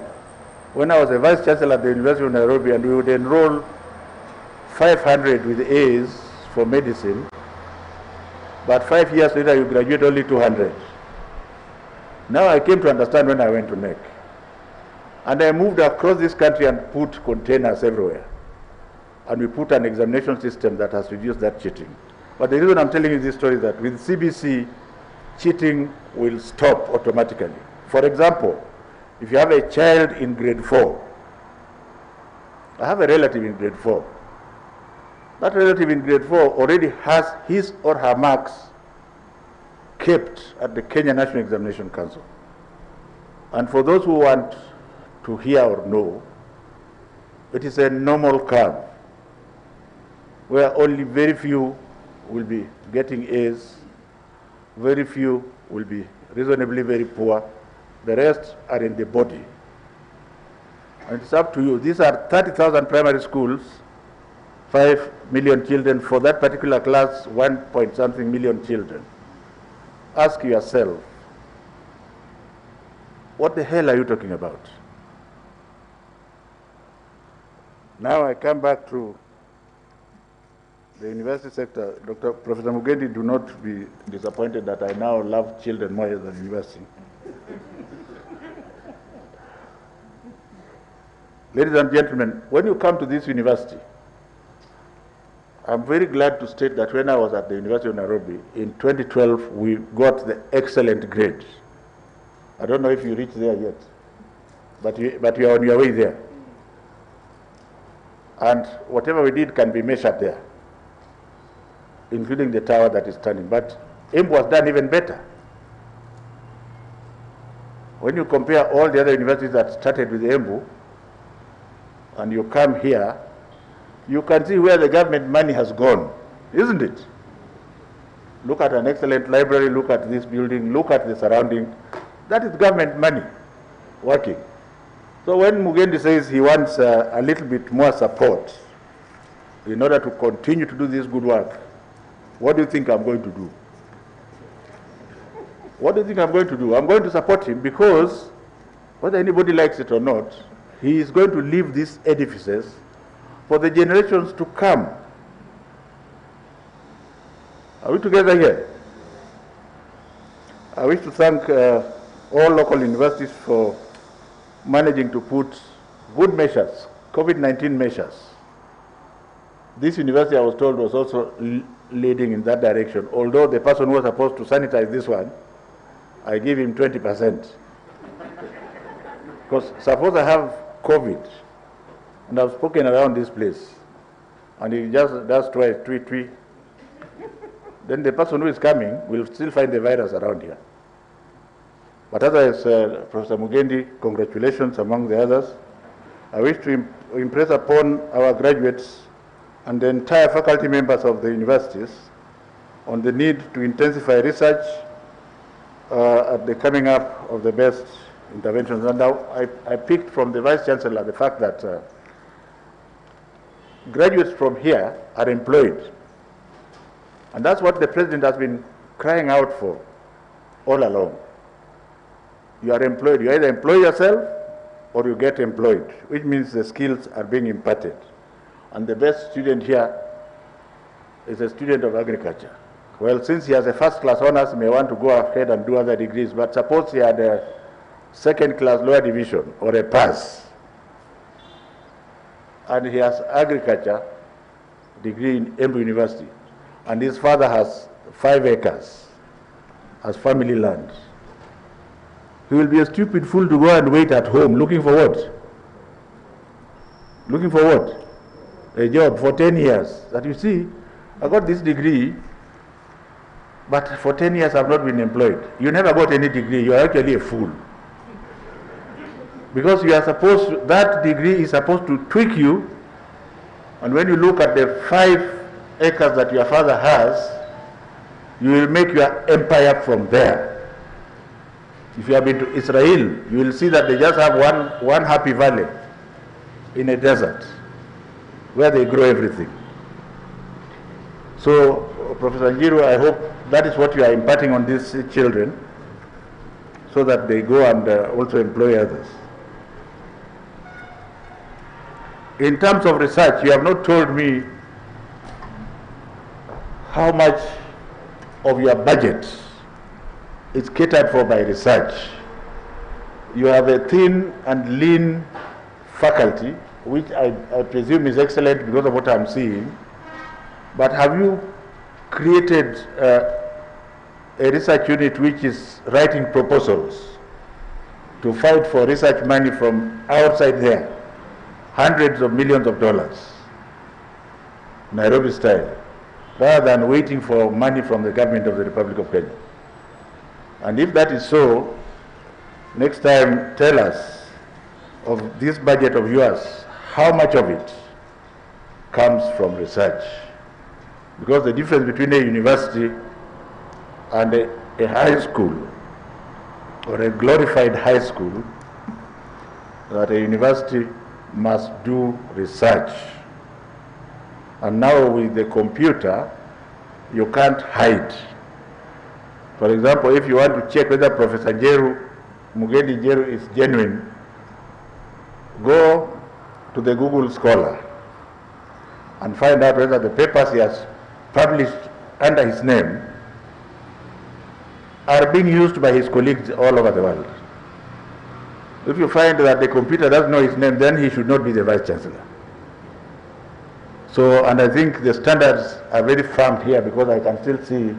when I was a vice chancellor at the University of Nairobi and we would enroll 500 with A's for medicine, but 5 years later you graduate only 200. Now I came to understand when I went to NEC. And I moved across this country and put containers everywhere. And we put an examination system that has reduced that cheating. But the reason I'm telling you this story is that with CBC, cheating will stop automatically. For example, if you have a child in grade 4, I have a relative in grade 4. That relative in grade 4 already has his or her marks kept at the Kenya National Examination Council. And for those who want to hear or know, it is a normal curve where only very few will be getting A's, very few will be reasonably very poor, the rest are in the body. And it's up to you. These are 30,000 primary schools, 5 million children. For that particular class, 1.something million children. Ask yourself, what the hell are you talking about? Now I come back to the university sector. Professor Mugendi, do not be disappointed that I now love children more than university. Ladies and gentlemen, when you come to this university, I'm very glad to state that when I was at the University of Nairobi, in 2012, we got the excellent grade. I don't know if you reached there yet, but you are on your way there. And whatever we did can be measured there, including the tower that is standing. But Embu was done even better. When you compare all the other universities that started with Embu, and you come here, you can see where the government money has gone, isn't it? Look at an excellent library, look at this building, look at the surrounding. That is government money working. So when Mugendi says he wants a little bit more support in order to continue to do this good work, what do you think I'm going to do? What do you think I'm going to do? I'm going to support him because, whether anybody likes it or not, he is going to leave these edifices for the generations to come. Are we together here? I wish to thank all local universities for managing to put good measures, COVID-19 measures. This university, I was told, was also leading in that direction. Although the person who was supposed to sanitize this one, I give him 20%. Because suppose I have COVID, and I've spoken around this place, and he just does twice, tweet, then the person who is coming will still find the virus around here. But otherwise, Professor Mugendi, congratulations among the others. I wish to impress upon our graduates and the entire faculty members of the universities on the need to intensify research at the coming up of the best interventions. And now I picked from the Vice Chancellor the fact that graduates from here are employed. And that's what the President has been crying out for all along. You are employed. You either employ yourself or you get employed, which means the skills are being imparted. And the best student here is a student of agriculture. Well, since he has a first-class honors, he may want to go ahead and do other degrees, but suppose he had a second-class lower division or a pass, and he has agriculture degree in Embu University, and his father has 5 acres as family land. He will be a stupid fool to go and wait at home looking for what? Looking for what? A job for 10 years. That you see, I got this degree, but for 10 years I've not been employed. You never got any degree. You are actually a fool. Because you are supposed, that degree is supposed to tweak you, and when you look at the 5 acres that your father has, you will make your empire from there. If you have been to Israel, you will see that they just have one happy valley in a desert where they grow everything. So, Professor Njiru, I hope that is what you are imparting on these children so that they go and also employ others. In terms of research, you have not told me how much of your budget is catered for by research. You have a thin and lean faculty, which I presume is excellent because of what I'm seeing. But have you created a research unit which is writing proposals to fight for research money from outside there, hundreds of millions of dollars, Nairobi style, rather than waiting for money from the government of the Republic of Kenya? And if that is so, next time tell us of this budget of yours, how much of it comes from research? Because the difference between a university and a high school, or a glorified high school, that a university must do research. And now with the computer, you can't hide. For example, if you want to check whether Professor Mugendi Njeru is genuine, go to the Google Scholar and find out whether the papers he has published under his name are being used by his colleagues all over the world. If you find that the computer doesn't know his name, then he should not be the Vice Chancellor. So, and I think the standards are very firm here because I can still see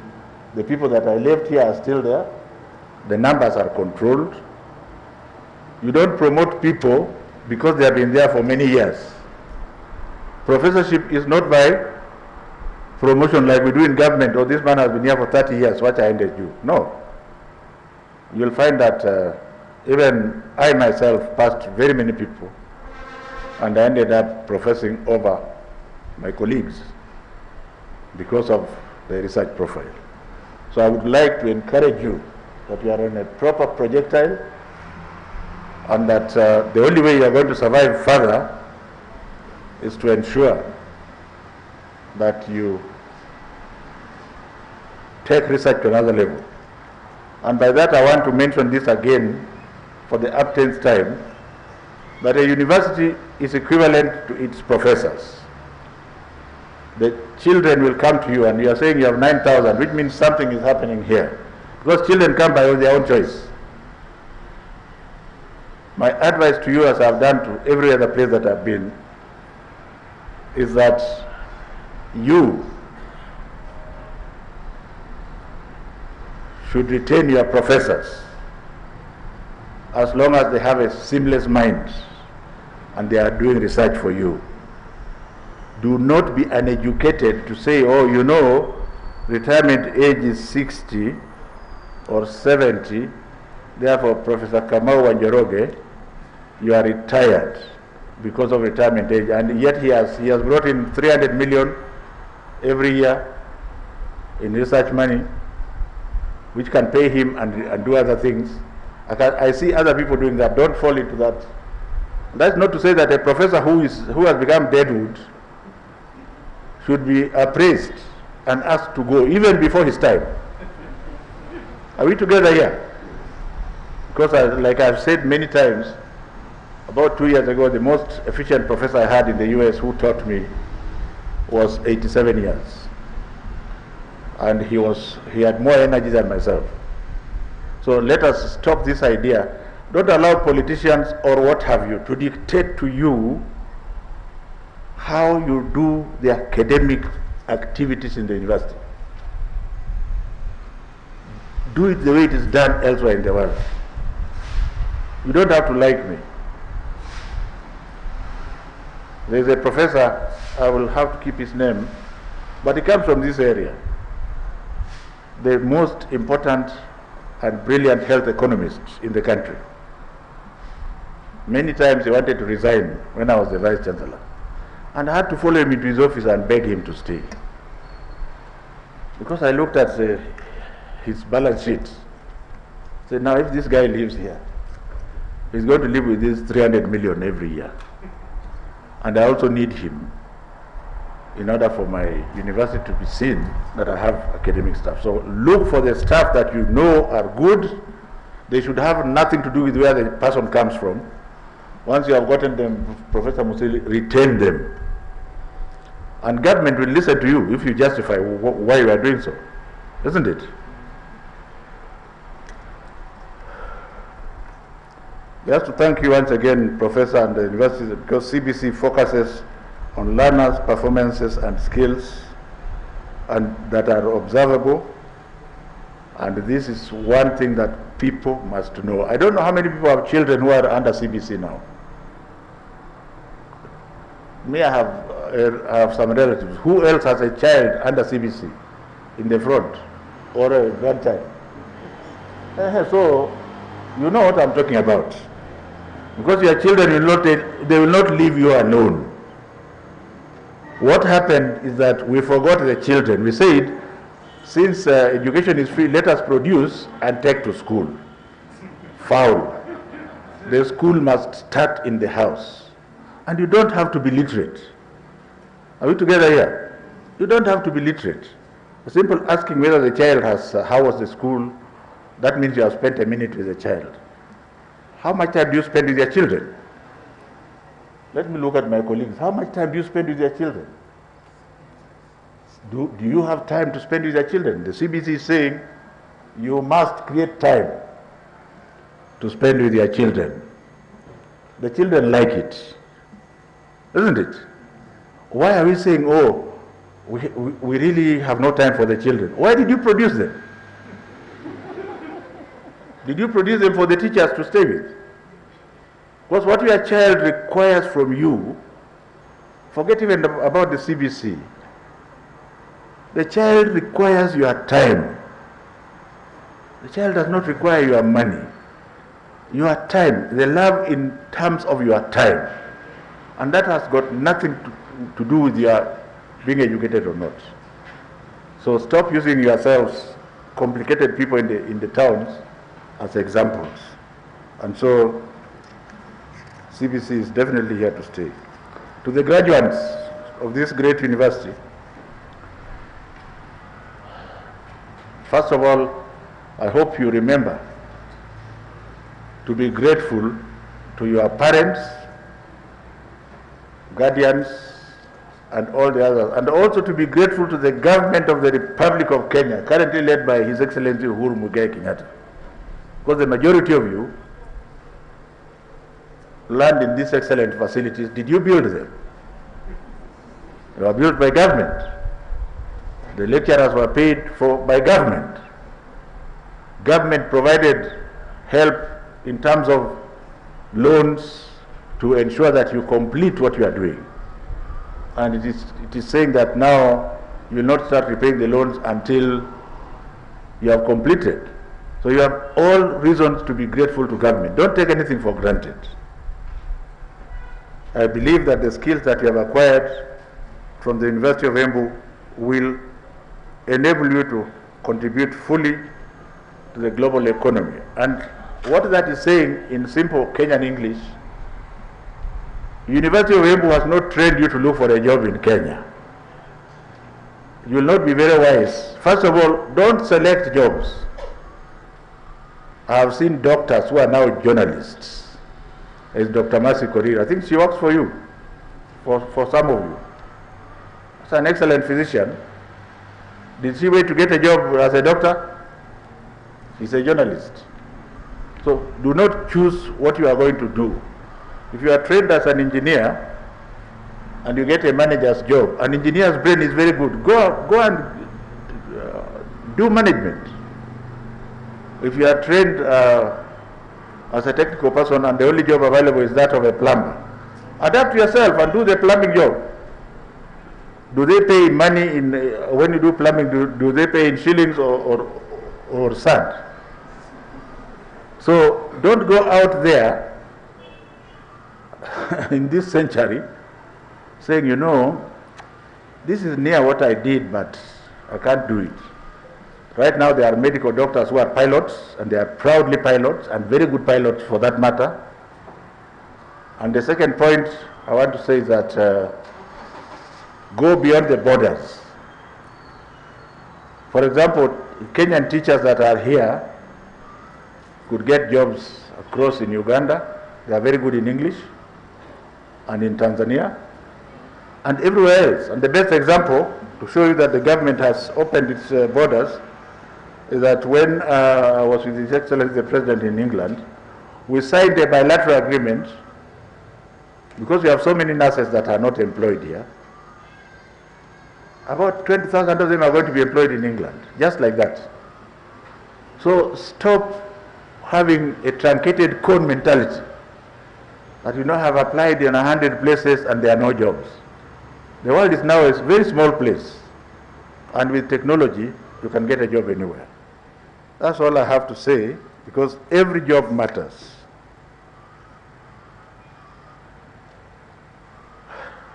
the people that I left here are still there. The numbers are controlled. You don't promote people because they have been there for many years. Professorship is not by promotion like we do in government, or this man has been here for 30 years, what I ended you. No. You'll find that even I myself passed very many people, and I ended up professing over my colleagues because of the research profile. So I would like to encourage you that you are on a proper projectile, and that the only way you are going to survive further is to ensure that you take research to another level. And by that I want to mention this again for the uptenth time, that a university is equivalent to its professors. The children will come to you and you are saying you have 9,000, which means something is happening here. Because children come by their own choice. My advice to you, as I've done to every other place that I've been, is that you should retain your professors as long as they have a seamless mind and they are doing research for you. Do not be uneducated to say, oh, you know, retirement age is 60 or 70, therefore Professor Kamau Wanjoroge, you are retired because of retirement age, and yet he has brought in 300 million every year in research money, which can pay him and do other things. I see other people doing that. Don't fall into that. That's not to say that a professor who has become deadwood should be appraised and asked to go even before his time. Are we together here? Because like I've said many times, about 2 years ago, the most efficient professor I had in the US who taught me was 87 years. And he had more energy than myself. So let us stop this idea. Don't allow politicians or what have you to dictate to you how you do the academic activities in the university. Do it the way it is done elsewhere in the world. You don't have to like me. There is a professor, I will have to keep his name, but he comes from this area. The most important and brilliant health economist in the country. Many times he wanted to resign when I was the Vice Chancellor. And I had to follow him into his office and beg him to stay. Because I looked at his balance sheet. I said, now if this guy lives here, he's going to live with this 300 million every year. And I also need him in order for my university to be seen that I have academic staff. So look for the staff that you know are good. They should have nothing to do with where the person comes from. Once you have gotten them, Professor Musili, retain them. And government will listen to you if you justify why you are doing so, isn't it? We have to thank you once again, Professor, and the university, because CBC focuses on learners' performances and skills and that are observable. And this is one thing that people must know. I don't know how many people have children who are under CBC now. Me, I have some relatives. Who else has a child under CBC in the front or a grandchild? So you know what I'm talking about. Because your children they will not leave you alone. What happened is that we forgot the children. We said, since education is free, let us produce and take to school. Foul. The school must start in the house. And you don't have to be literate. Are we together here? You don't have to be literate. A simple asking whether the child has, how was the school, that means you have spent a minute with the child. How much time do you spend with your children? Let me look at my colleagues. How much time do you spend with your children? Do you have time to spend with your children? The CBC is saying you must create time to spend with your children. The children like it, isn't it? Why are we saying, oh, we really have no time for the children? Why did you produce them? Did you produce them for the teachers to stay with? Because what your child requires from you, forget even about the CBC, the child requires your time. The child does not require your money. Your time, they love in terms of your time. And that has got nothing to do with your being educated or not. So stop using yourselves, complicated people in the towns, as examples. And so CBC is definitely here to stay. To the graduates of this great university, first of all, I hope you remember to be grateful to your parents, guardians, and all the others, and also to be grateful to the government of the Republic of Kenya, currently led by His Excellency Uhuru Muigai Kenyatta. Because the majority of you learned in these excellent facilities. Did you build them? They were built by government. The lecturers were paid for by government. Government provided help in terms of loans to ensure that you complete what you are doing. And it is saying that now you will not start repaying the loans until you have completed. So you have all reasons to be grateful to government. Don't take anything for granted. I believe that the skills that you have acquired from the University of Embu will enable you to contribute fully to the global economy. And what that is saying in simple Kenyan English, University of Embu has not trained you to look for a job in Kenya. You will not be very wise. First of all, don't select jobs. I have seen doctors who are now journalists. As Dr. Mercy Korir, I think she works for you, for some of you. She's an excellent physician. Did she wait to get a job as a doctor? She's a journalist. So do not choose what you are going to do. If you are trained as an engineer and you get a manager's job, an engineer's brain is very good. Go and do management. If you are trained as a technical person and the only job available is that of a plumber, adapt yourself and do the plumbing job. Do they pay money in when you do plumbing? Do they pay in shillings or sand? So don't go out there in this century saying, you know, this is near what I did, but I can't do it. Right now there are medical doctors who are pilots, and they are proudly pilots, and very good pilots for that matter. And the second point I want to say is that go beyond the borders. For example, Kenyan teachers that are here could get jobs across in Uganda. They are very good in English, and in Tanzania, and everywhere else. And the best example to show you that the government has opened its borders is that when I was with His Excellency the President in England, we signed a bilateral agreement, because we have so many nurses that are not employed here. About 20,000 of them are going to be employed in England, just like that. So stop having a truncated cone mentality that you know have applied in 100 places and there are no jobs. The world is now a very small place, and with technology you can get a job anywhere. That's all I have to say, because every job matters.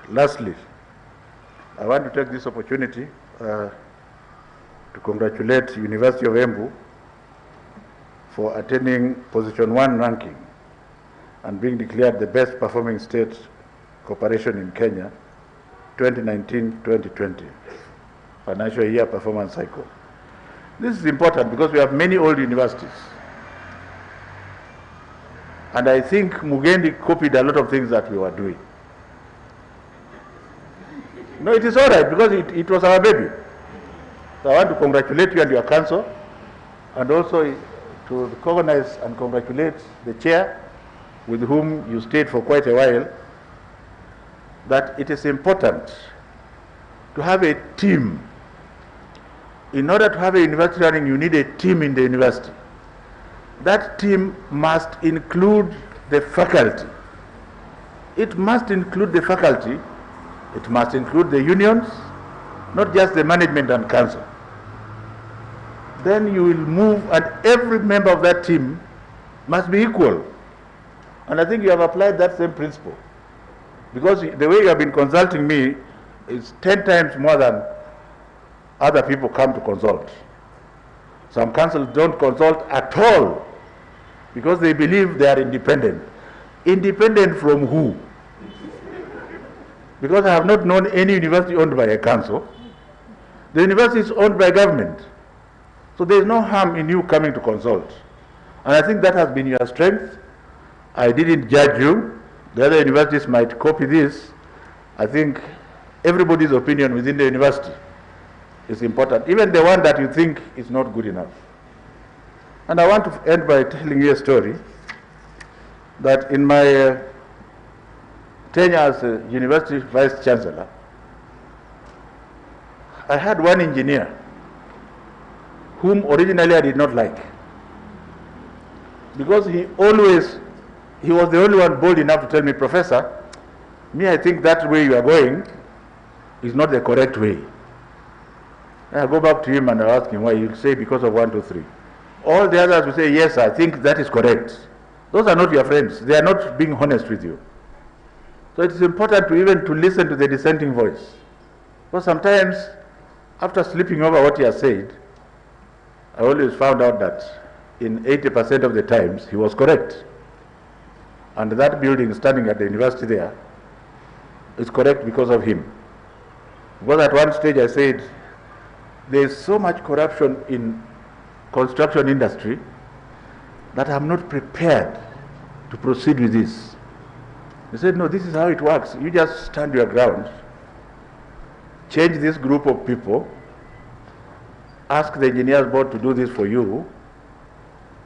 Lastly, I want to take this opportunity to congratulate University of Embu for attaining position 1 ranking and being declared the best performing state corporation in Kenya 2019-2020 financial year performance cycle. This is important because we have many old universities. And I think Mugendi copied a lot of things that we were doing. No, it is all right because it was our baby. So I want to congratulate you and your council, and also to recognize and congratulate the chair with whom you stayed for quite a while, that it is important to have a team. In order to have a university running, you need a team in the university. That team must include the faculty. It must include the faculty. It must include the unions, not just the management and council. Then you will move, and every member of that team must be equal. And I think you have applied that same principle. Because the way you have been consulting me, is 10 times more than other people come to consult. Some councils don't consult at all because they believe they are independent. Independent from who? Because I have not known any university owned by a council. The university is owned by government. So there is no harm in you coming to consult. And I think that has been your strength. I didn't judge you. The other universities might copy this. I think everybody's opinion within the university is important, even the one that you think is not good enough. And I want to end by telling you a story that in my tenure as a university vice chancellor, I had one engineer whom originally I did not like, because he was the only one bold enough to tell me, Professor, I think that way you are going is not the correct way. I go back to him and I ask him why. He'll say because of 1, 2, 3. All the others will say, yes, I think that is correct. Those are not your friends. They are not being honest with you. So it is important to even to listen to the dissenting voice. Because sometimes, after sleeping over what he has said, I always found out that in 80% of the times he was correct. And that building standing at the university there is correct because of him. Because at one stage I said, there is so much corruption in construction industry that I'm not prepared to proceed with this. He said, no, this is how it works. You just stand your ground, change this group of people, ask the engineers board to do this for you,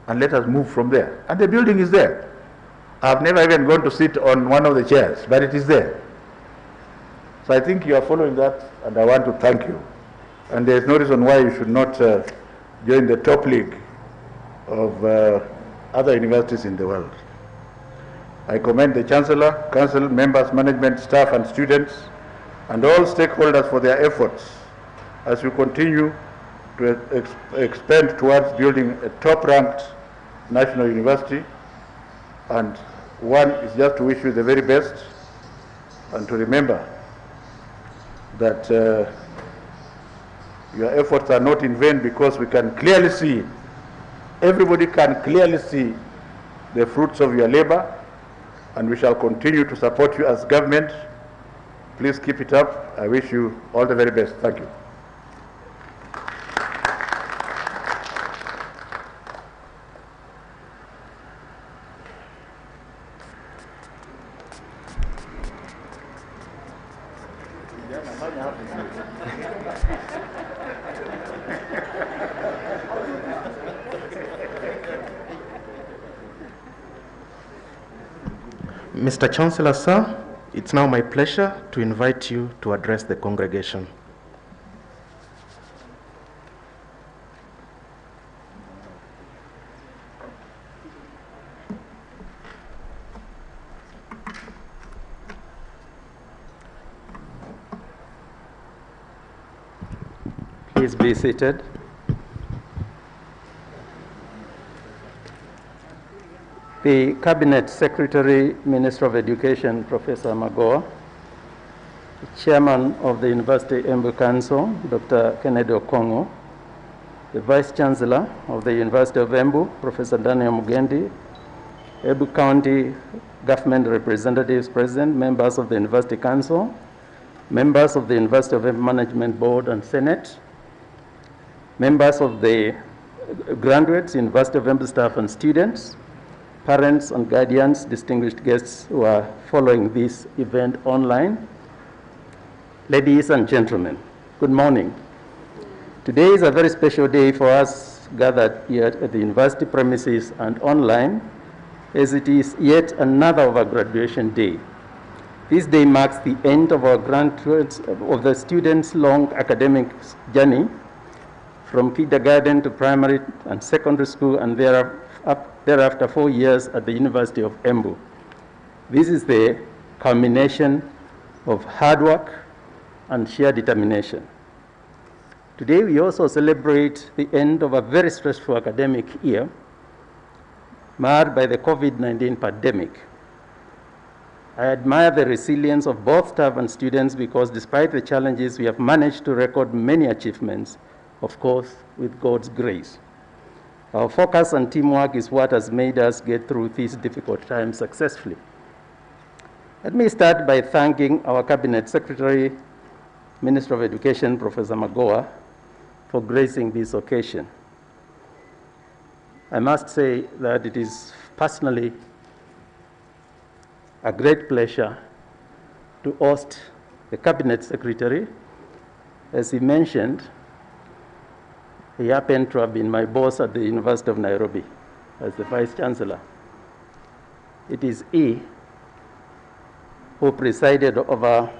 and let us move from there. And the building is there. I've never even gone to sit on one of the chairs, but it is there. So I think you are following that, and I want to thank you. And there is no reason why you should not join the top league of other universities in the world. I commend the Chancellor, Council, members, management, staff, and students, and all stakeholders for their efforts as we continue to expand towards building a top-ranked national university. And one is just to wish you the very best and to remember that your efforts are not in vain, because we can clearly see, everybody can clearly see the fruits of your labor, and we shall continue to support you as government. Please keep it up. I wish you all the very best. Thank you. Mr. Chancellor, sir, it's now my pleasure to invite you to address the congregation. Please be seated. The Cabinet Secretary, Minister of Education, Professor Magoa, the Chairman of the University Embu Council, Dr. Kennedy Okongo, the Vice Chancellor of the University of Embu, Professor Daniel Mugendi, Embu County Government representatives present, members of the University Council, members of the University of Embu Management Board and Senate, members of the graduates, University of Embu staff and students, parents and guardians, distinguished guests who are following this event online. Ladies and gentlemen, good morning. Today is a very special day for us gathered here at the university premises and online, as it is yet another of our graduation day. This day marks the end of our graduates, of the students' long academic journey from kindergarten to primary and secondary school, and thereafter 4 years at the University of Embu. This is the culmination of hard work and sheer determination. Today we also celebrate the end of a very stressful academic year marred by the COVID-19 pandemic. I admire the resilience of both staff and students because despite the challenges, we have managed to record many achievements, of course, with God's grace. Our focus and teamwork is what has made us get through these difficult times successfully. Let me start by thanking our Cabinet Secretary, Minister of Education, Professor Magoa, for gracing this occasion. I must say that it is personally a great pleasure to host the Cabinet Secretary. As he mentioned, he happened to have been my boss at the University of Nairobi as the Vice Chancellor. It is he who presided over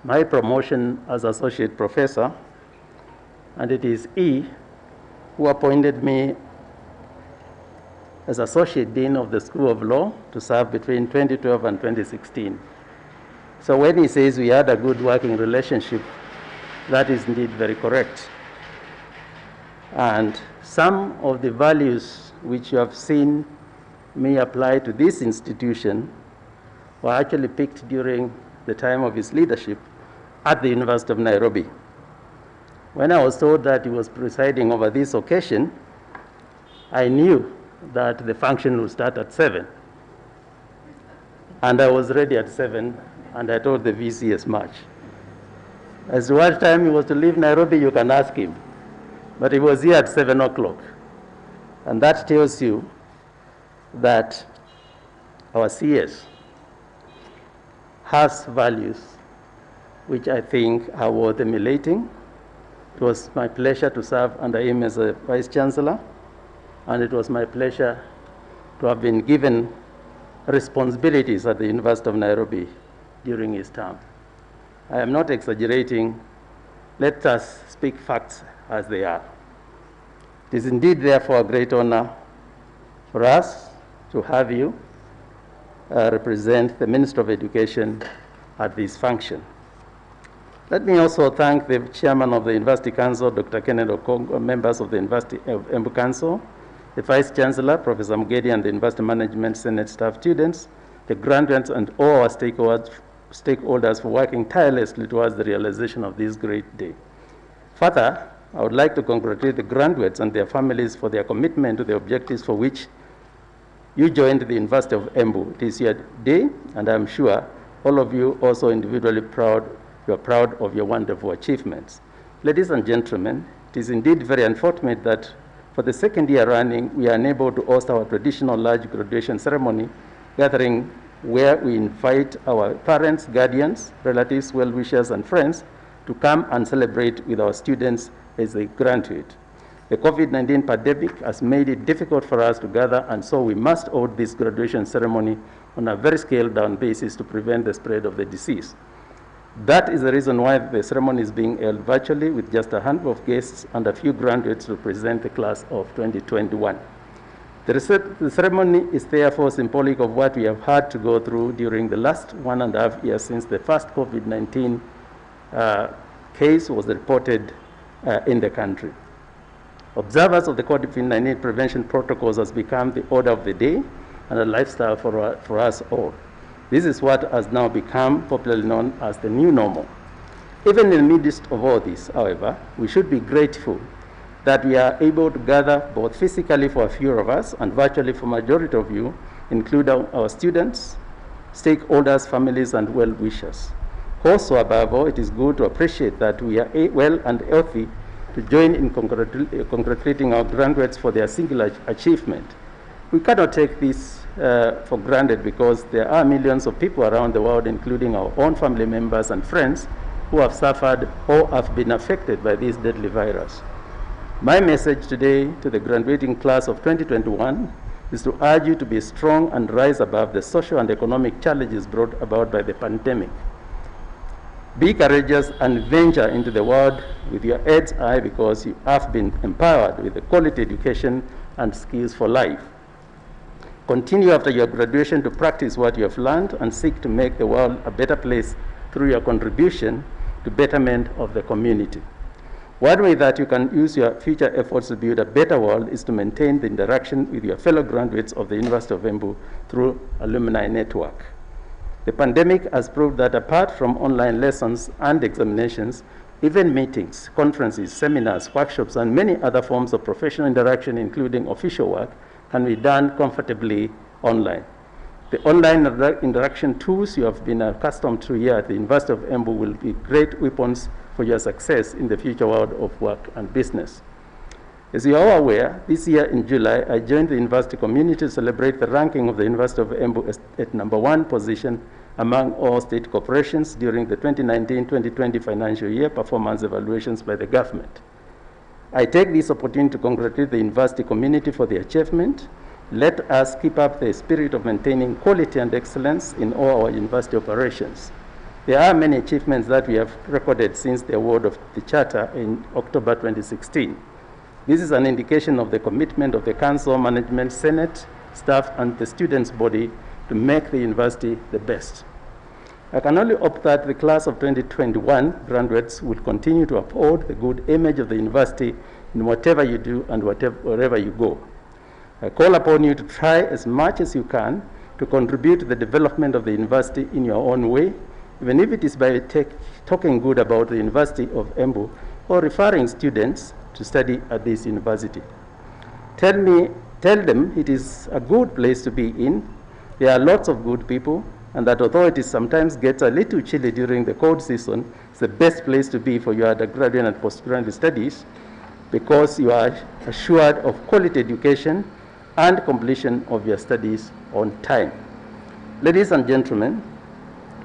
my promotion as Associate Professor, and it is he who appointed me as Associate Dean of the School of Law to serve between 2012 and 2016. So when he says we had a good working relationship, that is indeed very correct. And some of the values which you have seen me apply to this institution were actually picked during the time of his leadership at the University of Nairobi. When I was told that he was presiding over this occasion, I knew that the function would start at 7. And I was ready at 7, and I told the VC as much. As to what time he was to leave Nairobi, you can ask him. But he was here at 7 o'clock. And that tells you that our CS has values which I think are worth emulating. It was my pleasure to serve under him as a Vice Chancellor, and it was my pleasure to have been given responsibilities at the University of Nairobi during his term. I am not exaggerating. Let us speak facts as they are. It is indeed, therefore, a great honor for us to have you represent the Minister of Education at this function. Let me also thank the Chairman of the University Council, Dr. Kennedy Okongo, members of the University of Embu Council, the Vice Chancellor, Professor Mugedi, and the University Management Senate staff, students, the graduates, and all our stakeholders for working tirelessly towards the realization of this great day. Further, I would like to congratulate the graduates and their families for their commitment to the objectives for which you joined the University of Embu. It is your day, and I'm sure all of you also individually proud. You are proud of your wonderful achievements. Ladies and gentlemen, it is indeed very unfortunate that for the second year running, we are unable to host our traditional large graduation ceremony gathering where we invite our parents, guardians, relatives, well-wishers, and friends to come and celebrate with our students as they graduate. The COVID-19 pandemic has made it difficult for us to gather, and so we must hold this graduation ceremony on a very scaled-down basis to prevent the spread of the disease. That is the reason why the ceremony is being held virtually with just a handful of guests and a few graduates to represent the class of 2021. The ceremony is therefore symbolic of what we have had to go through during the last 1.5 years since the first COVID-19 case was reported in the country. Observance of the COVID-19 prevention protocols has become the order of the day and a lifestyle for us all. This is what has now become popularly known as the new normal. Even in the midst of all this, however, we should be grateful that we are able to gather both physically for a few of us and virtually for a majority of you, including our students, stakeholders, families, and well-wishers. Also, above all, it is good to appreciate that we are well and healthy to join in congratulating our graduates for their singular achievement. We cannot take this for granted because there are millions of people around the world, including our own family members and friends, who have suffered or have been affected by this deadly virus. My message today to the graduating class of 2021 is to urge you to be strong and rise above the social and economic challenges brought about by the pandemic. Be courageous and venture into the world with your heads high because you have been empowered with the quality education and skills for life. Continue after your graduation to practice what you have learned and seek to make the world a better place through your contribution to betterment of the community. One way that you can use your future efforts to build a better world is to maintain the interaction with your fellow graduates of the University of Embu through alumni network. The pandemic has proved that apart from online lessons and examinations, even meetings, conferences, seminars, workshops, and many other forms of professional interaction, including official work, can be done comfortably online. The online interaction tools you have been accustomed to here at the University of Embu will be great weapons for your success in the future world of work and business. As you are aware, this year in July, I joined the university community to celebrate the ranking of the University of Embu at #1 position among all state corporations during the 2019-2020 financial year performance evaluations by the government. I take this opportunity to congratulate the university community for the achievement. Let us keep up the spirit of maintaining quality and excellence in all our university operations. There are many achievements that we have recorded since the award of the charter in October 2016. This is an indication of the commitment of the council, management, senate, staff, and the students' body to make the university the best. I can only hope that the class of 2021 graduates will continue to uphold the good image of the university in whatever you do and wherever you go. I call upon you to try as much as you can to contribute to the development of the university in your own way, even if it is by talking good about the University of Embu or referring students to study at this university. Tell them it is a good place to be in. There are lots of good people, and that although it sometimes gets a little chilly during the cold season, it's the best place to be for your undergraduate and postgraduate studies because you are assured of quality education and completion of your studies on time. Ladies and gentlemen,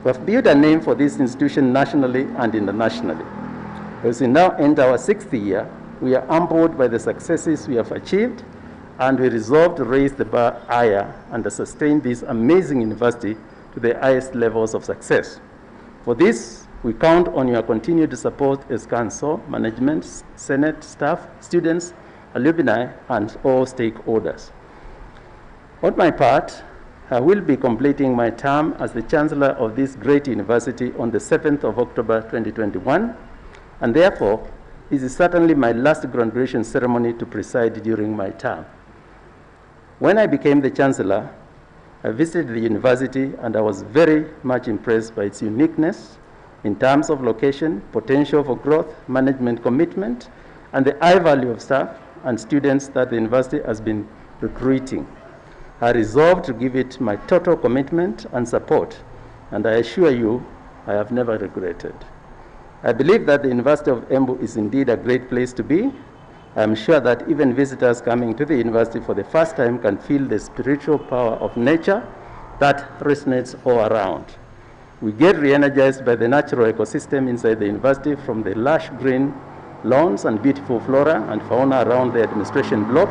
we have built a name for this institution nationally and internationally. As we now enter our 6th year, we are humbled by the successes we have achieved, and we resolve to raise the bar higher and to sustain this amazing university to the highest levels of success. For this, we count on your continued support as council, management, senate, staff, students, alumni, and all stakeholders. On my part, I will be completing my term as the Chancellor of this great university on the 7th of October 2021, and therefore, this is certainly my last graduation ceremony to preside during my term. When I became the Chancellor, I visited the university and I was very much impressed by its uniqueness in terms of location, potential for growth, management commitment, and the high value of staff and students that the university has been recruiting. I resolved to give it my total commitment and support, and I assure you, I have never regretted. I believe that the University of Embu is indeed a great place to be. I am sure that even visitors coming to the university for the first time can feel the spiritual power of nature that resonates all around. We get re-energized by the natural ecosystem inside the university, from the lush green lawns and beautiful flora and fauna around the administration block,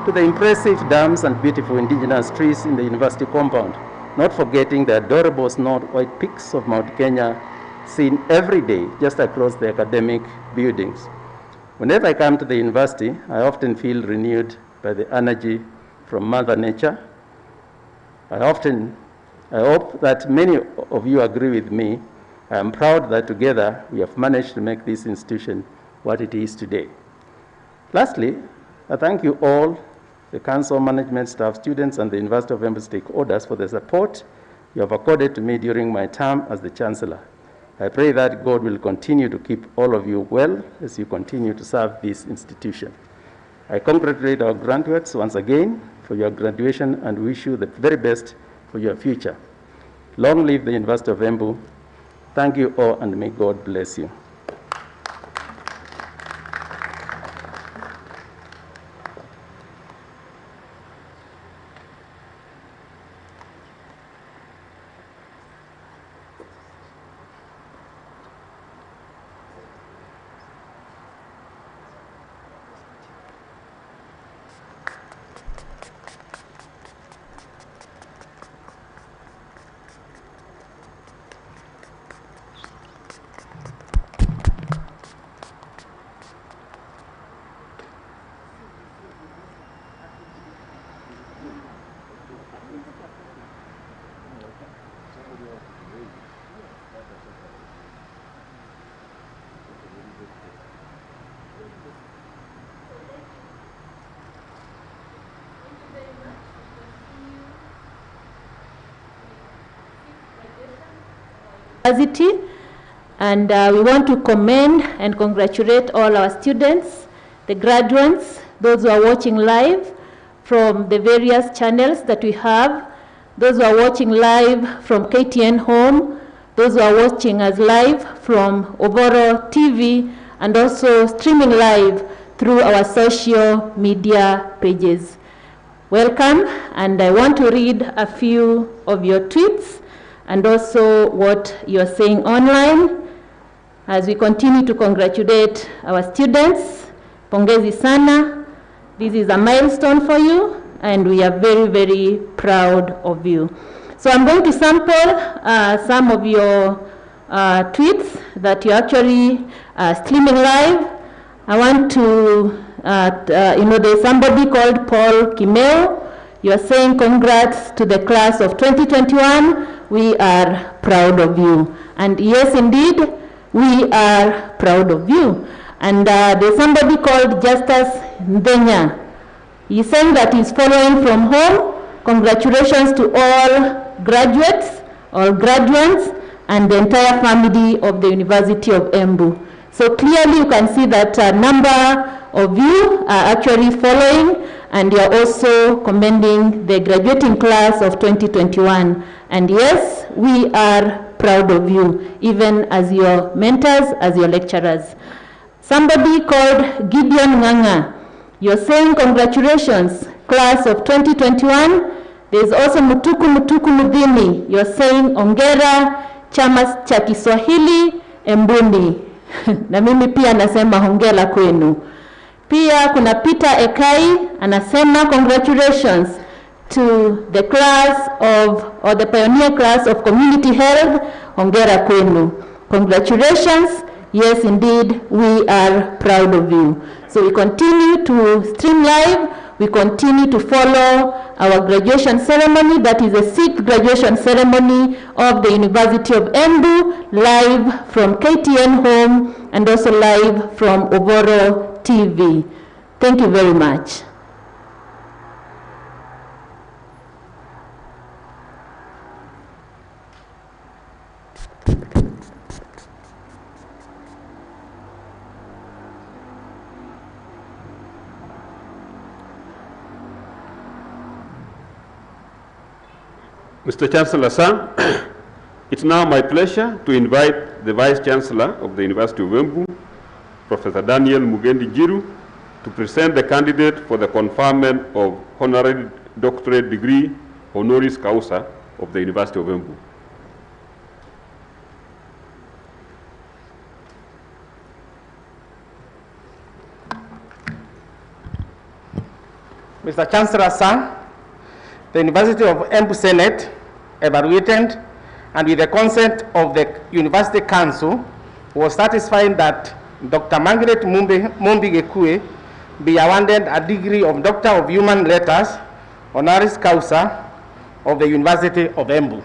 to the impressive dams and beautiful indigenous trees in the university compound, not forgetting the adorable snow-white peaks of Mount Kenya seen every day just across the academic buildings. Whenever I come to the university, I often feel renewed by the energy from Mother Nature. I hope that many of you agree with me. I am proud that together we have managed to make this institution what it is today. Lastly, I thank you all, the council, management, staff, students, and the University of Embu stakeholders for the support you have accorded to me during my term as the Chancellor. I pray that God will continue to keep all of you well as you continue to serve this institution. I congratulate our graduates once again for your graduation and wish you the very best for your future. Long live the University of Embu. Thank you all, and may God bless you. University. And we want to commend and congratulate all our students, the graduates, those who are watching live from the various channels that we have, those who are watching live from KTN Home, those who are watching us live from Oboro TV, and also streaming live through our social media pages. Welcome, and I want to read a few of your tweets and also what you're saying online as we continue to congratulate our students. Pongezi sana. This is a milestone for you, and we are very, very proud of you. So I'm going to sample some of your tweets that you're actually streaming live. I want to, there's somebody called Paul Kimeo. You're saying congrats to the class of 2021. We are proud of you. And yes, indeed, we are proud of you. And there's somebody called Justus Ndenya. He's saying that he's following from home. Congratulations to all graduates, all graduates, and the entire family of the University of Embu. So clearly you can see that a number of you are actually following, and you're also commending the graduating class of 2021. And yes, we are proud of you, even as your mentors, as your lecturers. Somebody called Gideon Nganga. You're saying congratulations, class of 2021. There's also Mutuku Mudhini. You're saying ongera, chama cha Kiswahili Embuni. Na mimi pia nasema hongera kwenu. Pia kuna Peter Ekai anasema congratulations to the class of, or the pioneer class of community health. Hongera kwenu. Congratulations. Yes, indeed, we are proud of you. So we continue to stream live. We continue to follow our graduation ceremony. That is the 6th graduation ceremony of the University of Embu, live from KTN Home and also live from Oboro TV. Thank you very much. Mr. Chancellor, sir, it's now my pleasure to invite the Vice Chancellor of the University of Embu, Professor Daniel Mugendi Jiru, to present the candidate for the conferment of honorary doctorate degree honoris causa of the University of Embu. Mr. Chancellor, sir, the University of Embu Senate evaluated, and with the consent of the University Council, was satisfied that Dr. Margaret Mumbi Gekue be awarded a degree of Doctor of Human Letters, honoris causa of the University of Embu.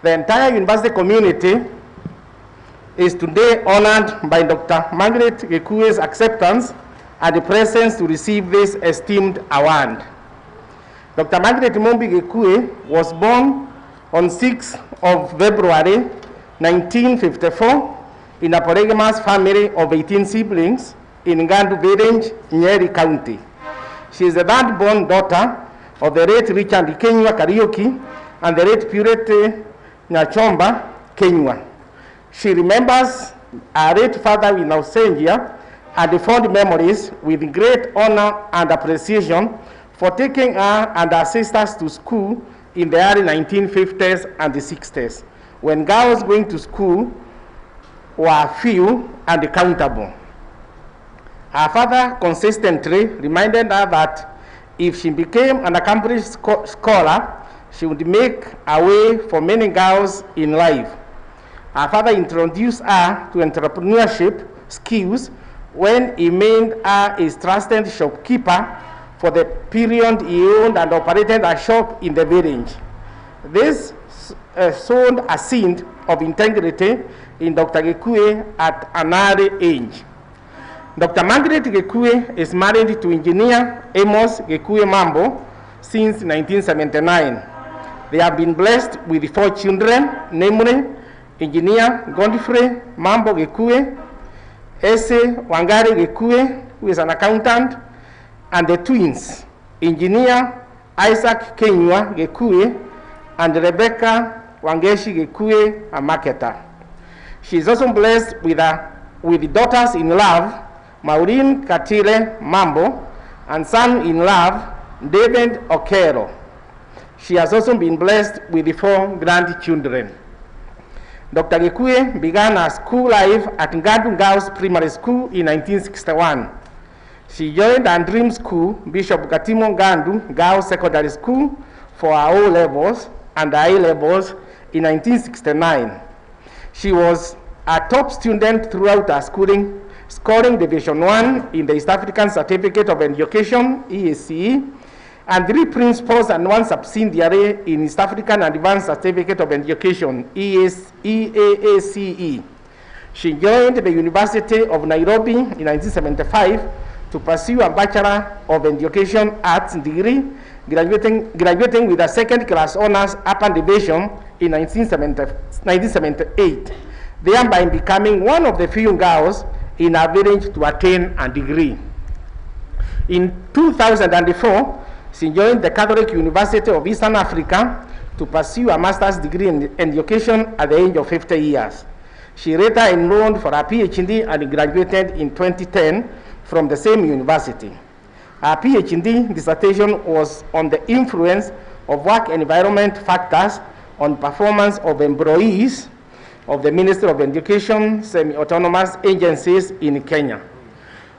The entire university community is today honored by Dr. Margaret Gekue's acceptance and the presence to receive this esteemed award. Dr. Margaret Mumbi Gekue was born on 6th of February 1954 in a polygamous family of 18 siblings in Ngandu Village, Nyeri County. She is the third-born daughter of the late Richard Kenywa Kariuki and the late Purity Nyachomba Kenywa. She remembers her late father in nostalgia and the fond memories with great honor and appreciation for taking her and her sisters to school in the early 1950s and the 60s, when girls going to school were few and countable. Her father consistently reminded her that if she became an accomplished scholar, she would make a way for many girls in life. Her father introduced her to entrepreneurship skills when he made her a trusted shopkeeper for the period he owned and operated a shop in the village. This showed a scene of integrity in Dr. Gekue at an early age. Dr. Margaret Gekue is married to engineer Amos Gekue Mambo since 1979. They have been blessed with 4 children, namely Engineer Godfrey Mambo Gekue, Ese Wangari Gekue, who is an accountant, and the twins, Engineer Isaac Kenywa Gekue and Rebecca Wangeshi Gekue, a marketer. She is also blessed with daughters in love, Maureen Katile Mambo, and son in love, David Okero. She has also been blessed with 4 grandchildren. Dr. Gekue began her school life at Ngandu Girls Primary School in 1961. She joined Andream School, Bishop Gatimo Ngandu Girls Secondary School for her O-levels and her A-levels in 1969. She was a top student throughout her schooling, scoring Division 1 in the East African Certificate of Education, EACE, and 3 principals and 1 subsidiary in East African Advanced Certificate of Education, EAACE. She joined the University of Nairobi in 1975 to pursue a Bachelor of Education Arts degree, graduating with a 2nd class honors upper division in 1978, thereby becoming one of the few girls in her village to attain a degree. In 2004, she joined the Catholic University of Eastern Africa to pursue a master's degree in education at the age of 50 years. She later enrolled for a PhD and graduated in 2010 from the same university. Her PhD dissertation was on the influence of work environment factors on performance of employees of the Ministry of Education semi-autonomous agencies in Kenya.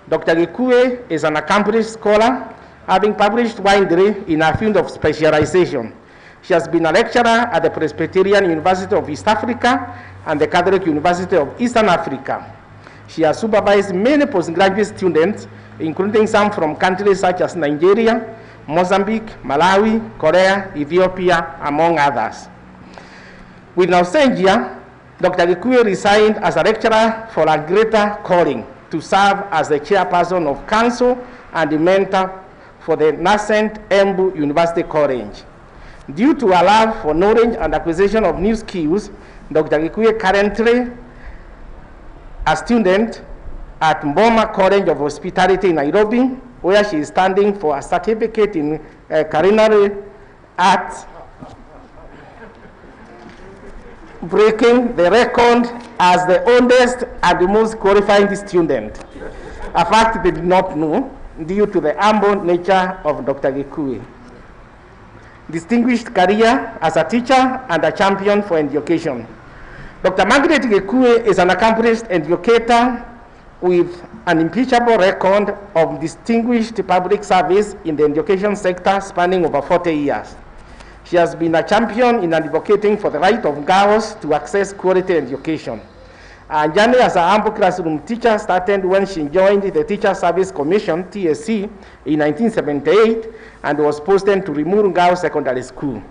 Dr. Gekue is an accomplished scholar, having published widely in her field of specialization. She has been a lecturer at the Presbyterian University of East Africa and the Catholic University of Eastern Africa. She has supervised many postgraduate students, including some from countries such as Nigeria, Mozambique, Malawi, Korea, Ethiopia, among others. With nostalgia, Dr. Gekue resigned as a lecturer for a greater calling to serve as the chairperson of council and the mentor for the nascent Embu University College. Due to a love for knowledge and acquisition of new skills, Dr. Gekue currently a student at Mboma College of Hospitality in Nairobi, where she is standing for a certificate in culinary arts, breaking the record as the oldest and the most qualified student, a fact they did not know due to the humble nature of Dr. Gekue. Distinguished career as a teacher and a champion for education. Dr. Margaret Gekue is an accomplished educator with an impeachable record of distinguished public service in the education sector spanning over 40 years. She has been a champion in advocating for the right of girls to access quality education. Her journey as a humble classroom teacher started when she joined the Teacher Service Commission, TSC, in 1978 and was posted to Rimuru Girls Secondary School.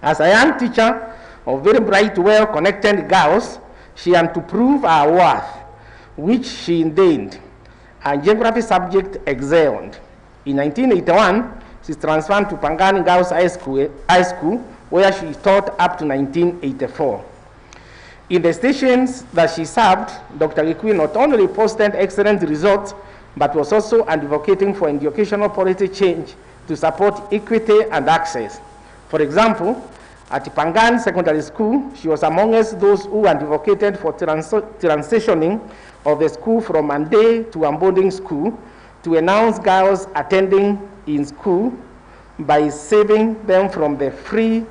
As a young teacher of very bright, well-connected girls, she had to prove her worth, which she indeed. Her geography subject excelled. In 1981, she transferred to Pangani Girls High School, where she taught up to 1984. In the stations that she served, Dr. Gekue not only posted excellent results, but was also advocating for educational policy change to support equity and access. For example, at Pangani Secondary School, she was amongst those who advocated for transitioning of the school from a day to a boarding school to announce girls attending in school by saving them from the free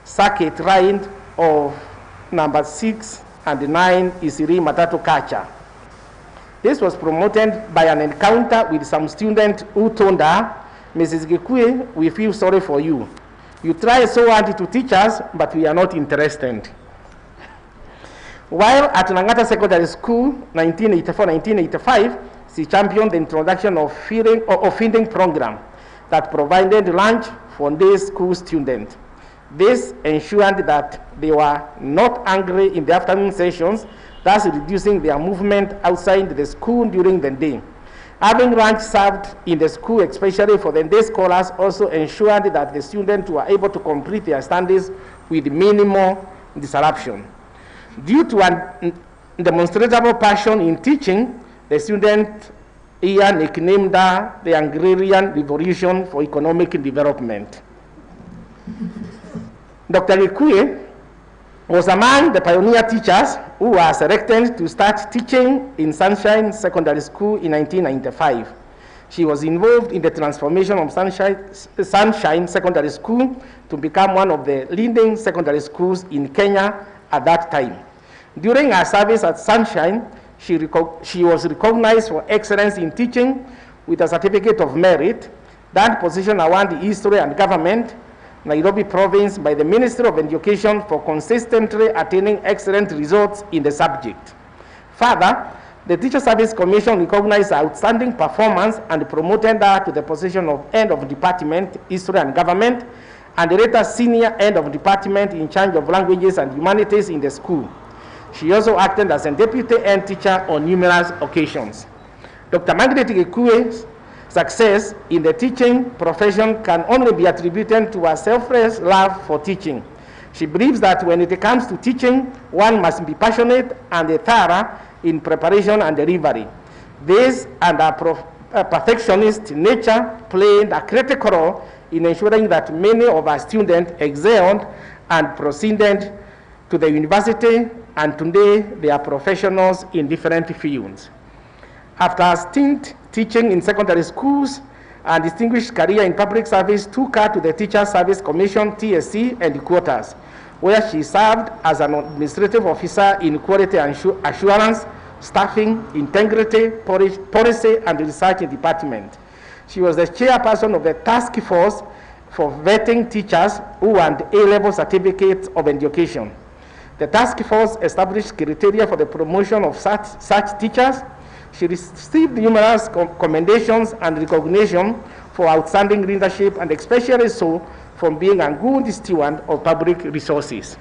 circuit ride of number 6 and 9 Isiri Matatu Kacha. This was promoted by an encounter with some student who told her, "Mrs. Gekue, we feel sorry for you. You try so hard to teach us, but we are not interested." While at Langata Secondary School, 1984-1985, she championed the introduction of feeding program that provided lunch for day school students. This ensured that they were not hungry in the afternoon sessions, thus reducing their movement outside the school during the day. Having lunch served in the school, especially for the day scholars, also ensured that the students were able to complete their studies with minimal disruption. Due to a demonstrable passion in teaching, the student here nicknamed her the Agrarian Revolution for Economic Development. Dr. Gikuye was among the pioneer teachers who were selected to start teaching in Sunshine Secondary School in 1995. She was involved in the transformation of Sunshine Secondary School to become one of the leading secondary schools in Kenya at that time. During her service at Sunshine, she was recognized for excellence in teaching with a certificate of merit. That position awarded History and Government, Nairobi Province, by the Ministry of Education for consistently attaining excellent results in the subject. Further, the Teacher Service Commission recognized her outstanding performance and promoted her to the position of Head of Department, History and Government, and later Senior Head of Department in charge of Languages and Humanities in the school. She also acted as a Deputy Head Teacher on numerous occasions. Dr. Margaret Gikuye's success in the teaching profession can only be attributed to her selfless love for teaching. She believes that when it comes to teaching, one must be passionate and thorough in preparation and delivery. This and her perfectionist nature played a critical role in ensuring that many of our students excelled and proceeded to the university, and today they are professionals in different fields. After a stint teaching in secondary schools and distinguished career in public service, took her to the Teacher Service Commission, TSC, headquarters, where she served as an administrative officer in quality assurance, staffing, integrity, policy, and research department. She was the chairperson of the task force for vetting teachers who earned A-level certificates of education. The task force established criteria for the promotion of such teachers. She received numerous commendations and recognition for outstanding leadership, and especially so from being a good steward of public resources.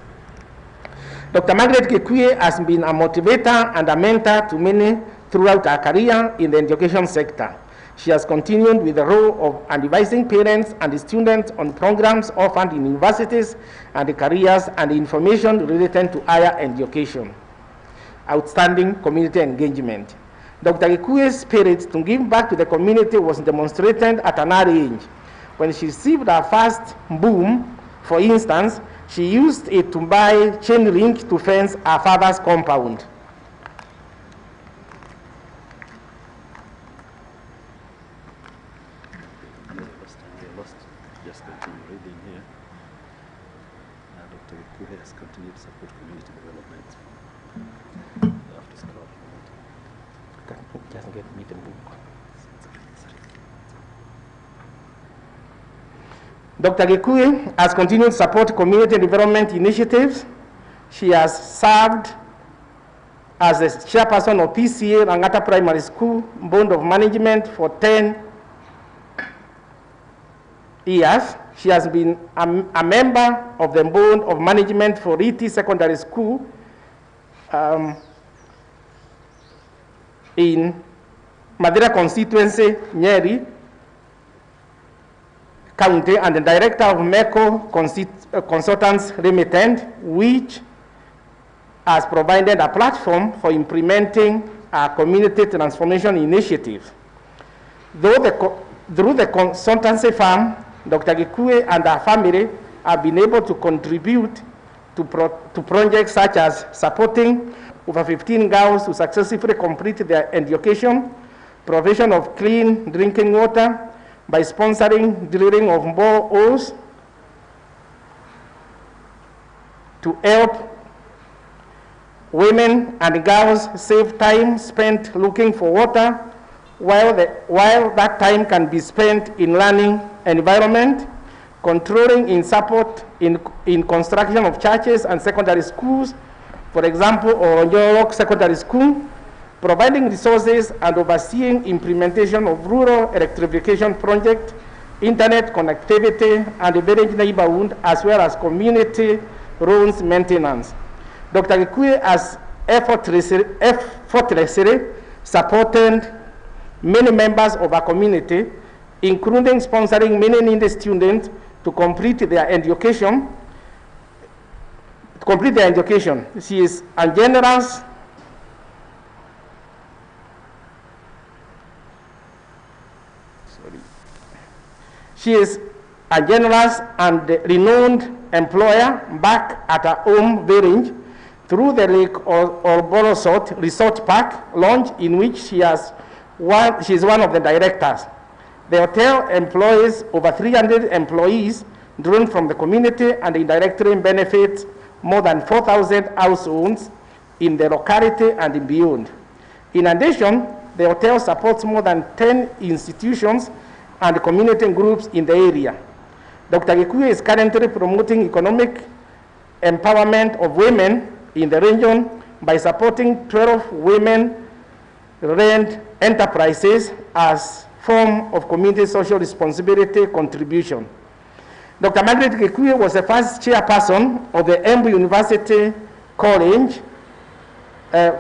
Dr. Margaret Gikuye has been a motivator and a mentor to many throughout her career in the education sector. She has continued with the role of advising parents and students on programs offered in universities and careers and information related to higher education. Outstanding community engagement. Dr. Gikuye's spirit to give back to the community was demonstrated at an early age. When she received her first boom, for instance, she used it to buy chain link to fence her father's compound. Dr. Gikuye has continued to support community development initiatives. She has served as the chairperson of PCA Langata Primary School Board of Management for 10 years. She has been a member of the Board of Management for Riti Secondary School in Madera constituency, Nyeri County, and the director of MECO Consultants Limited, which has provided a platform for implementing a community transformation initiative. Through the consultancy firm, Dr. Gikuye and her family have been able to contribute to projects such as supporting over 15 girls to successfully complete their education, provision of clean drinking water, by sponsoring drilling of boreholes to help women and girls save time spent looking for water, while that time can be spent in learning environment, controlling in support in construction of churches and secondary schools, for example, Oronjorok Secondary School, providing resources and overseeing implementation of rural electrification project, internet connectivity, and village neighborhood, as well as community roads maintenance. Dr. Gikuye has effortlessly supported many members of our community, including sponsoring many needy students to complete their education. She is a generous and renowned employer back at her home village through the Lake Orborosot Resort Park launch, in which she is one of the directors. The hotel employs over 300 employees drawn from the community and indirectly benefits more than 4,000 households in the locality and beyond. In addition, the hotel supports more than 10 institutions and community groups in the area. Dr. Gikuyu is currently promoting economic empowerment of women in the region by supporting 12 women-run enterprises as form of community social responsibility contribution. Dr. Margaret Gikuyu was the first chairperson of the Embu University College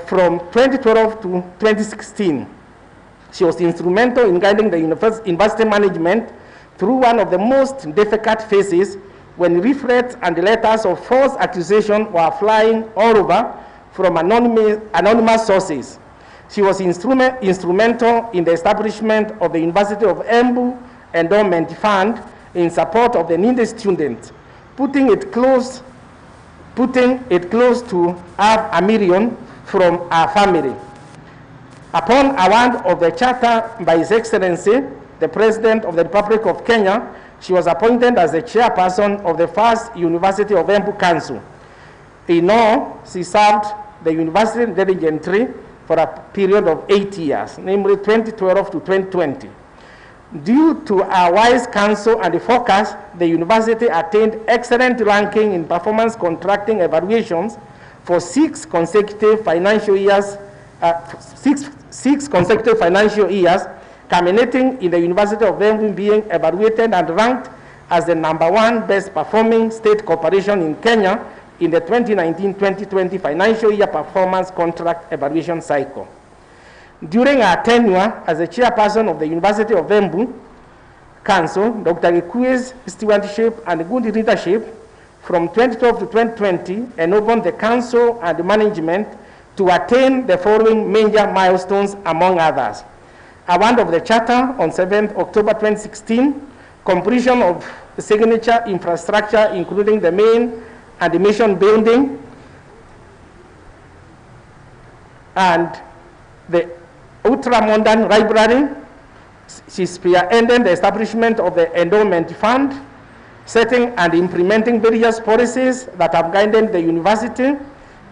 from 2012 to 2016. She was instrumental in guiding the university management through one of the most difficult phases when leaflets and letters of false accusation were flying all over from anonymous sources. She was instrumental in the establishment of the University of Embu Endowment Fund in support of the needy students, putting it close to $500,000 from our family. Upon award of the charter by His Excellency, the President of the Republic of Kenya, she was appointed as the chairperson of the first University of Embu Council. In all, she served the university diligently for a period of 8 years, namely 2012 to 2020. Due to our wise counsel and focus, the university attained excellent ranking in performance contracting evaluations for 6 consecutive financial years, culminating in the University of Embu being evaluated and ranked as the #1 best performing state corporation in Kenya in the 2019-2020 financial year performance contract evaluation cycle. During her tenure as the chairperson of the University of Embu Council, Dr. Gikuyu's stewardship and good leadership from 2012 to 2020 enabled the council and the management to attain the following major milestones, among others: award of the charter on 7th October 2016, completion of the signature infrastructure, including the main and the mission building, and the ultra-modern library. She spearheaded the establishment of the endowment fund, setting and implementing various policies that have guided the university,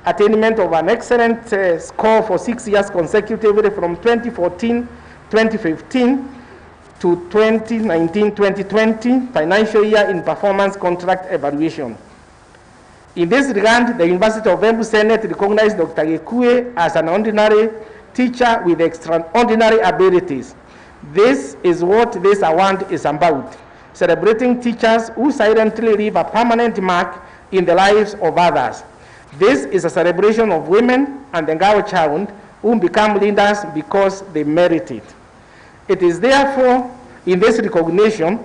attainment of an excellent score for 6 years consecutively from 2014-2015 to 2019-2020 financial year in performance contract evaluation. In this regard, the University of Embu Senate recognized Dr. Gikuyu as an ordinary teacher with extraordinary abilities. This is what this award is about: celebrating teachers who silently leave a permanent mark in the lives of others. This is a celebration of women and the girl child who become leaders because they merit it. It is therefore in this recognition,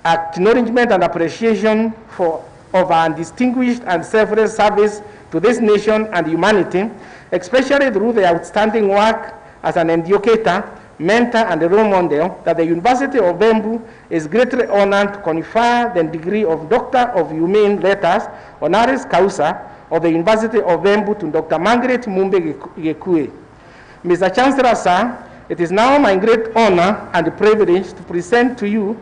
acknowledgement and appreciation of our distinguished and selfless service to this nation and humanity, especially through the outstanding work as an educator, mentor, and role model, that the University of Embu is greatly honored to confer the degree of Doctor of Humane Letters, honoris causa, of the University of Embu to Dr. Margaret Mumbe Gikuyu. Mr. Chancellor, sir, it is now my great honor and privilege to present to you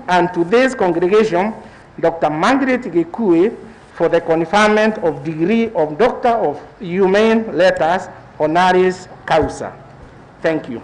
and to this congregation Dr. Margaret Gikuyu for the conferment of degree of Doctor of Humane Letters, honoris causa. Thank you.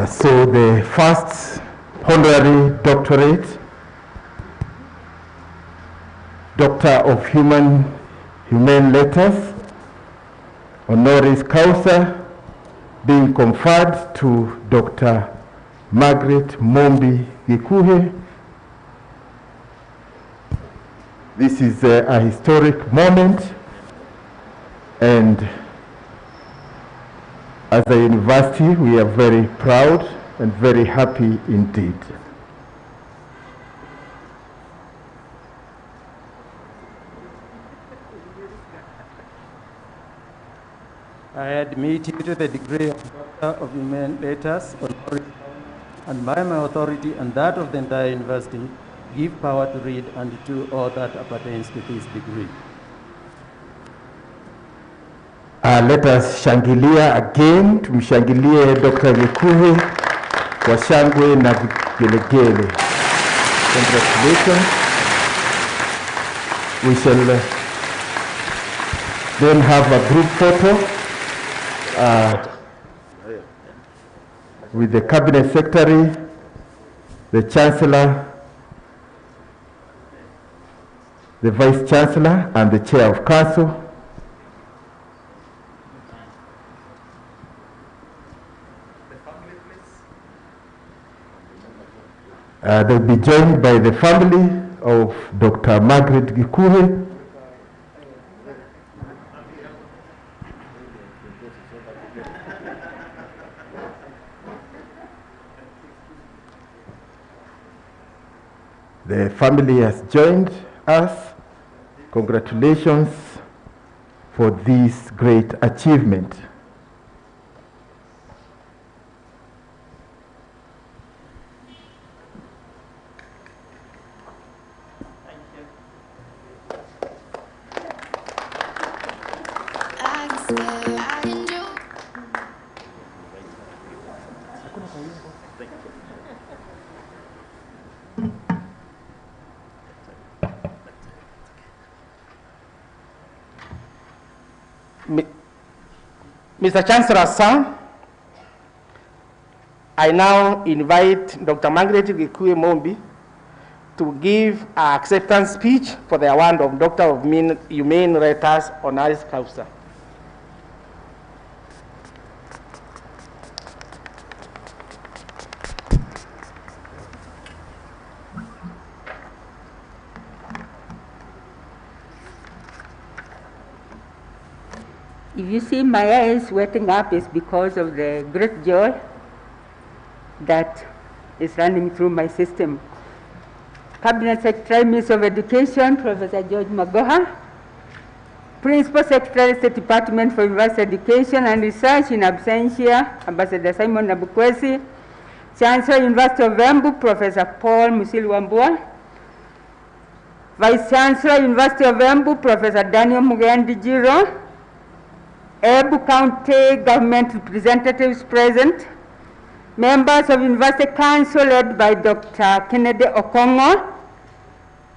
So the first honorary doctorate Doctor of Humane Letters, honoris causa, being conferred to Dr. Margaret Mombi Gikuhe. This is a historic moment, and as a university, we are very proud and very happy indeed. I admit you to the degree of Doctor of Humane Letters, and by my authority and that of the entire university, give power to read and to all that appertains to this degree. Let us shangilia again, tumshangilie Dr. Gikuhe kwa shangwe na vigelegele. Congratulations. We shall then have a group photo with the Cabinet Secretary, the Chancellor, the Vice Chancellor, and the Chair of Council. They'll be joined by the family of Dr. Margaret Gikuhe. The family has joined us. Congratulations for this great achievement. Mr. Chancellor, sir, I now invite Dr. Margaret Gikuhe Mombi to give an acceptance speech for the award of Doctor of Humane Letters honoris causa. If you see my eyes wetting up, it's because of the great joy that is running through my system. Cabinet Secretary, Minister of Education, Professor George Magoha, Principal Secretary, State Department for University Education and Research in absentia, Ambassador Simon Nabukwesi, Chancellor, University of Embu, Professor Paul Musili Wambua, Vice Chancellor, University of Embu, Professor Daniel Mugendi Jiro, Embu County government representatives present, members of University Council led by Dr. Kennedy Okongo,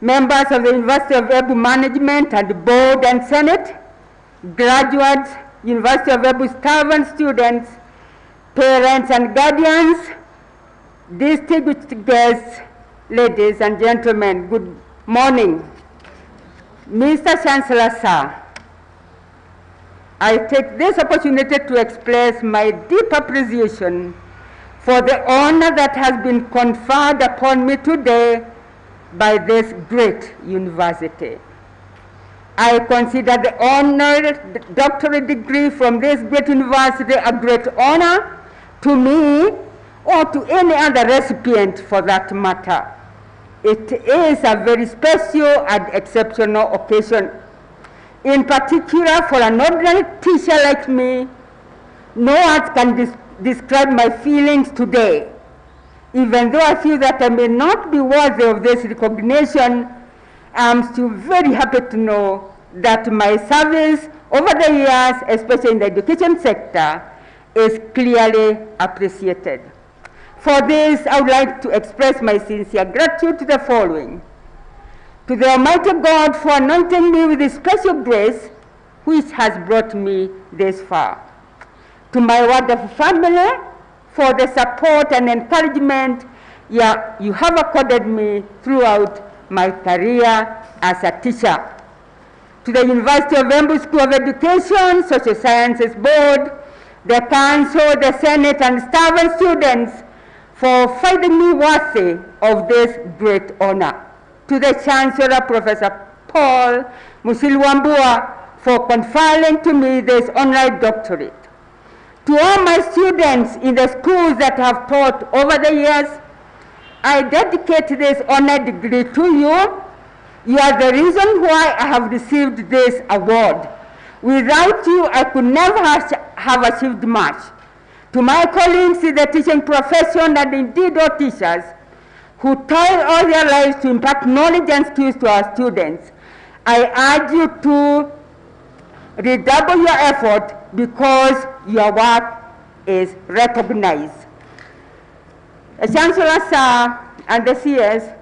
members of the University of Embu Management and Board and Senate, graduates, University of Embu staff and students, parents and guardians, distinguished guests, ladies and gentlemen, good morning. Mr. Chancellor, sir, I take this opportunity to express my deep appreciation for the honor that has been conferred upon me today by this great university. I consider the honored doctorate degree from this great university a great honor to me or to any other recipient for that matter. It is a very special and exceptional occasion. In particular, for an ordinary teacher like me, no words can describe my feelings today. Even though I feel that I may not be worthy of this recognition, I'm still very happy to know that my service over the years, especially in the education sector, is clearly appreciated. For this, I would like to express my sincere gratitude to the following. To the Almighty God for anointing me with His special grace, which has brought me this far. To my wonderful family for the support and encouragement you have accorded me throughout my career as a teacher. To the University of Embu School of Education, Social Sciences Board, the Council, the Senate, and staff and students for finding me worthy of this great honor. To the Chancellor, Professor Paul Musili Wambua, for conferring to me this honorary doctorate. To all my students in the schools that have taught over the years, I dedicate this honor degree to you. You are the reason why I have received this award. Without you, I could never have achieved much. To my colleagues in the teaching profession and indeed all teachers who toil all their lives to impart knowledge and skills to our students, I urge you to redouble your effort because your work is recognized. The Chancellor, sir, and the CS,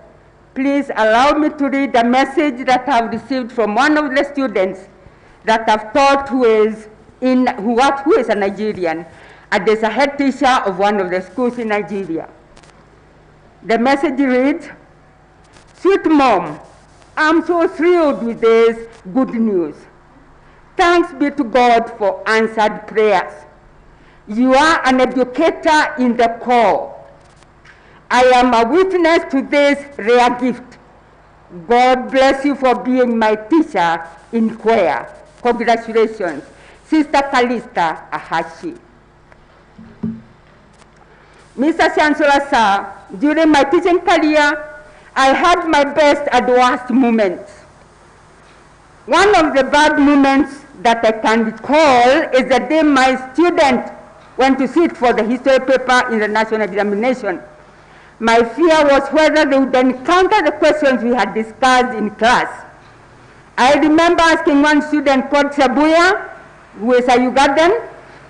please allow me to read a message that I have received from one of the students that I've taught who is a Nigerian and is a head teacher of one of the schools in Nigeria. The message reads, "Sweet Mom, I'm so thrilled with this good news. Thanks be to God for answered prayers. You are an educator in the core. I am a witness to this rare gift. God bless you for being my teacher in choir. Congratulations, Sister Kalista Ahashi." Mr. Chancellor, sir, during my teaching career, I had my best and worst moments. One of the bad moments that I can recall is the day my student went to sit for the history paper in the national examination. My fear was whether they would encounter the questions we had discussed in class. I remember asking one student called Sabuya, who is a Ugandan,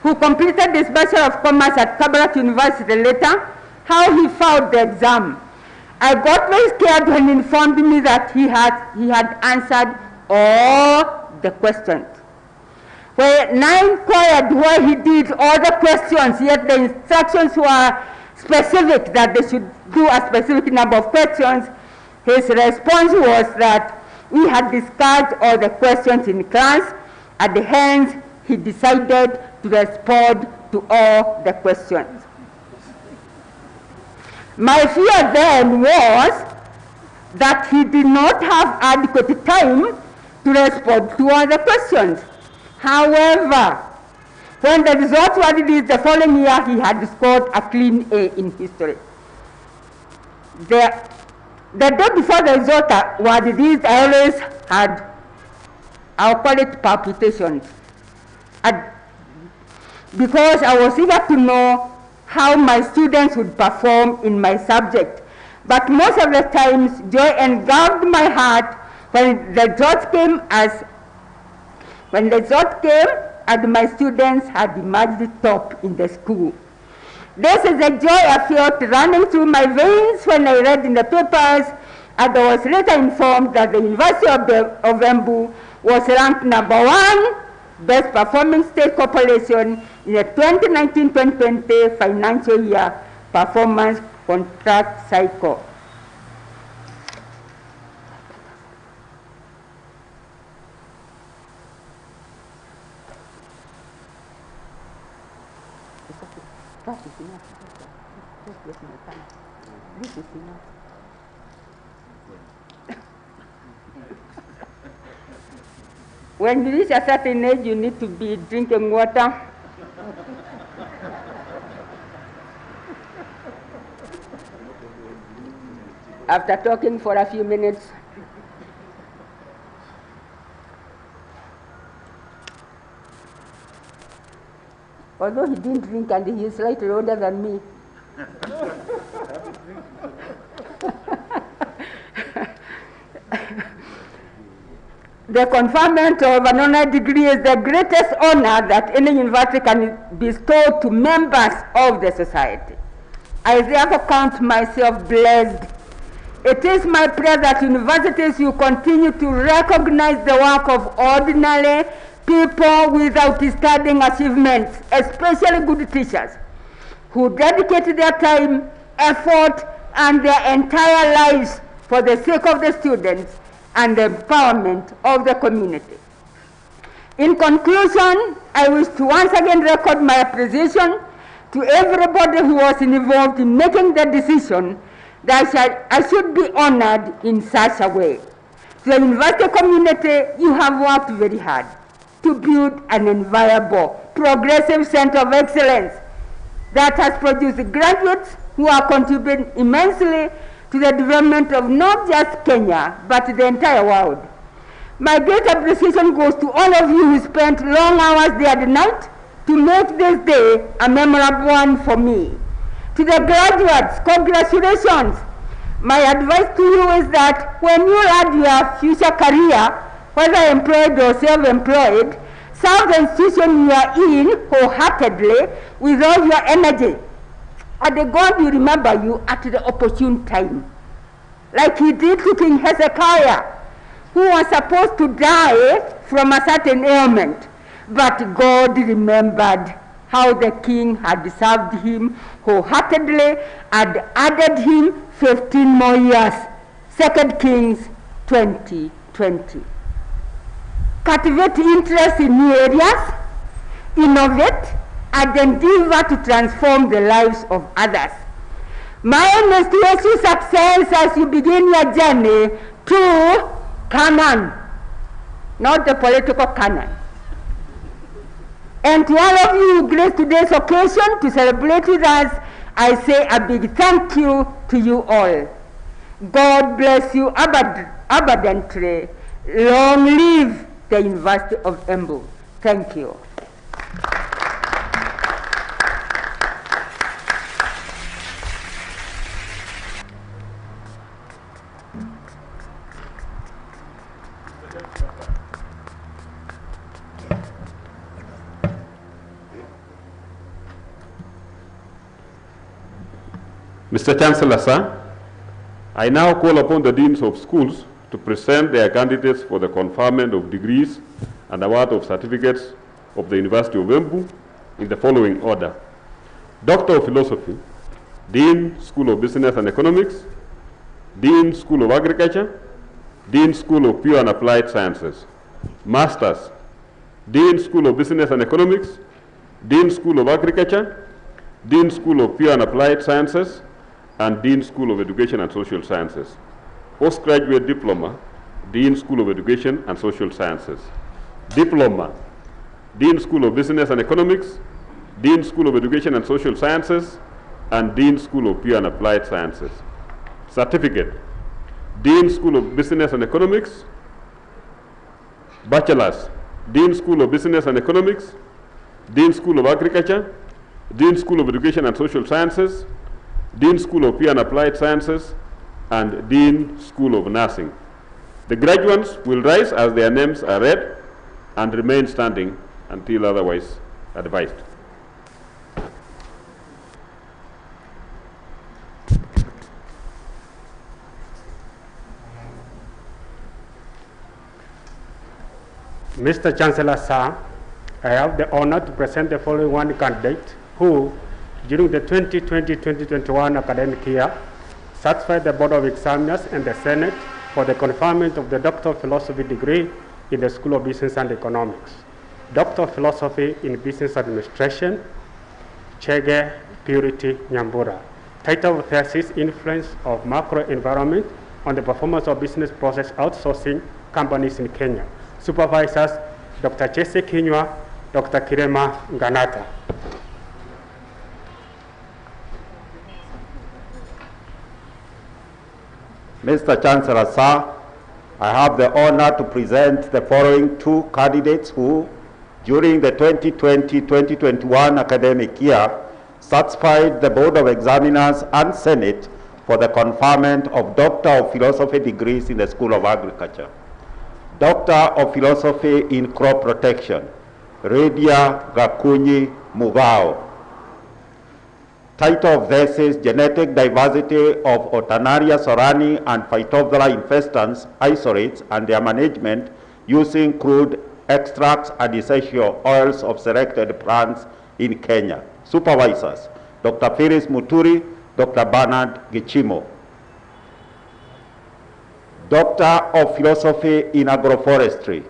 who completed his Bachelor of Commerce at Kabarak University later, how he found the exam. I got very scared when he informed me that he had answered all the questions. When I inquired why he did all the questions, yet the instructions were specific that they should do a specific number of questions, his response was that we had discussed all the questions in class, and hence he decided to respond to all the questions. My fear then was that he did not have adequate time to respond to all the questions. However, when the results were released the following year, he had scored a clean A in history. The day before the results were released, I always had, I'll call it palpitations, because I was eager to know how my students would perform in my subject. But most of the times, joy engulfed my heart when the result came and my students had emerged top in the school. This is the joy I felt running through my veins when I read in the papers, and I was later informed that the University of Embu was ranked #1 best performing state corporation in the 2019-2020 financial year performance contract cycle. This is enough. When you reach a certain age, you need to be drinking water. After talking for a few minutes, although he didn't drink and he is slightly older than me, the conferment of an honorary degree is the greatest honor that any university can bestow to members of the society. I therefore count myself blessed. It is my prayer that universities will continue to recognize the work of ordinary people with outstanding achievements, especially good teachers, who dedicate their time, effort, and their entire lives for the sake of the students and the empowerment of the community. In conclusion, I wish to once again record my appreciation to everybody who was involved in making the decision that I should be honored in such a way. To the university community, you have worked very hard to build an enviable, progressive center of excellence that has produced graduates who are contributing immensely to the development of not just Kenya, but the entire world. My great appreciation goes to all of you who spent long hours day and night to make this day a memorable one for me. To the graduates, congratulations. My advice to you is that when you add your future career, whether employed or self-employed, serve the institution you are in wholeheartedly with all your energy. And God will remember you at the opportune time. Like he did to King Hezekiah, who was supposed to die from a certain ailment. But God remembered how the king had served him wholeheartedly and added him 15 more years. 2 Kings 20:20. Cultivate interest in new areas, innovate, and endeavor to transform the lives of others. My earnest wish you success as you begin your journey to Canaan, not the political Canaan. And to all of you who graced today's occasion to celebrate with us, I say a big thank you to you all. God bless you abundantly. Long live the University of Embu. Thank you. Mr. Chancellor, sir, I now call upon the deans of schools to present their candidates for the conferment of degrees and award of certificates of the University of Embu in the following order. Doctor of Philosophy, Dean, School of Business and Economics, Dean, School of Agriculture, Dean, School of Pure and Applied Sciences. Masters, Dean, School of Business and Economics, Dean, School of Agriculture, Dean, School of Pure and Applied Sciences, and Dean, School of Education and Social Sciences. Postgraduate Diploma, Dean, School of Education and Social Sciences. Diploma, Dean, School of Business and Economics, Dean, School of Education and Social Sciences, and Dean, School of Pure and Applied Sciences. Certificate, Dean, School of Business and Economics. Bachelor's, Dean, School of Business and Economics, Dean, School of Agriculture, Dean, School of Education and Social Sciences, Dean, School of Pure and Applied Sciences, and Dean, School of Nursing. The graduates will rise as their names are read and remain standing until otherwise advised. Mr. Chancellor, sir, I have the honor to present the following one candidate who, during the 2020-2021 academic year, satisfied the Board of Examiners and the Senate for the conferment of the Doctor of Philosophy degree in the School of Business and Economics. Doctor of Philosophy in Business Administration, Chege Purity Nyambura. Title of thesis, Influence of Macro Environment on the Performance of Business Process Outsourcing Companies in Kenya. Supervisors, Dr. Chese Kinywa, Dr. Kirema Nganata. Mr. Chancellor, sir, I have the honor to present the following two candidates who, during the 2020-2021 academic year, satisfied the Board of Examiners and Senate for the conferment of Doctor of Philosophy degrees in the School of Agriculture. Doctor of Philosophy in Crop Protection, Redia Gakunyi Mugao. Title of thesis, Genetic Diversity of Otanaria sorani and Phytophthora infestans isolates and their management using crude extracts and essential oils of selected plants in Kenya. Supervisors, Dr. Phyllis Muturi, Dr. Bernard Gichimo. Doctor of Philosophy in Agroforestry.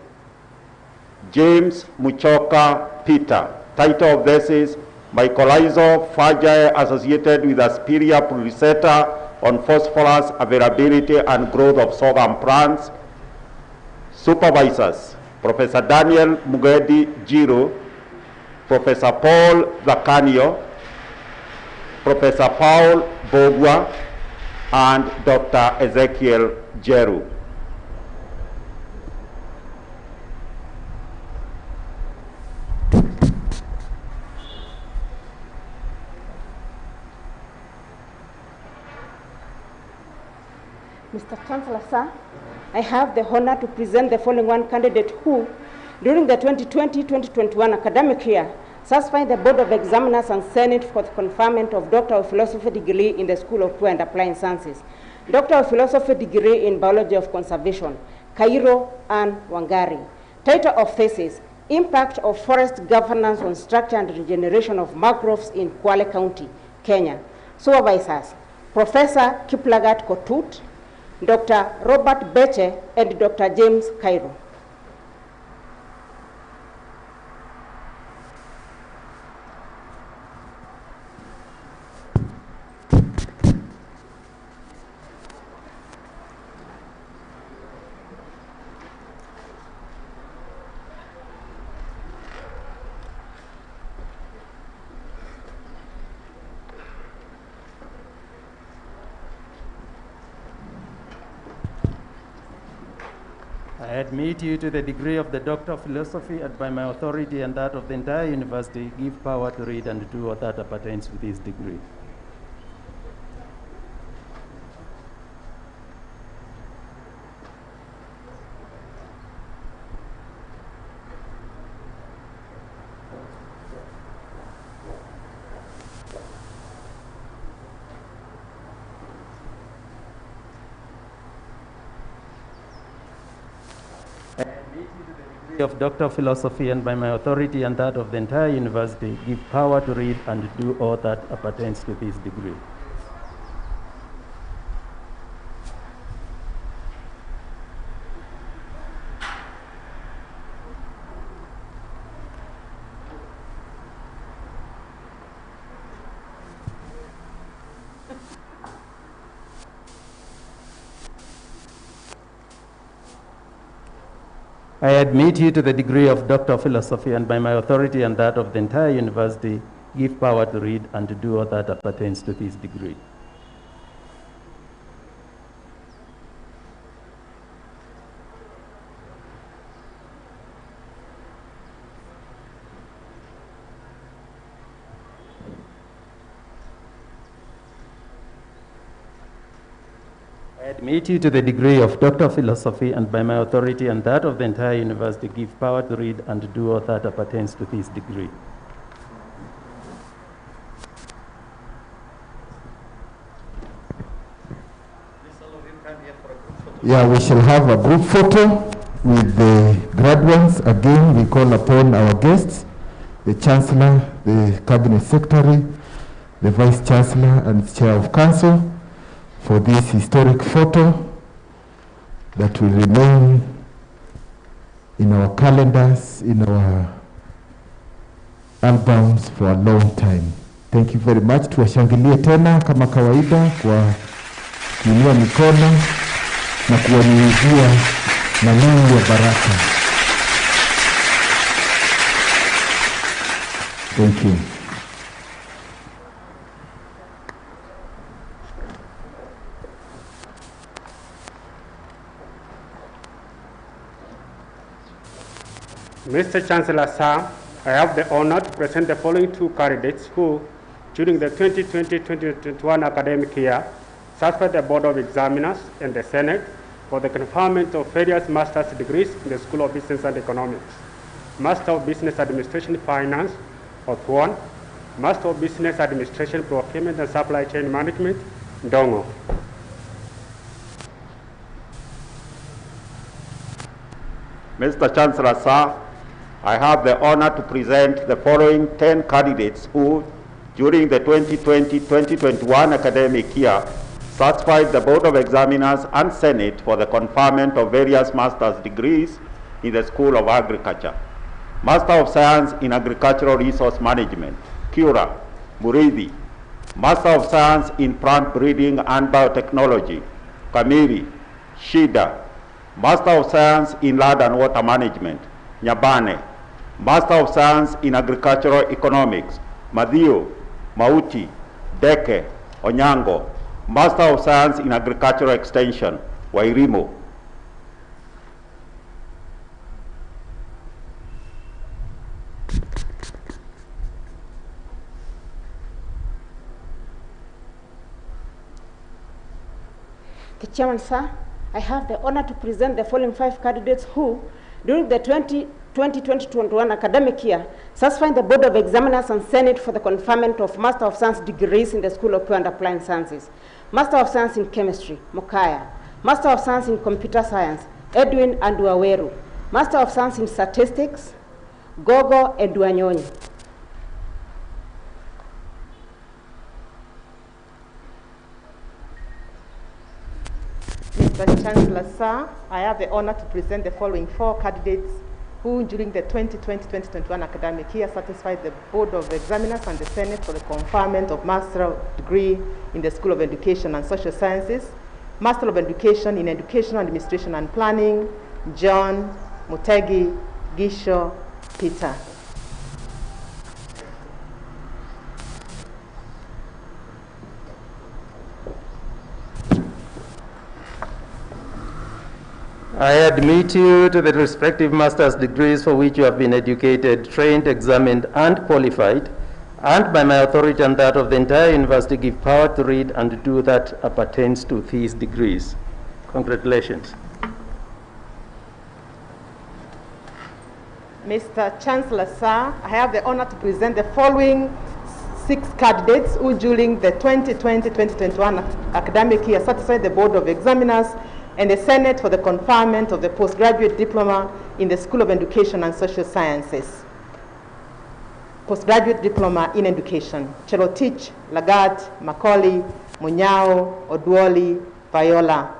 James Muchoka Peter. Title of thesis, Mycorrhizal fungi associated with Asperia pulsata on phosphorus availability and growth of sorghum plants. Supervisors, Professor Daniel Mugedi Jiro, Professor Paul Zacanio, Professor Paul Bogwa, and Dr. Ezekiel Jeru. Mr. Chancellor, sir, I have the honor to present the following one candidate who, during the 2020-2021 academic year, satisfied the Board of Examiners and Senate for the conferment of Doctor of Philosophy degree in the School of Poor and Applied Sciences, Doctor of Philosophy degree in Biology of Conservation, Cairo and Wangari. Title of thesis, Impact of Forest Governance on Structure and Regeneration of Mangroves in Kwale County, Kenya. Supervisors, Professor Kiplagat Kotut, Dr. Robert Beche, and Dr. James Cairo. I admit you to the degree of the Doctor of Philosophy, and by my authority and that of the entire university, give power to read and do what that appertains to this degree. Of Doctor of Philosophy, and by my authority and that of the entire university, give power to read and do all that appertains to this degree. I admit you to the degree of Doctor of Philosophy, and by my authority and that of the entire university, give power to read and to do all that appertains to this degree. I admit you to the degree of Doctor of Philosophy, and by my authority and that of the entire university, give power to read and to do all that appertains to this degree. Yeah, we shall have a group photo with the graduates. Again, we call upon our guests, the Chancellor, the Cabinet Secretary, the Vice Chancellor, and Chair of Council, for this historic photo that will remain in our calendars, in our albums for a long time. Thank you very much. Tuwashangilie tena kama kawaida kwa kuinua mikono na kuwanyunyizia maneno ya baraka. Thank you. Mr. Chancellor, sir, I have the honor to present the following two candidates who, during the 2020-2021 academic year, satisfied the Board of Examiners and the Senate for the conferment of various master's degrees in the School of Business and Economics. Master of Business Administration Finance, Oath 1, Master of Business Administration Procurement and Supply Chain Management, Ndongo. Mr. Chancellor, sir, I have the honor to present the following 10 candidates who, during the 2020-2021 academic year, certified the Board of Examiners and Senate for the conferment of various master's degrees in the School of Agriculture. Master of Science in Agricultural Resource Management, Kura, Murithi. Master of Science in Plant Breeding and Biotechnology, Kamiri, Shida. Master of Science in Land and Water Management, Nyabane. Master of Science in Agricultural Economics, Madhio, Mauti, Deke, Onyango. Master of Science in Agricultural Extension, Wairimo. The Chairman, sir, I have the honor to present the following 5 candidates who, during the 2020-2021 academic year, satisfied the Board of Examiners and Senate for the conferment of Master of Science degrees in the School of Pure and Applied Sciences. Master of Science in Chemistry, Mokaya. Master of Science in Computer Science, Edwin Anduaweru. Master of Science in Statistics, Gogo Eduanyoni. Mr. Chancellor, sir, I have the honor to present the following 4 candidates who, during the 2020-2021 academic year, satisfied the Board of Examiners and the Senate for the conferment of Master degree in the School of Education and Social Sciences, Master of Education in Educational Administration and Planning, John Mutegi Gisho Peter. I admit you to the respective master's degrees for which you have been educated, trained, examined, and qualified, and by my authority and that of the entire university give power to read and do that appertains to these degrees. Congratulations. Mr. Chancellor, sir, I have the honor to present the following 6 candidates who, during the 2020-2021 academic year, satisfied the Board of Examiners and the Senate for the conferment of the postgraduate diploma in the School of Education and Social Sciences. Postgraduate diploma in education, Cherotich, Lagat, Macaulay, Munyao, Oduoli, Viola.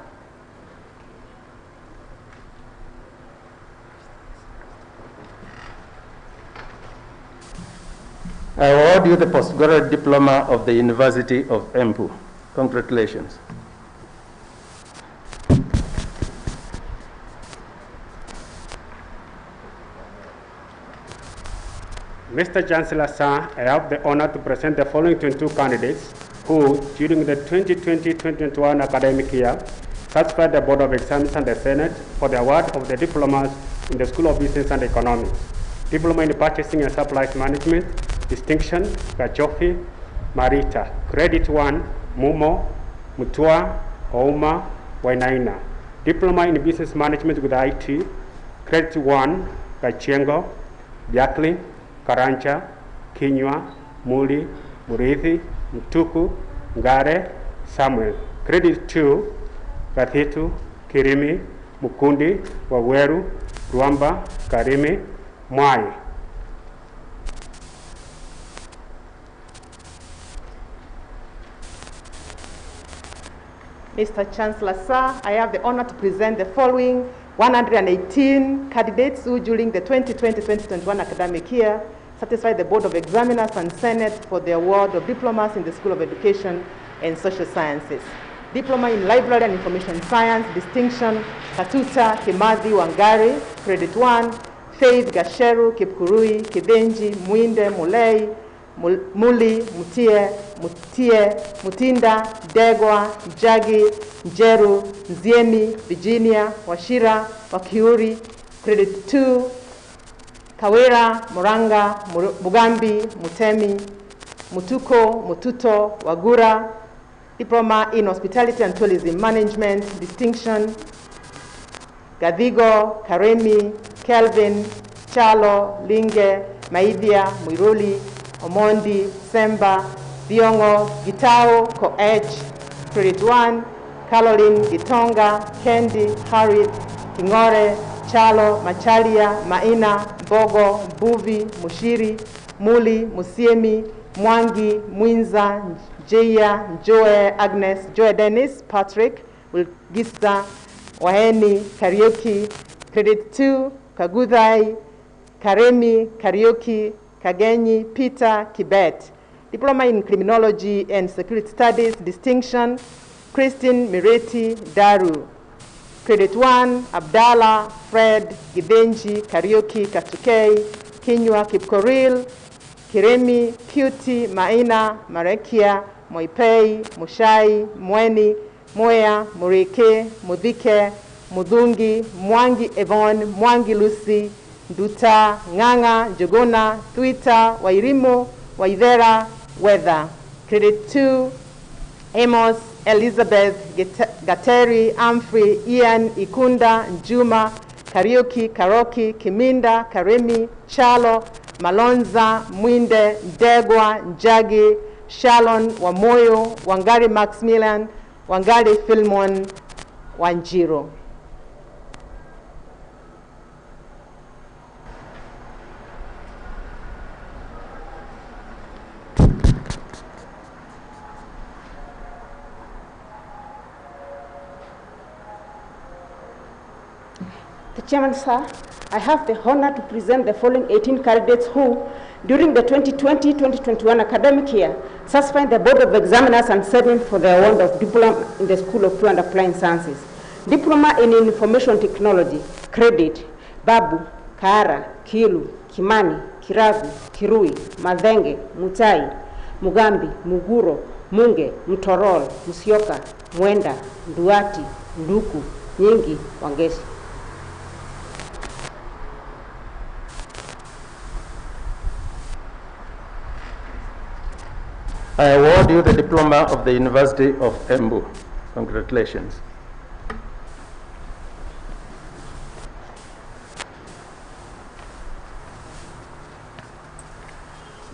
I award you the postgraduate diploma of the University of Embu. Congratulations. Mr. Chancellor, sir, I have the honor to present the following 22 candidates who, during the 2020-2021 academic year, satisfied the Board of Examiners and the Senate for the award of the diplomas in the School of Business and Economics. Diploma in Purchasing and Supplies Management, Distinction, Gachofi, Marita. Credit 1, Mumo, Mutua, Ouma, Wainaina. Diploma in Business Management with IT. Credit 1, Gachengo, Jacqueline, Karancha, Kinywa, Muli, Murithi, Mtuku, Ngare, Samuel. Credit 2, Gathitu, Kirimi, Mukundi, Waweru, Ruamba, Karimi, Mwai. Mr. Chancellor, sir, I have the honor to present the following 118 candidates who, during the 2020-2021 academic year, satisfied the Board of Examiners and Senate for the award of diplomas in the School of Education and Social Sciences. Diploma in Library and Information Science, Distinction, Katuta, Kimathi, Wangari. Credit 1, Faith, Gasheru, Kipkurui, Kidenji, Mwinde, Mulei, Muli, Mutie, Mutinda, Degwa, Jagi, Njeru, Nzieni, Virginia, Washira, Wakiuri. Credit 2, Kawera, Moranga, Mugambi, Mutemi, Mutuko, Mututo, Wagura. Diploma in Hospitality and Tourism Management, Distinction, Gadhigo, Karemi, Kelvin, Chalo, Linge, Maidia, Muiruli, Omondi, Semba, Biongo, Gitao, Koech. Credit 1, Caroline, Gitonga, Kendi, Harriet, Kingore, Chalo, Machalia, Maina, Bogo, Buvi, Mushiri, Muli, Musiemi, Mwangi, Mwinza, Jaya, Joe, Agnes, Joe Dennis, Patrick, Wilgisa, Waheni, Karaoke. Credit 2, Kagudhai, Karemi, Karaoke, Kagenyi, Peter, Kibet. Diploma in Criminology and Security Studies, distinction, Christine Mireti, Daru. Credit 1, Abdallah, Fred, Gidenji, Karaoke, Katukei, Kinywa, Kipkoril, Kiremi, Cutie, Maina, Marekia, Moipei, Mushai, Mweni, Moya, Murike, Mudhike, Mudungi, Mwangi Evon, Mwangi Lucy, Duta, Nganga, Jogona, Twitter, Wairimo, Waivera, Weather. Credit 2, Amos, Elizabeth, Gateri, Humphrey, Ian, Ikunda, Njuma, Karaoke, Karoki, Kiminda, Karemi, Chalo, Malonza, Mwinde, Ndegwa, Njagi, Shalon, Wamoyo, Wangari Maximilian, Wangari Filmon, Wanjiro. The Chairman, sir, I have the honor to present the following 18 candidates who, during the 2020-2021 academic year, satisfied the Board of Examiners and Senate for the award of diploma in the School of Pure and Applied Sciences. Diploma in Information Technology, credit, Babu, Kaara, Kilu, Kimani, Kiragu, Kirui, Madhenge, Mutai, Mugambi, Muguro, Munge, Mtorol, Musyoka, Mwenda, Nduati, Nduku, Nyingi, Wangesi. I award you the diploma of the University of Embu. Congratulations.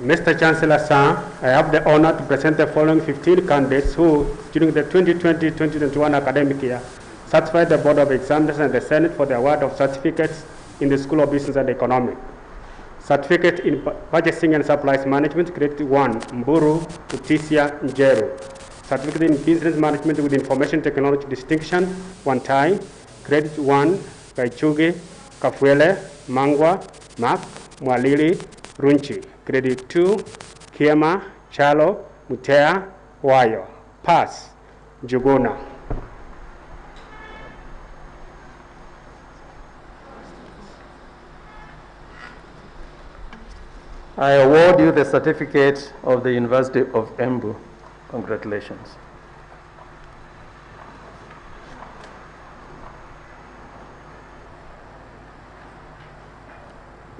Mr. Chancellor, sir, I have the honor to present the following 15 candidates who, during the 2020-2021 academic year, satisfied the Board of Examiners and the Senate for the award of certificates in the School of Business and Economics. Certificate in Purchasing and Supplies Management, Grade 1, Mburu, Utisia, Njeru. Certificate in Business Management with Information Technology Distinction, Wantai, Grade 1, Kaichugi, Kafuele, Mangwa, Mak, Mwalili, Runchi. Grade 2, Kiema, Chalo, Mutea, Wayo. Pass, Juguna. I award you the certificate of the University of Embu. Congratulations.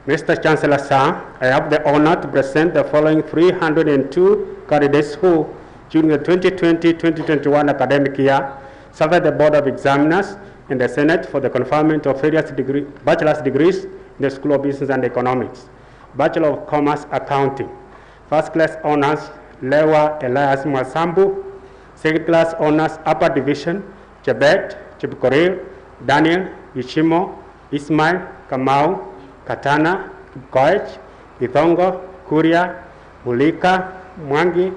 Mr. Chancellor, sir, I have the honor to present the following 302 candidates who, during the 2020-2021 academic year, served the Board of Examiners and the Senate for the conferment of various bachelor's degrees in the School of Business and Economics. Bachelor of Commerce Accounting. First class honors, Lewa Elias Mwasambu. Second class honors, Upper Division, Chebet, Chipkoril, Daniel, Ishimo, Ismail, Kamau, Katana, Koech, Ithongo, Kuria, Mulika, Mwangi,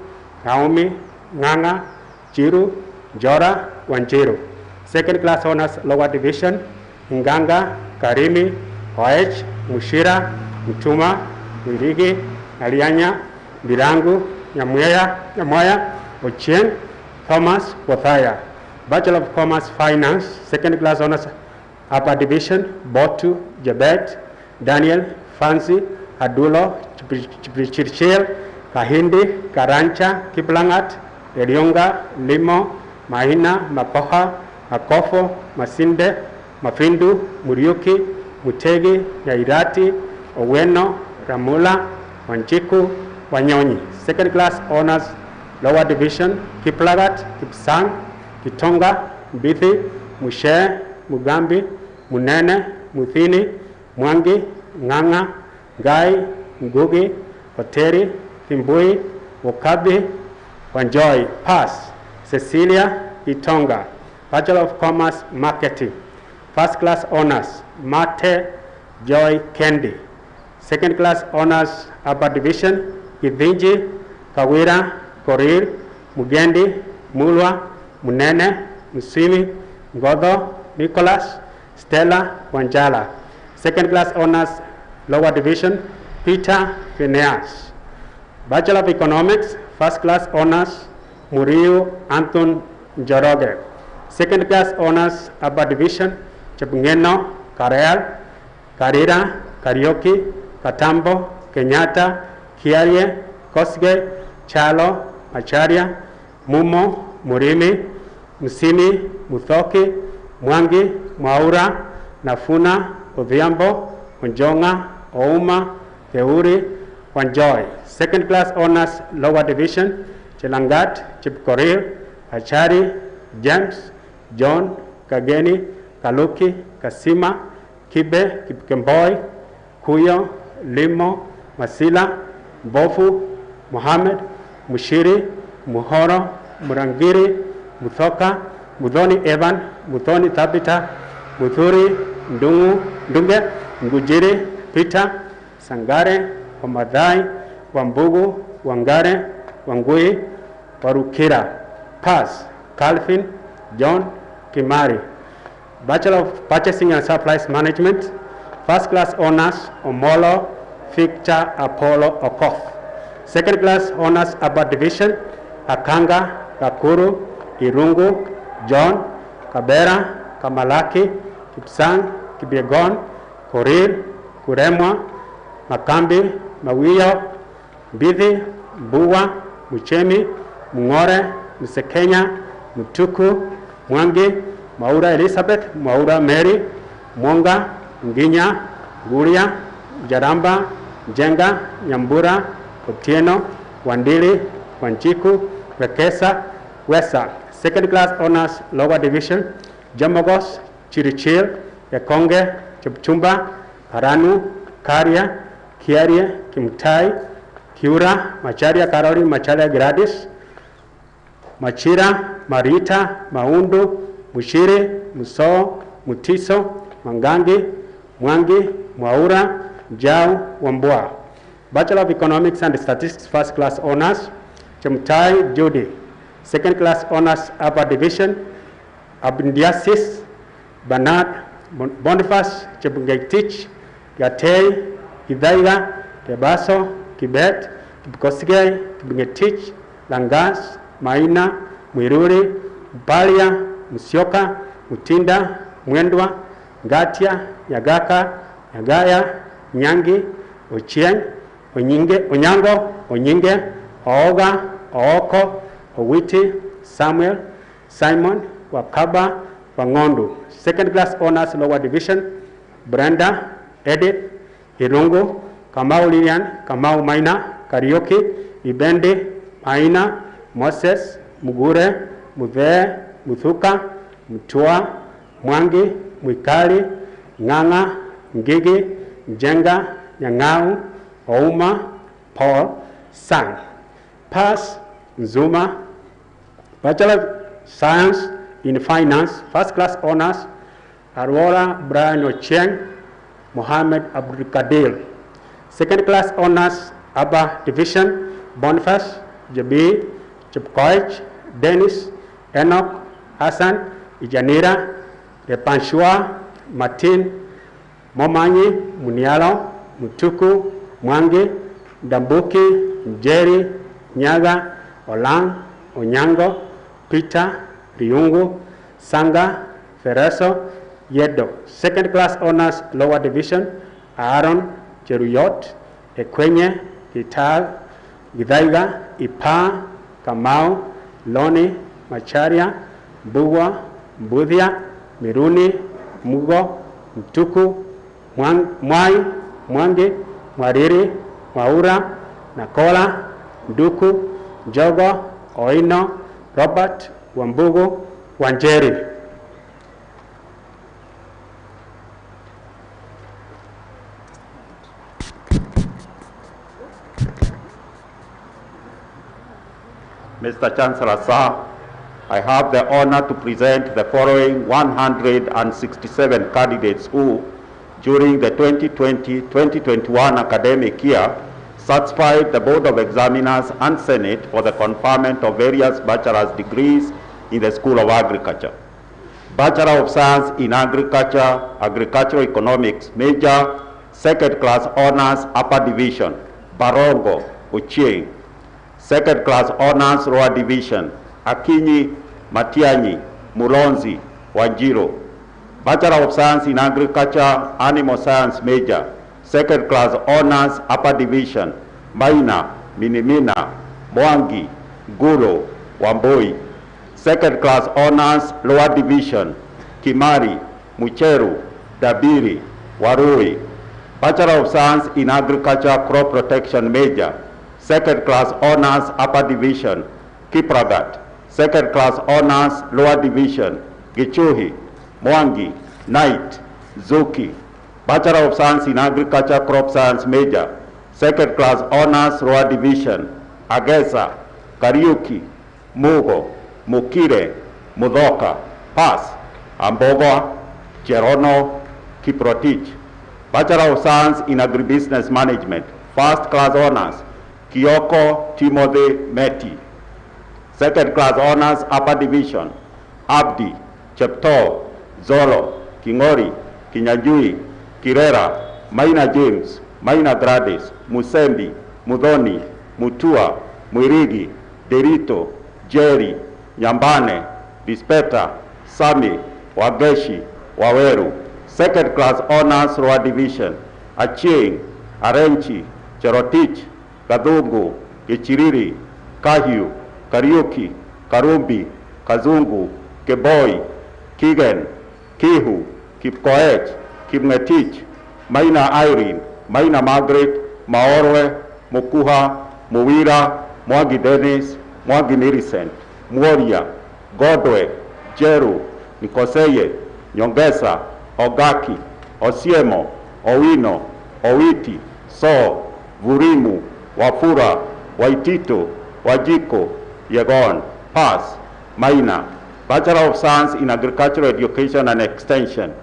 Naomi, Nganga, Chiru, Jora, Wanjiru. Second class honors, Lower Division, Nganga, Karimi, Koech, Mushira, Mtuma, Mwirigi, Alianya, Birangu, Nyamoya, Ochieng, Thomas, Wathaya. Bachelor of Commerce Finance, second class honors, Upper Division, Botu, Jebet, Daniel, Fancy, Adulo, Chiprichirchil, Kahindi, Karancha, Kiplangat, Erionga, Limo, Mahina, Makoha, Akofo, Masinde, Mafindu, Muriuki, Mutegi, Yairati, Oweno, Ramula, Wanjiku, Wanyonyi. Second class honors, Lower Division, Kiplagat, Kipsang, Kitonga, Mbithi, Mushe, Mugambi, Munene, Muthini, Mwangi, Nganga, Ngai, Ngugi, Oteri, Thimbui, Wakabi, Wanjoy. Pass, Cecilia, Itonga. Bachelor of Commerce Marketing. First class honors, Mate, Joy Kendi. Second class honors, Upper Division, Kivinji, Kawira, Korir, Mugendi, Mulwa, Munene, Musimi, Ngodho, Nicholas, Stella, Wanjala. Second class honors, lower division, Peter Phineas. Bachelor of Economics, first class honors, Muriu Anton Njoroge. Second class honors, upper division, Chepngeno, Karel, Karira, Karioki, Katambo, Kenyatta, Kiarie, Kosge, Chalo, Macharia, Mumo, Murimi, Musimi, Muthoki, Mwangi, Mwaura, Nafuna, Odhiambo, Onjonga, Ouma, Theuri, Wanjoy. Second class honors, lower division, Chelangat, Chipkorir, Achari, James, John, Kageni, Kaluki, Kasima, Kibe, Kipkemboi, Kuyo, Limo, Masila, Bofu, Muhammad, Mushiri, Muhoro, Murangiri, Muthoka, Mudhoni Evan, Muthoni Thabita, Muthuri, Ndunge, Ngujiri, Peter, Sangare, Wamadhai, Wambugu, Wangare, Wangui, Warukira. Pass, Calvin, John, Kimari. Bachelor of Purchasing and Supplies Management, first class honors, Omolo, Victor Apollo Okoth. Second class honors, upper division, Akanga, Kakuru, Irungu, John, Kabera, Kamalaki, Kipsang, Kibiegon, Korir, Kuremwa, Makambi, Mawiyo, Bithi, Buwa, Muchemi, Mungore, Msekenya, Mutuku, Mwangi, Maura Elizabeth, Maura Mary, Mwonga, Nginya, Guria, Jaramba, Jenga, Nyambura, Otieno, Wandili, Wanchiku, Wekesa, Wesa. Second class honors, lower division, Jamogos, Chirichil, Yakonge, Chipchumba, Paranu, Karia, Kiarie, Kimtai, Kiura, Macharia Karoli, Macharia Gradis, Machira, Marita, Maundu, Mushiri, Muso, Mutiso, Mangangi, Mwangi, Mwaura, Jau, Wambua. Bachelor of Economics and Statistics, first class honors, Chemtai Judy. Second class honors, upper division, Abindiasis, Bernard, Boniface, Chebungaitich, Gatei, Kidaiga, Kebaso, Kibet, Kibkosigei, Kibungetich, Langas, Maina, Mwiruri, Mpalia, Musyoka, Mutinda, Mwendwa, Ngatia, Yagaka, Yagaya, Nyangi, Ochieng, Onyango, Onyinge, Ooga, Ooko, Owiti, Samuel, Simon, Wakaba, Wangondu. Second class honors, lower division, Brenda, Edith, Irungu, Kamau Lilian, Kamau Maina, Karioki, Ibende, Maina, Moses, Mugure, Mudhe, Muthuka, Mutua, Mwangi, Mwikali, Nganga, Ngigi, Njenga, Nyangau, Ouma, Paul, Sang. Pass, Nzuma. Bachelor of Science in Finance, first class honors, Aurora Brian Ochieng, Mohammed Abdulkadir. Second class honors, Abba Division, Boniface, Jabi, Chepkoich, Dennis, Enoch, Hassan, Ijanira, Repanshua, Martin, Momanyi, Munialo, Mutuku, Mwangi, Dambuki, Njeri, Nyaga, Olang, Onyango, Peter, Riungu, Sanga, Fereso, Yedo. Second class honors, lower division, Aaron, Cheruyot, Ekwenye, Gital, Gidaiga, Ipa, Kamau, Loni, Macharia, Bugwa, Mbudhia, Miruni, Mugo, Mtuku, Mwai, Mwangi, Mwariri, Mwaura, Nakola, Nduku, Jogo, Oino, Robert, Wambugu, Wanjeri. Mr. Chancellor, sir, I have the honor to present the following 167 candidates who, during the 2020-2021 academic year, satisfied the Board of Examiners and Senate for the conferment of various bachelor's degrees in the School of Agriculture. Bachelor of Science in Agriculture, Agricultural Economics, major, second class honors, upper division, Barongo, Ochieng. Second class honors, lower division, Akinyi, Matianyi, Mulonzi, Wanjiro. Bachelor of Science in Agriculture, Animal Science major, second class honors, upper division, Maina, Minimina, Mwangi, Guro, Wamboi. Second class honors, lower division, Kimari, Mucheru, Dabiri, Warui. Bachelor of Science in Agriculture, Crop Protection major, second class honors, upper division, Kipragat. Second class honors, lower division, Gichuhi, Mwangi, Knight, Zuki. Bachelor of Science in Agriculture, Crop Science major, second class honors, lower division, Agesa, Kariuki, Mugo, Mukire, Mudoka, Pass, Amboga, Cherono, Kiprotich. Bachelor of Science in Agribusiness Management, first class honors, Kioko Timothy Meti. Second class honors, upper division, Abdi, Chepto, Zolo, Kingori, Kinyajui, Kirera, Maina James, Maina Gradis, Musembi, Mudhoni, Mutua, Mwirigi, Derito, Jerry, Nyambane, Bispeta, Sami, Wageshi, Waweru. Second class honors, lower division, Achieng, Arenchi, Cherotich, Gadungu, Gichiriri, Kahiu, Kariuki, Karumbi, Kazungu, Keboi, Kigen, Kihu, Kipkoech, Kipngetich, Maina Irene, Maina Margaret, Maorwe, Mukuha, Muwira, Mwagi Dennis, Mwagi Millicent, Mworia, Godwe, Jeru, Nikoseye, Nyongesa, Ogaki, Osiemo, Owino, Owiti, So, Vurimu, Wafura, Waitito, Wajiko, Yegon, Pass, Maina. Bachelor of Science in Agricultural Education and Extension,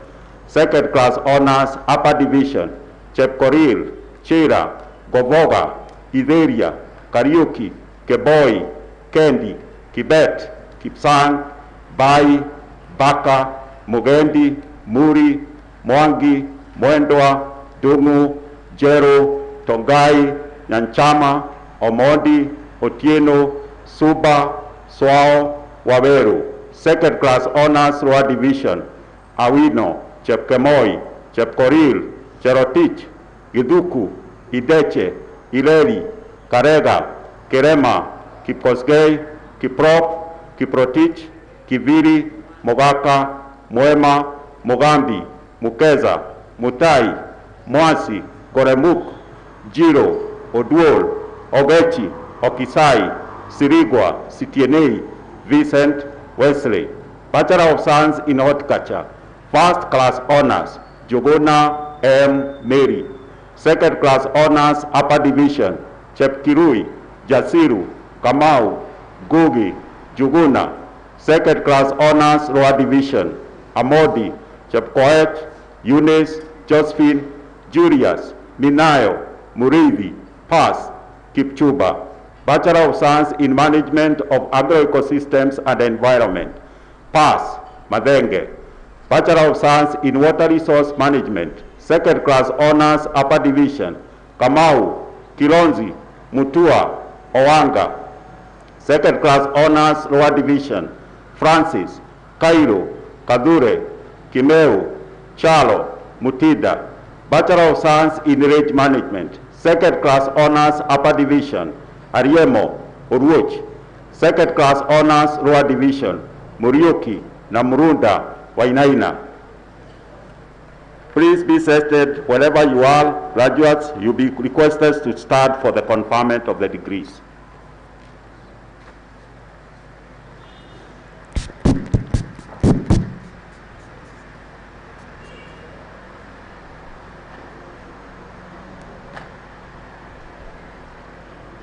second class honors, upper division, Chepkorir, Chira, Govoga, Itheria, Kariuki, Keboi, Kendi, Kibet, Kipsang, Bai, Baka, Mugendi, Muri, Mwangi, Mwendwa, Dungu, Jero, Tongai, Nyanchama, Omondi, Otieno, Suba, Swao, Waweru. Second class honors, lower division, Awino, Chepkemoi, Chepkoril, Cherotich, Giduku, Ideche, Ileri, Karega, Kerema, Kipkosgei, Kiprop, Kiprotich, Kiviri, Mogaka, Mwema, Mogambi, Mukeza, Mutai, Mwasi, Koremuk, Jiro, Oduol, Ogechi, Okisai, Sirigwa, Sitienei, Vincent, Wesley. Bachelor of Science in Horticulture, first class honors, Jogona M. Mary. Second class honors, upper division, Chepkirui, Jasiru, Kamau, Gugi, Juguna. Second class honors, lower division, Amodi, Chepkoech, Eunice, Josephine, Julius, Minayo, Murithi, Pass, Kipchuba. Bachelor of Science in Management of Agroecosystems and Environment, Pass, Madenge. Bachelor of Science in Water Resource Management, second class honors, upper division, Kamau, Kilonzi, Mutua, Owanga. Second class honors, lower division, Francis, Cairo, Kadure, Kimeu, Chalo, Mutida. Bachelor of Science in Range Management, second class honors, upper division, Ariemo, Uruch. Second class honors, lower division, Muriuki, Namurunda, Wainaina. Please be seated wherever you are. Graduates, you'll be requested to start for the conferment of the degrees.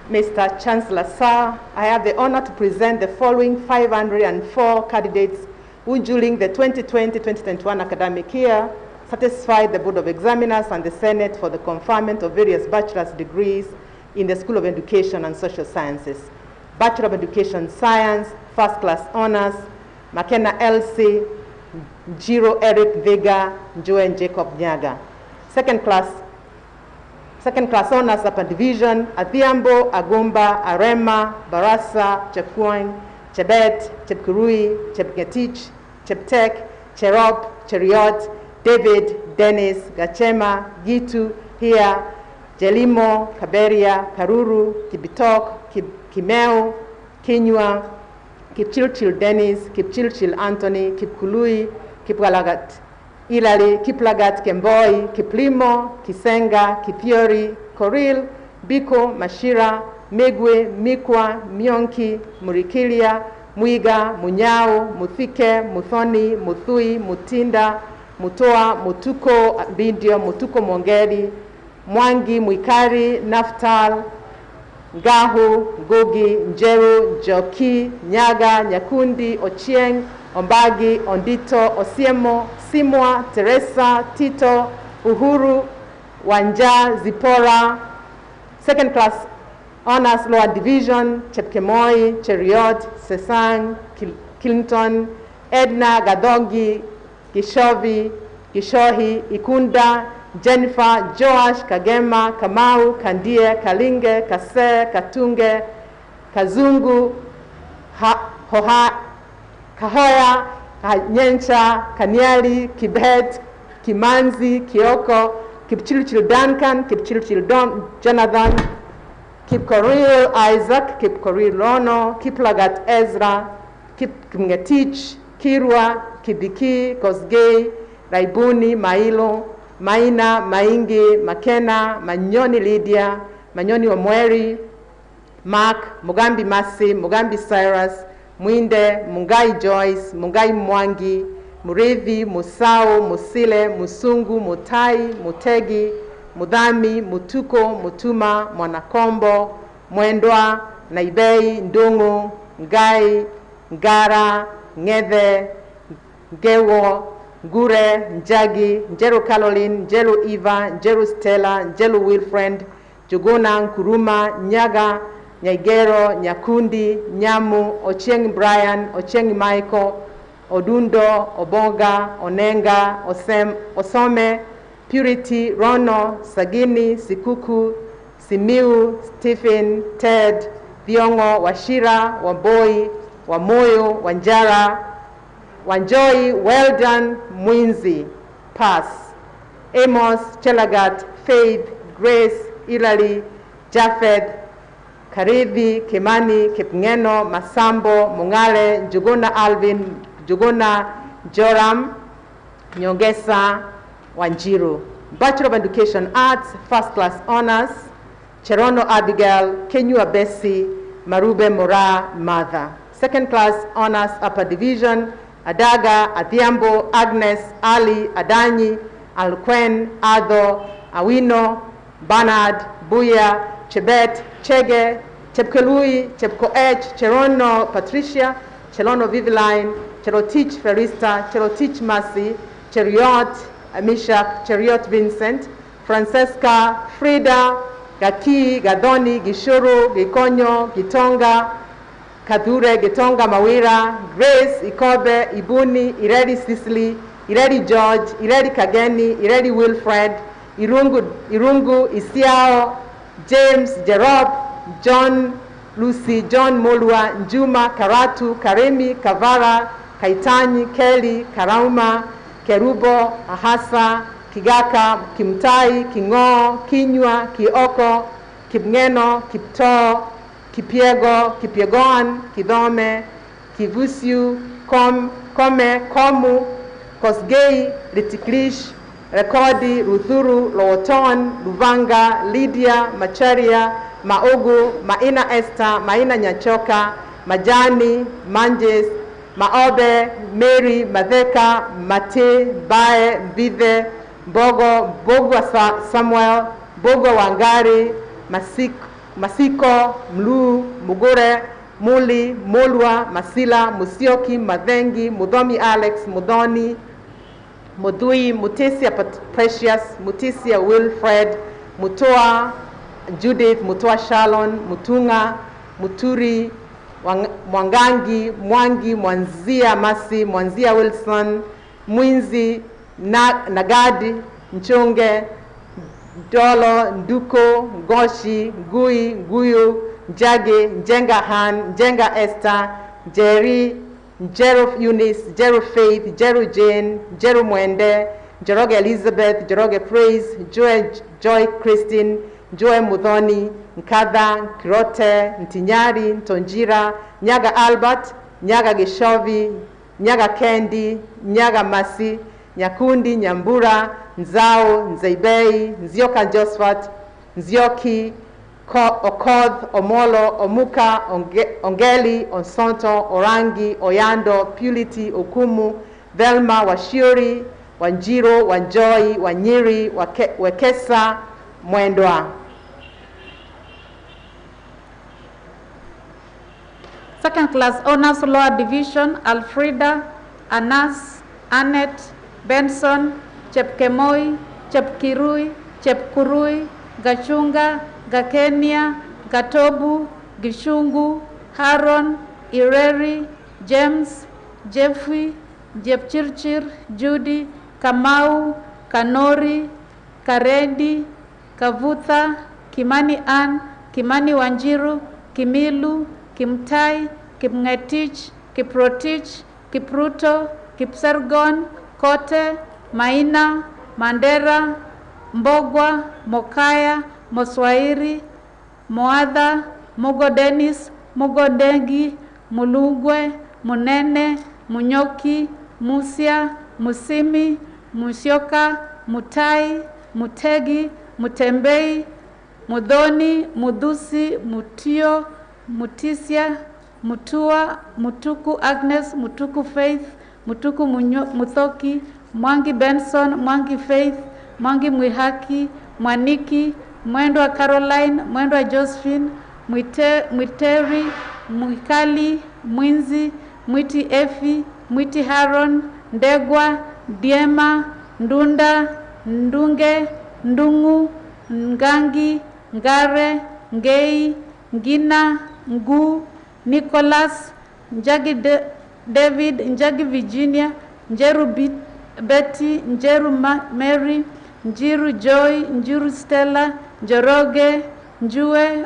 Mr. Chancellor, sir, I have the honor to present the following 504 candidates who during the 2020-2021 academic year satisfied the Board of Examiners and the Senate for the conferment of various bachelor's degrees in the School of Education and Social Sciences. Bachelor of Education Science, First Class Honors, McKenna Elsie, Jiro Eric Vega, Joan Jacob Nyaga. Second class honors upper division, Adhiambo, Agumba, Arema, Barasa, Chepkwony, Chebet, Chepkurui, Chepngetich, Cheptek, Cherop, Cheriot, David, Dennis, Gachema, Gitu, Hia, Jelimo, Kaberia, Karuru, Kibitok, Kimeu, Kinyua, Kipchilchil Dennis, Kipchilchil Anthony, Kipkului, Kiplagat Ilali, Kiplagat Kemboi, Kiplimo, Kisenga, Kithiori, Koril, Biko, Mashira, Megwe, Mikwa, Mionki, Murikilia, Mwiga, Munyao, Muthike, Muthoni, Muthui, Mutinda, Mutoa, Mutuko, Bindio, Mutuko Mongeri, Mwangi, Mwikari, Naftal, Ngahu, Gogi, Njeru, Joki, Nyaga, Nyakundi, Ochieng, Ombagi, Ondito, Osiemo, Simwa, Teresa, Tito, Uhuru, Wanja, Zipora. Second class honors lower division, Chepkemoi, Cheriot, Sesang, Clinton, Edna, Gadongi, Gishovi, Gishohi, Ikunda, Jennifer, Joash, Kagema, Kamau, Kandie, Kalinge, Kase, Katunge, Kazungu, Kahoya, Nyencha, Kanyali, Kibet, Kimanzi, Kioko, Kipchilchil Duncan, Kipchilchil Jonathan, Kipkoril Isaac, Kipkoril Rono, Kiplagat Ezra, Kipngetich, Kirwa, Kibiki, Kosgei, Raibuni, Mailo, Maina, Maingi, Makena, Manyoni Lydia, Manyoni Omweri, Mark, Mugambi Masi, Mugambi Cyrus, Mwinde, Mungai Joyce, Mungai Mwangi, Murevi, Musao, Musile, Musungu, Mutai, Mutegi, Mudhami, Mutuko, Mutuma, Mwanakombo, Mwendwa, Naibei, Ndungu, Ngai, Ngara, Ng'ethe, Ngewo, Ngure, Njagi, Njeru Caroline, Njeru Eva, Njeru Stella, Njeru Wilfred, Juguna, Nkuruma, Nyaga, Nyaigero, Nyakundi, Nyamu, Ochieng Brian, Ochieng Michael, Odundo, Oboga, Onenga, Osome, Purity, Rono, Sagini, Sikuku, Simiu, Stephen, Ted, Thiongo, Washira, Wamboi, Wamoyo, Wanjara, Wanjoi, well done, Mwinzi, pass. Amos, Chelagat, Faith, Grace, Ilali, Jafed, Karithi, Kimani, Kipngeno, Masambo, Mungale, Njuguna Alvin, Njuguna Joram, Nyongesa, Wanjiru. Bachelor of Education Arts, First Class Honors, Cherono Abigail, Kenyua Bessie, Marube Mora, Mother. Second Class Honors, Upper Division, Adaga, Adhiambo, Agnes, Ali, Adanyi, Alquen, Ado, Awino, Bernard, Buya, Chebet, Chege, Chepkelui, Chepkoech, Cherono, Patricia, Cherono Viviline, Cherotich Ferista, Cherotich Mercy, Cheriot, Mishak, Cheriot Vincent, Francesca, Frida, Gaki, Gadoni, Gishuru, Gikonyo, Gitonga, Kadure, Gitonga Mawira, Grace, Ikobe, Ibuni, Iredi Sicily, Iredi George, Iredi Kageni, Iredi Wilfred, Irungu, Isiao, James, Jerop, John, Lucy, John Molua, Njuma, Karatu, Karemi, Kavara, Kaitanyi, Kelly, Karauma, Kerubo, Ahasa, Kigaka, Kimtai, Kingo, Kinywa, Kioko, Kipngeno, Kipto, Kipiego, Kipiegoan, Kidome, Kivusiu, Kome, Komu, Kosgei, Litiklish, Rekodi, Ruthuru, Lowoton, Luvanga, Lydia, Macharia, Maogu, Maina Esther, Maina Nyachoka, Majani, Manjes, Maobe, Mary, Madheka, Mate, Bae, Mbithe, Bogo, Bogwa Samuel, Bogo Wangari, Masiko, Mlu, Mugure, Muli, Molwa, Masila, Musioki, Madhengi, Mudhomi Alex, Mudhoni, Mudui, Mutisia Precious, Mutisia Wilfred, Mutoa, Judith Mutua Shalon, Mutunga, Muturi, Mwangangi, Mwangi, Mwanzia Masi, Mwanzia Wilson, Mwinzi, Nagadi, Nchonge, Dolo, Nduko, Ngoshi, Ngui, Nguyu, Njage, Njenga Han, Njenga Esther, Jerry, Njero Eunice, Njero Faith, Njero Jane, Njero Mwende, Njoroge Elizabeth, Njoroge Praise, Joy Christine, Joy Mudhoni, Nkadha, Kirote, Ntinyari, Ntonjira, Nyaga Albert, Nyaga Gishovi, Nyaga Kendi, Nyaga Masi, Nyakundi, Nyambura, Nzao, Nzeibei, Nzioka Josephat, Nzioki, Okoth, Omolo, Omuka, Ongeli, Onsonto, Orangi, Oyando, Purity, Okumu, Velma, Washiri, Wanjiro, Wanjoi, Wanyiri, Wekesa, Mwendwa. Second class honors lower division, Alfreda, Anas, Annette, Benson, Chepkemoi, Chepkirui, Chepkurui, Gachunga, Gakenia, Gatobu, Gishungu, Haron, Ireri, James, Jeffrey, Jepchirchir, Judy, Kamau, Kanori, Karedi, Kavutha, Kimani Ann, Kimani Wanjiru, Kimilu, Kimtai, Kimngetich, Kiprotich, Kipruto, Kipsergon, Kote, Maina, Mandera, Mbogwa, Mokaya, Moswairi, Moadha, Mugo Dennis, Mugo Dengi, Mulugwe, Munene, Munyoki, Musia, Musimi, Musyoka, Mutai, Mutegi, Mutembei, Mudhoni, Mudusi, Mutio, Mutisia, Mutua, Mutuku Agnes, Mutuku Faith, Mutuku Muthoki, Mwangi Benson, Mwangi Faith, Mwangi Mwihaki, Mwaniki, Mwendwa Caroline, Mwendwa Josephine, Mwiteri, Mwikali, Mwinzi, Mwiti Efi, Mwiti Haron, Ndegwa, Diema, Ndunda, Ndunge, Ndungu, Ngangi, Ngare, Ngei, Ngina, Ngu, Nicholas, Njagi David, Njagi Virginia, Njeru Betty, Njeru Mary, Njiru Joy, Njiru Stella, Njoroge, Njue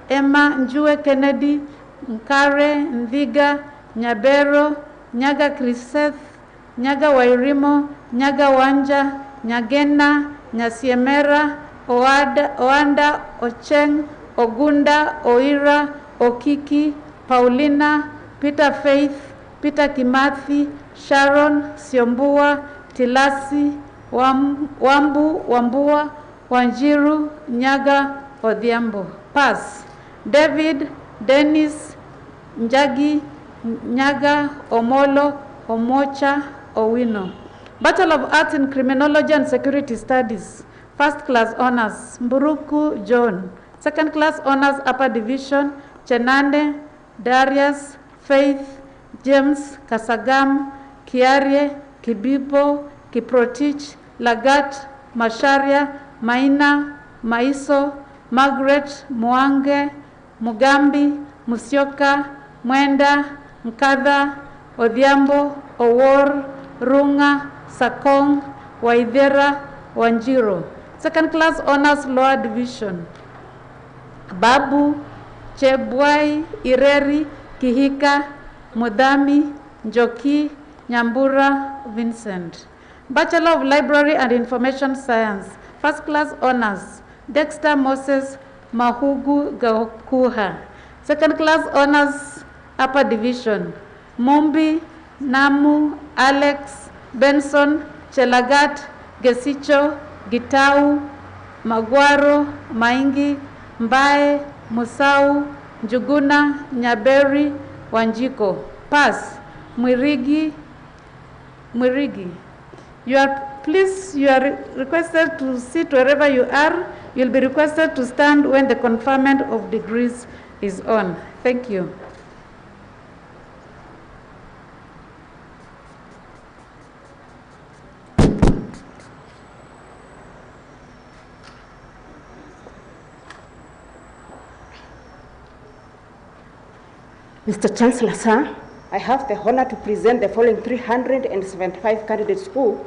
Emma, Njue Kennedy, Nkare, Nviga, Nyabero, Nyaga Chriseth, Nyaga Wairimo, Nyaga Wanja, Nyagena, Nyasiemera, Oanda, Ocheng, Ogunda, Oira, Okiki, Paulina, Peter Faith, Peter Kimathi, Sharon, Siombua, Tilasi, Wambu, Wambua, Wanjiru, Nyaga, Odhiambo. Pass. David, Dennis, Njagi, Nyaga, Omolo, Omocha, Owino. Bachelor of Arts in Criminology and Security Studies. First class honors, Mburuku John. Second class honors, Upper Division, Chenande, Darius, Faith, James, Kasagam, Kiarie, Kibibo, Kiprotich, Lagat, Masharia, Maina, Maiso, Margaret, Mwange, Mugambi, Musyoka, Mwenda, Nkadha, Odhiambo, Owor, Runga, Sakong, Waithera, Wanjiro. Second class honors lower division, Babu, Chebwai, Ireri, Kihika, Mudami, Njoki, Nyambura, Vincent. Bachelor of Library and Information Science. First class honors, Dexter Moses, Mahugu Gakuha. Second class honors, Upper Division, Mombi, Namu, Alex, Benson, Chelagat, Gesicho, Gitau, Magwaro, Maingi, Mbae, Musau, Njuguna, Nyaberi, Wanjiko. Pass. Mwirigi. You are requested to sit wherever you are. You'll be requested to stand when the conferment of degrees is on. Thank you. Mr. Chancellor, sir, I have the honor to present the following 375 candidates who,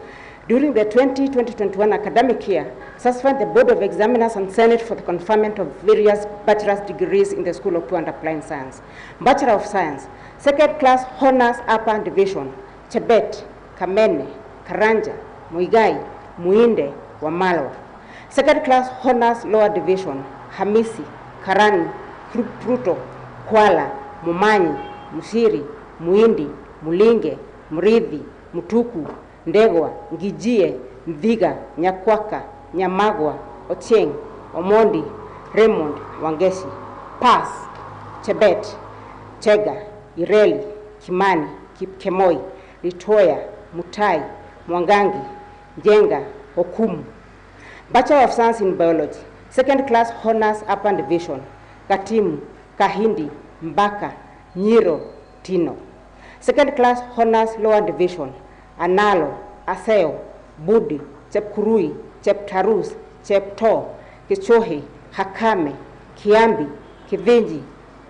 during the 2020-2021 academic year, satisfied the Board of Examiners and Senate for the conferment of various bachelor's degrees in the School of Pure and Applied Science. Bachelor of Science, second class honors upper division, Chebet, Kamene, Karanja, Muigai, Muinde, Wamalwa. Second class honors lower division, Hamisi, Karani, Pruto, Kwala, Mumanyi, Musiri, Muindi, Mulinge, Murithi, Mutuku, Ndegwa, Ngijie, Mviga, Nyakwaka, Nyamagwa, Ochieng, Omondi, Raymond, Wangesi. Pass, Chebet, Chega, Ireli, Kimani, Kipkemoi, Litoya, Mutai, Mwangangi, Jenga, Okumu. Bachelor of Science in Biology, second class honors upper division, Katimu, Kahindi, Mbaka, Nyiro, Tino. Second class honors lower division, Analo, Aseo, Budi, Chepkurui, Cheptarus, Chepto, Kichohe, Hakame, Kiambi, Kivinji,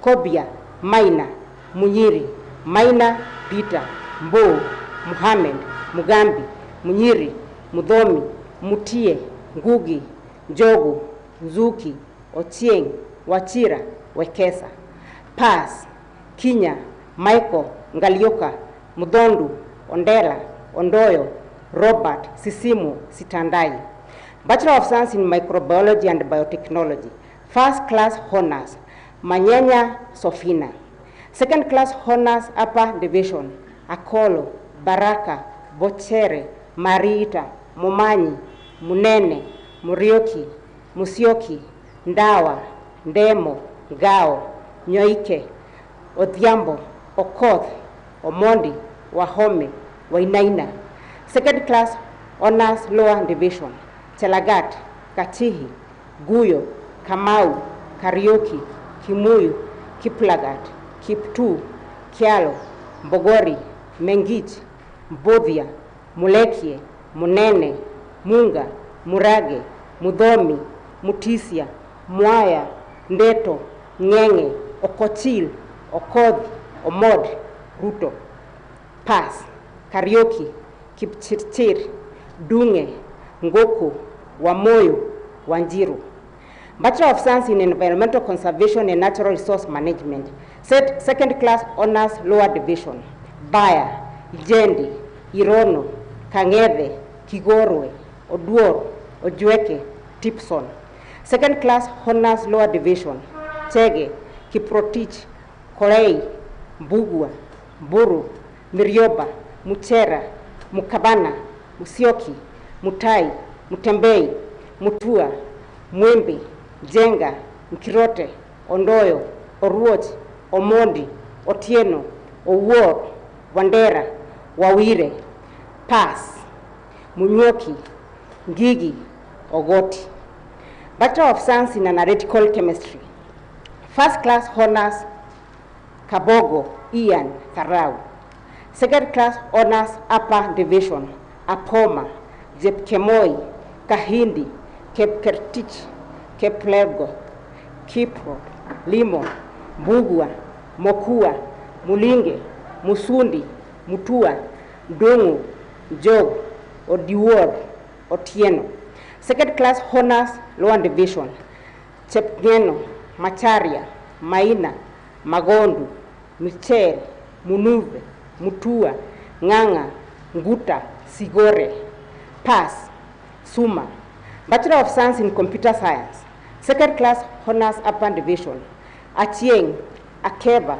Kobia, Maina, Munyiri, Maina, Peter, Mbo, Muhammad, Mugambi, Munyiri, Mudhomi, Mutie, Ngugi, Njogu, Nzuki, Ochieng, Wachira, Wekesa. Pass, Kinya, Michael, Ngalioka, Mudhondu, Ondela, Ondoyo, Robert, Sisimu, Sitandai. Bachelor of Science in Microbiology and Biotechnology. First class honors, Manyanya Sofina. Second class honors upper division, Akolo, Baraka, Bochere, Marita, Momanyi, Munene, Murioki, Musioki, Ndawa, Ndemo, Gao, Nyoike, Odhiambo, Okoth, Omondi, Wahome, Wainaina. Second class honors lower division, Chelagat, Katihi, Guyo, Kamau, Karioki, Kimuyu, Kiplagat, Kiptu, Kialo, Mbogori, Mengich, Mbodhia, Mulekie, Munene, Munga, Murage, Mudhomi, Mutisia, Mwaya, Ndeto, Ngenge, Okochil, Okodhi, Omod, Ruto. Pass, Karioki, Kipchirchir, Dunge, Ngoko, Wamoyo, Wanjiru. Bachelor of Science in Environmental Conservation and Natural Resource Management. Second class honors lower division, Baya, Ijendi, Irono, Kang'ethe, Kigorwe, Oduor, Ojweke, Tipson. Second class honors lower division, Chege, Kiprotich, Korei, Mbugua, Mburu, Mirioba, Muchera, Mukabana, Musioki, Mutai, Mutembei, Mutua, Mwembi, Jenga, Mkirote, Ondoyo, Oruoch, Omondi, Otieno, Owuor, Wandera, Wawire. Pass, Munyuoki, Ngigi, Ogoti. Bachelor of Science in Analytical Chemistry. First class honors, Kabogo, Ian, Tharau. Second class honors upper division, Apoma, Jepkemoi, Kahindi, Kepkertich, Keplego, Kipro, Limo, Mbugua, Mokua, Mulinge, Musundi, Mutua, Dungu, Jog, Odiwuor, Otieno. Second class honors lower division, Chepngeno, Macharia, Maina, Magondu, Michel, Munuve, Mutua, Nganga, Nguta, Sigore. Pass, Suma. Bachelor of Science in Computer Science. Second class honors upper division, Achieng, Akeba,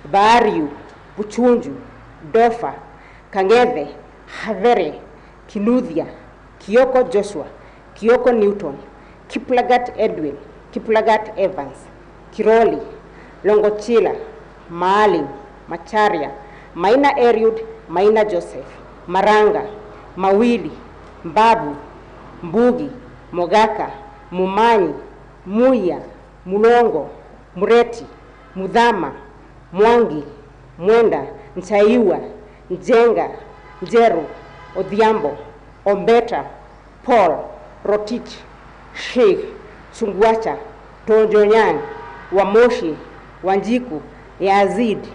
Baariu, Buchunju, Dofa, Kang'ethe, Havere, Kinuthia, Kioko Joshua, Kioko Newton, Kiplagat Edwin, Kiplagat Evans, Kiroli, Longochila, Maalim, Macharia, Maina Eriud, Maina Joseph, Maranga, Mawili, Mbabu, Mbugi, Mogaka, Mumanyi, Muya, Mulongo, Mureti, Mudhama, Mwangi, Mwenda, Nchaiwa, Njenga, Njeru, Odhiambo, Ombeta, Paul, Rotich, Sheikh, Chungwacha, Tonjonyan, Wamoshi, Wanjiku, Yazid.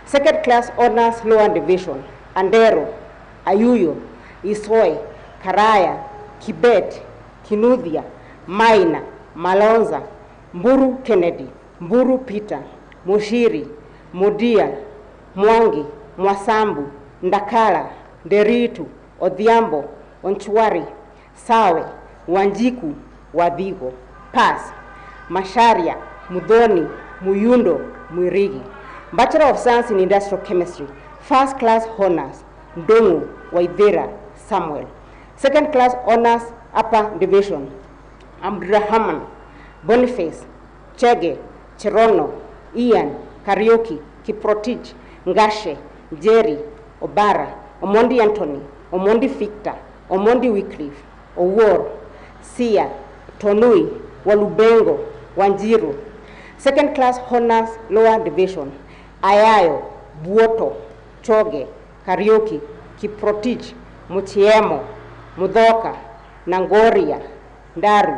Second class honors lower division, Andero, Ayuyo, Isoi, Karaya, Kibet, Kinuthia, Maina, Malonza, Mburu Kennedy, Mburu Peter, Mushiri, Mudia, Mwangi, Mwasambu, Ndakala, Nderitu, Odhiambo, Onchwari, Sawe, Wanjiku, Wadhigo. Pass. Masharia, Mudhoni, Muyundo, Mwirigi. Bachelor of Science in Industrial Chemistry, first class honors, Ndongu, Waithera, Samuel. Second class honors, upper division, Abdurrahman, Boniface, Chege, Cherono, Ian, Karaoke, Kiprotich, Ngashe, Jerry, Obara, Omondi Anthony, Omondi Victor, Omondi Wycliffe, Owor, Sia, Tonui, Walubengo, Wanjiru. Second class honors, lower division, Ayayo, Buoto, Choge, Karaoke, Kiprotich, Muchiemo, Mudhoka, Nangoria, Ndaru,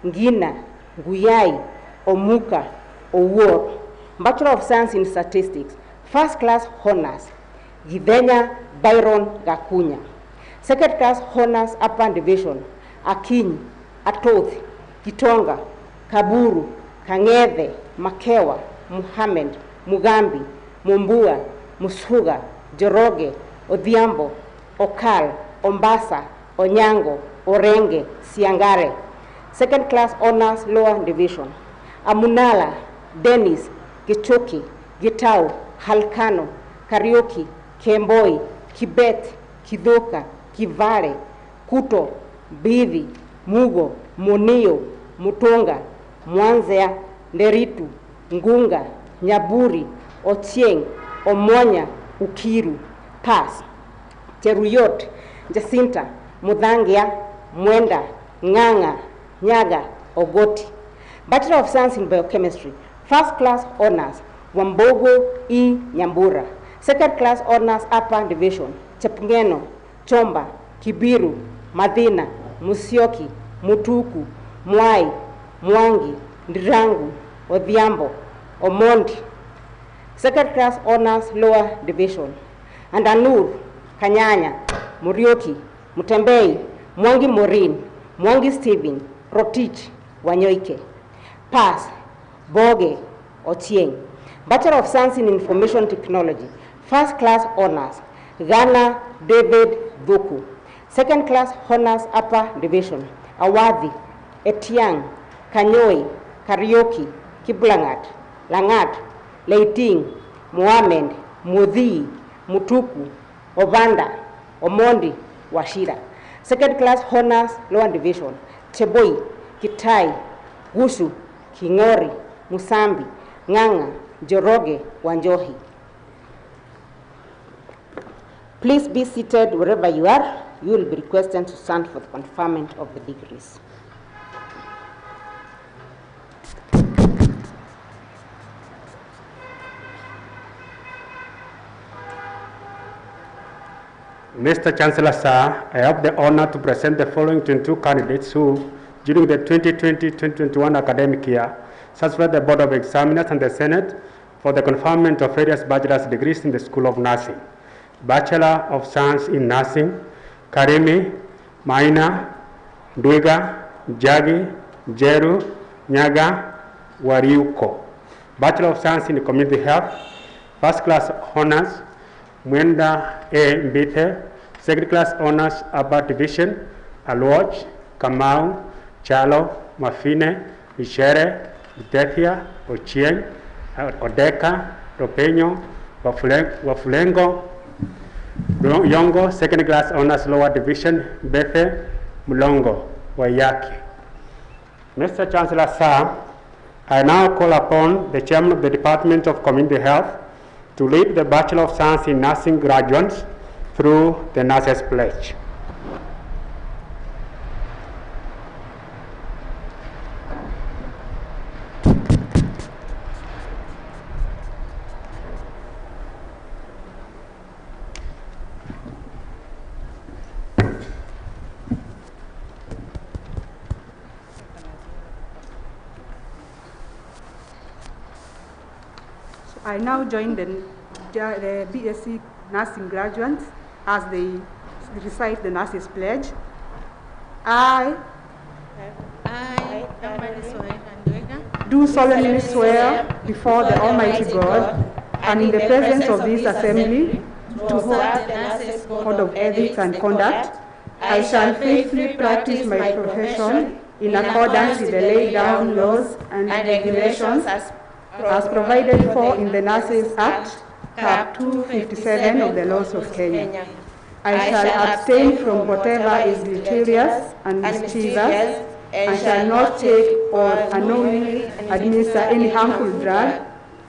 Ngina, Guyai, Omuka, Owor. Bachelor of Science in Statistics, first class honors, Gidenya Byron Gakunya. Second class honors, upper division, Akin, Atoth, Kitonga, Kaburu, Kang'ethe, Makewa, Muhammad, Mugambi, Mumbua, Musuga, Joroge, Odhiambo, Okal, Ombasa, Onyango, Orenge, Siangare. Second class honors, lower division, Amunala, Dennis, Gichoki, Gitau, Halkano, Karaoke, Kemboi, Kibet, Kidoka, Kivale, Kuto, Bivi, Mugo, Munio, Mutonga, Mwanzea, Nderitu, Ngunga, Nyaburi, Ochieng, Omonya, Ukiru. Pass. Cheruyot, Jacinta, Mudhangia, Mwenda, Nganga, Nyaga, Ogoti. Bachelor of Science in Biochemistry, first class honors, Wambogo E. Nyambura. Second class honors, upper division, Chepngeno, Chomba, Kibiru, Madina, Musyoki, Mutuku, Mwai, Mwangi, Ndirangu, Odhiambo, Omondi. Second class honors, lower division, Andanur, Kanyanya, Murioki, Mutembei, Mwangi Morin, Mwangi Stephen, Rotich, Wanyoike. Pass. Boge, Ochieng. Bachelor of Science in Information Technology, first class honors, Ghana David Dhuku. Second class honors, upper division, Awadhi, Etiang, Kanyoi, Karaoke, Kiblangat, Langat, Leiting, Mohamed, Mudhi, Mutuku, Obanda, Omondi, Washira. Second class honors, lower division, Cheboi, Kitai, Gushu, Kingori, Musambi, Nganga, Joroge, Wanjohi. Please be seated wherever you are. You will be requested to stand for the conferment of the degrees. Mr. Chancellor, sir, I have the honor to present the following 22 candidates who, during the 2020-2021 academic year, satisfied the Board of Examiners and the Senate for the conferment of various bachelor's degrees in the School of Nursing. Bachelor of Science in Nursing, Karimi, Maina, Duiga, Jagi, Jeru, Nyaga, Wariuko. Bachelor of Science in Community Health, first class honors, Mwenda A. Mbite, second class honors, upper division, Alwach, Kamau, Chalo, Mafine, Michere, Utethia, Ochieng, Odeka, Ropeño, Wafulengo, Yongo, second class honors, lower division, Bethe, Mulongo, Wayaki. Mr. Chancellor, sir, I now call upon the Chairman of the Department of Community Health to lead the Bachelor of Science in Nursing graduates through the Nurses Pledge. I now join the BSc nursing graduates as they recite the nurses' pledge. I do solemnly swear before the Almighty God and in the presence of this assembly to hold the code of ethics and conduct. I shall faithfully practice my profession in accordance with the laid down laws and regulations as provided for in the Nurses Act, Cap 257 of the laws of Kenya. I shall abstain from whatever is deleterious and mischievous, and shall not take or unknowingly administer any harmful drug.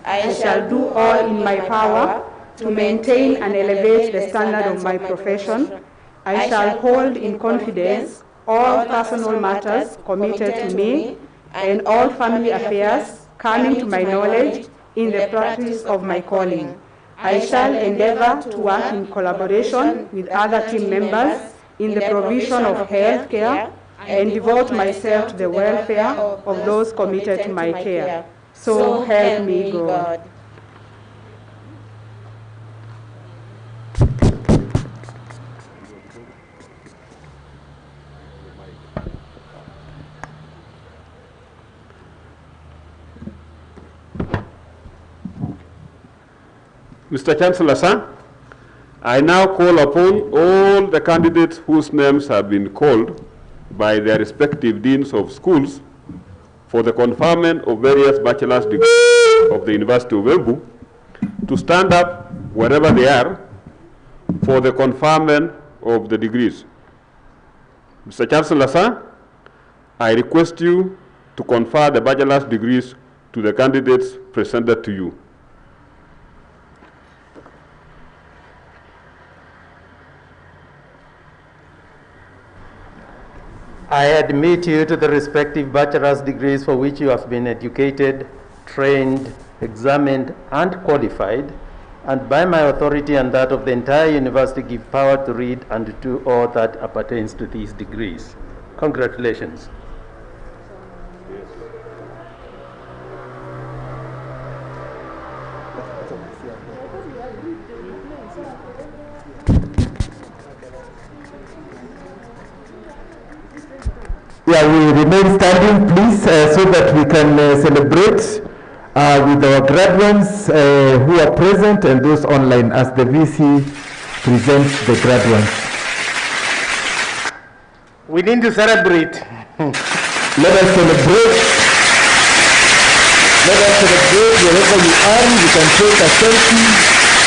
I shall do all in my power to maintain and elevate the standard of my profession. I shall hold in confidence all personal matters committed to me and all family affairs coming to my knowledge in the practice of my calling. I shall endeavor to work in collaboration with other team members in the provision of health care and devote myself to the welfare of those committed to my care. So help me God. Mr. Chancellor, sir, I now call upon all the candidates whose names have been called by their respective deans of schools for the conferment of various bachelor's degrees of the University of Embu to stand up wherever they are for the conferment of the degrees. Mr. Chancellor, sir, I request you to confer the bachelor's degrees to the candidates presented to you. I admit you to the respective bachelor's degrees for which you have been educated, trained, examined, and qualified, and by my authority and that of the entire university give power to read and to do all that appertains to these degrees. Congratulations. Yeah, we remain standing, please, so that we can celebrate with our graduates who are present and those online as the VC presents the graduates. We need to celebrate. Let us celebrate. Let us celebrate wherever you are. You can take a selfie,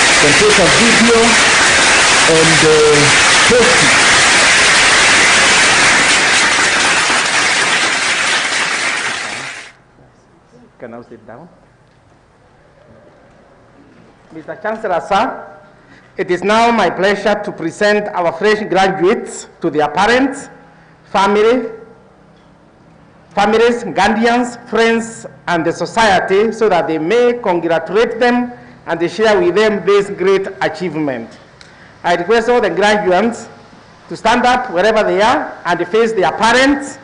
you can take a video, and post it. Can I sit down? Mr. Chancellor, sir, it is now my pleasure to present our fresh graduates to their parents, families, guardians, friends, and the society so that they may congratulate them and share with them this great achievement. I request all the graduates to stand up wherever they are and face their parents,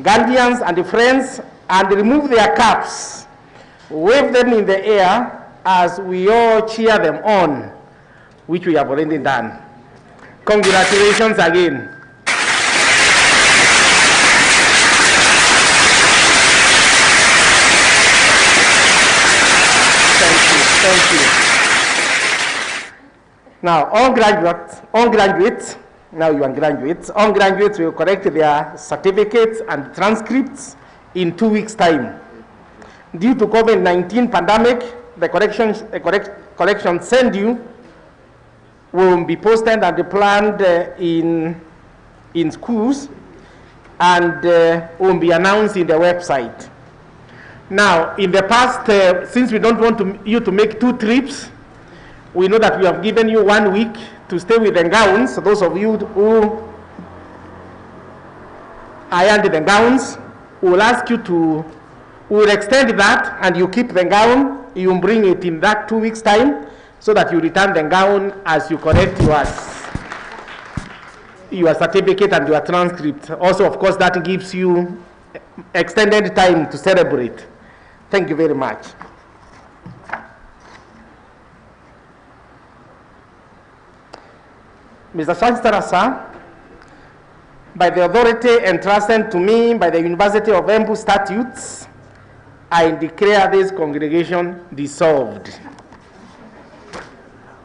guardians, and friends and remove their caps, wave them in the air as we all cheer them on, which we have already done. Congratulations again. Thank you. Now, all graduates, now you are graduates, all graduates will correct their certificates and transcripts in 2 weeks' time. Due to COVID-19 pandemic, the correction sent you will be posted and planned in schools and will be announced in the website. Now, in the past, since we don't want you to make 2 trips, we know that we have given you 1 week to stay with the gowns. So those of you who ironed the gowns, we will ask you to, we will extend that and you keep the gown, you bring it in that 2 weeks' time so that you return the gown as you correct your certificate and your transcript. Also, of course, that gives you extended time to celebrate. Thank you very much. Mr. Chancellor, sir, by the authority entrusted to me by the University of Embu statutes, I declare this congregation dissolved.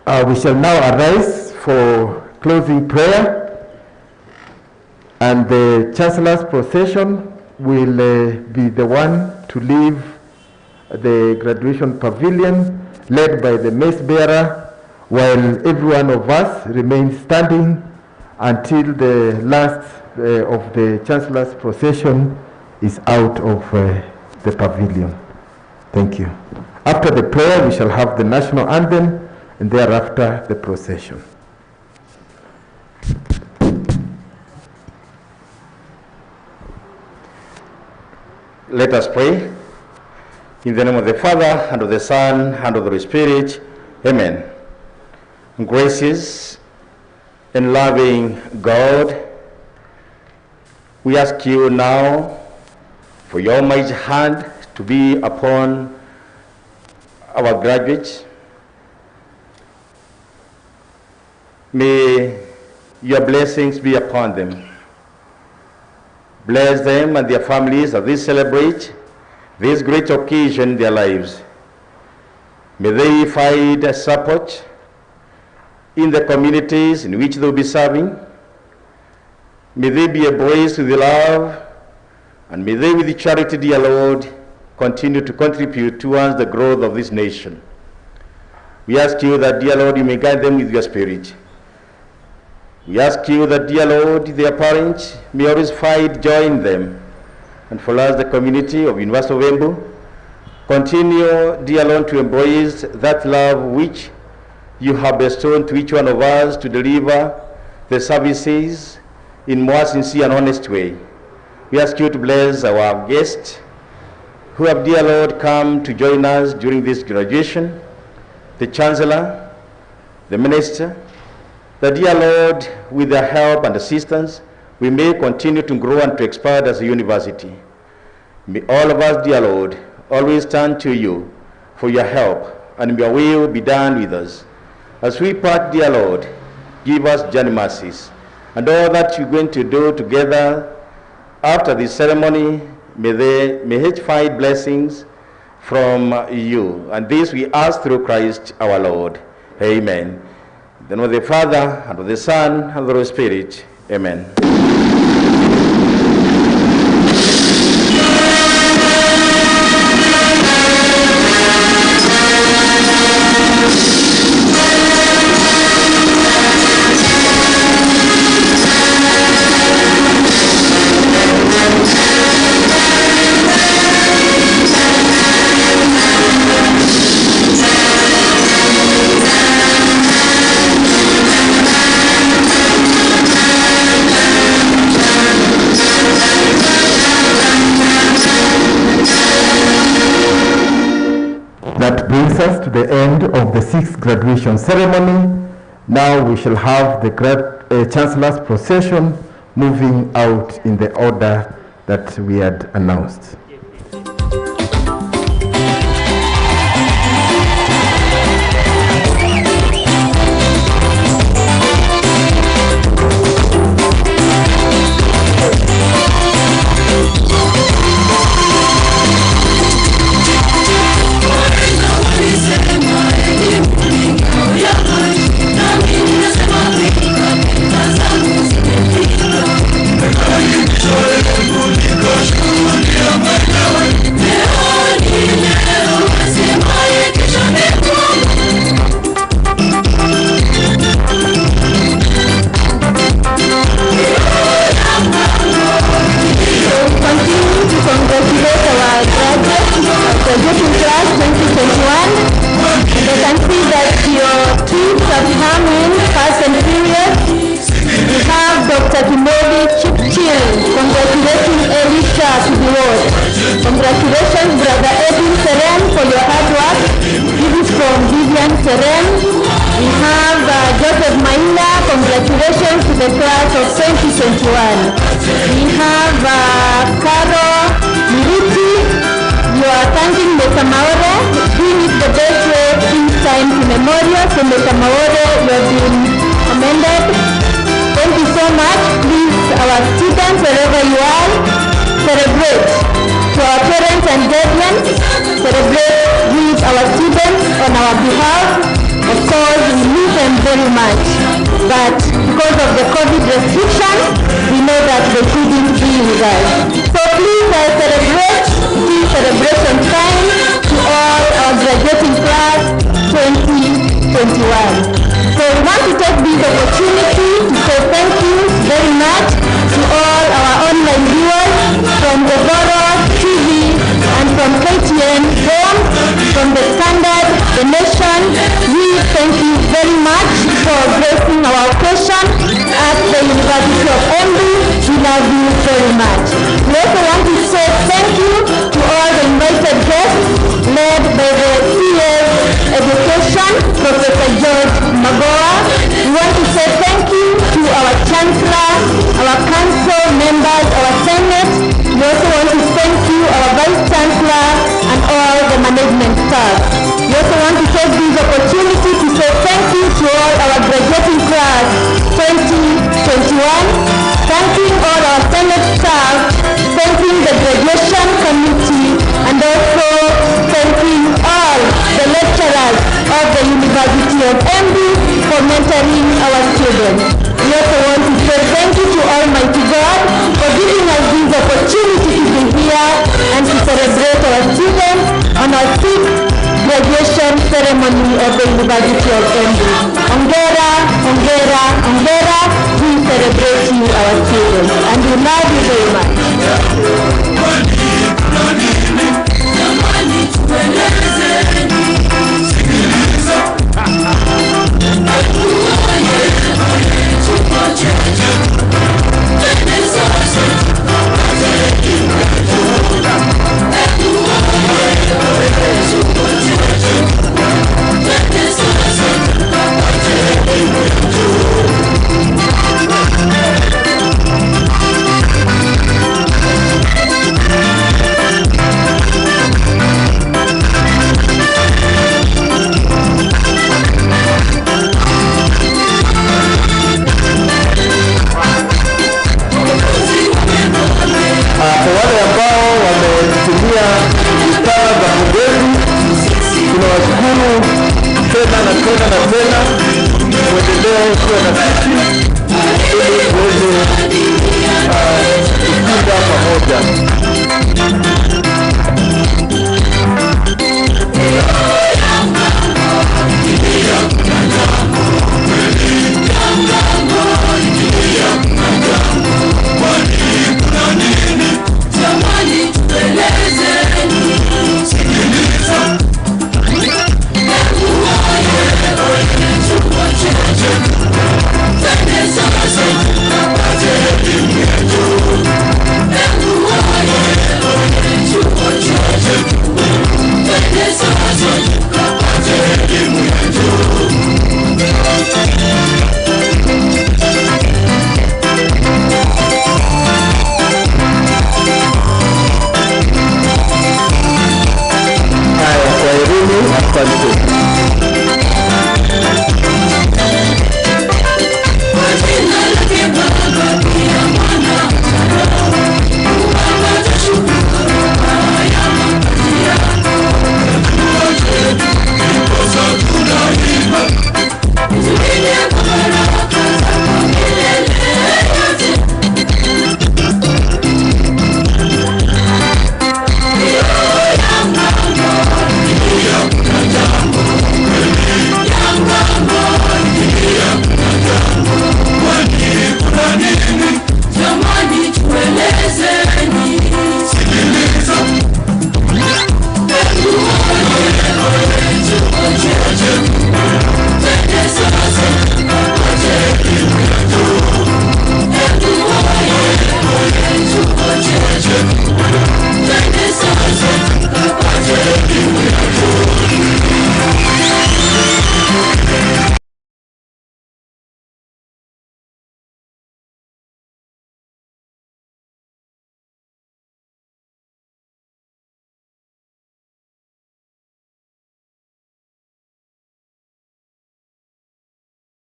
We shall now arise for closing prayer, and the Chancellor's procession will be the one to leave the graduation pavilion led by the mace bearer, while every one of us remains standing until the last of the Chancellor's procession is out of the pavilion. Thank you. After the prayer, we shall have the national anthem, and thereafter the procession. Let us pray. In the name of the Father, and of the Son, and of the Holy Spirit. Amen. Gracious and loving God, we ask you now for your mighty hand to be upon our graduates. May your blessings be upon them. Bless them and their families as they celebrate this great occasion in their lives. May they find support in the communities in which they will be serving. May they be embraced with love, and may they with charity, dear Lord, continue to contribute towards the growth of this nation. We ask you that, dear Lord, you may guide them with your Spirit. We ask you that, dear Lord, their parents may always find joy in them. And for us, the community of University of Embu, continue, dear Lord, to embrace that love which you have bestowed to each one of us to deliver the services in more sincere and honest way. We ask you to bless our guests who have, dear Lord, come to join us during this graduation, the Chancellor, the Minister, that, dear Lord, with their help and assistance, we may continue to grow and to expand as a university. May all of us, dear Lord, always turn to you for your help, and your will be done with us. As we part, dear Lord, give us journey mercies, and all that you're going to do together after this ceremony, may each find blessings from you. And this we ask through Christ our Lord. Amen. In the name of the Father, and of the Son, and of the Holy Spirit. Amen. That brings us to the end of the 6th graduation ceremony. Now we shall have the Chancellor's procession moving out in the order that we had announced. Congratulations, Brother Edwin Seren, for your hard work. This is from Vivian Seren. We have Joseph Maina. Congratulations to the class of 2021. We have Caro Miruti. You are thanking Mr. Maore. Doing it the best way, things time to memorial. So Mr. Maore, you have been commended. much. Please, our students, wherever you are, celebrate. To our parents and guardians, celebrate with our students on our behalf. Of course, we miss them very much, but because of the COVID restrictions, we know that they couldn't be with us. So please celebrate, please celebration time to all our graduating class 2021. So we want to take this opportunity to say thank you very much to all our online viewers from the Boro TV and from KTN Home, from the Standard, the Nation. We thank you very much for gracing our occasion at the University of Embu. We love you very much. We also want to say thank you to all the invited guests led by the CS Education, Professor George Magoa. We want to say thank you to our Chancellor, our Council members, our Senate. We also want to thank you, our Vice Chancellor, and all the management staff. We also want to take this opportunity to say thank you to all our graduating class 2021, thanking all our Senate staff, thanking the graduation committee, and also thanking all the lecturers of the University of Embu for mentoring our students. We also want to say thank you to Almighty God for giving us this opportunity to be here and to celebrate our students on our 6th graduation ceremony of the University of Embu. Ongera, ongera, ongera. We celebrate you, our students, and we love you very much.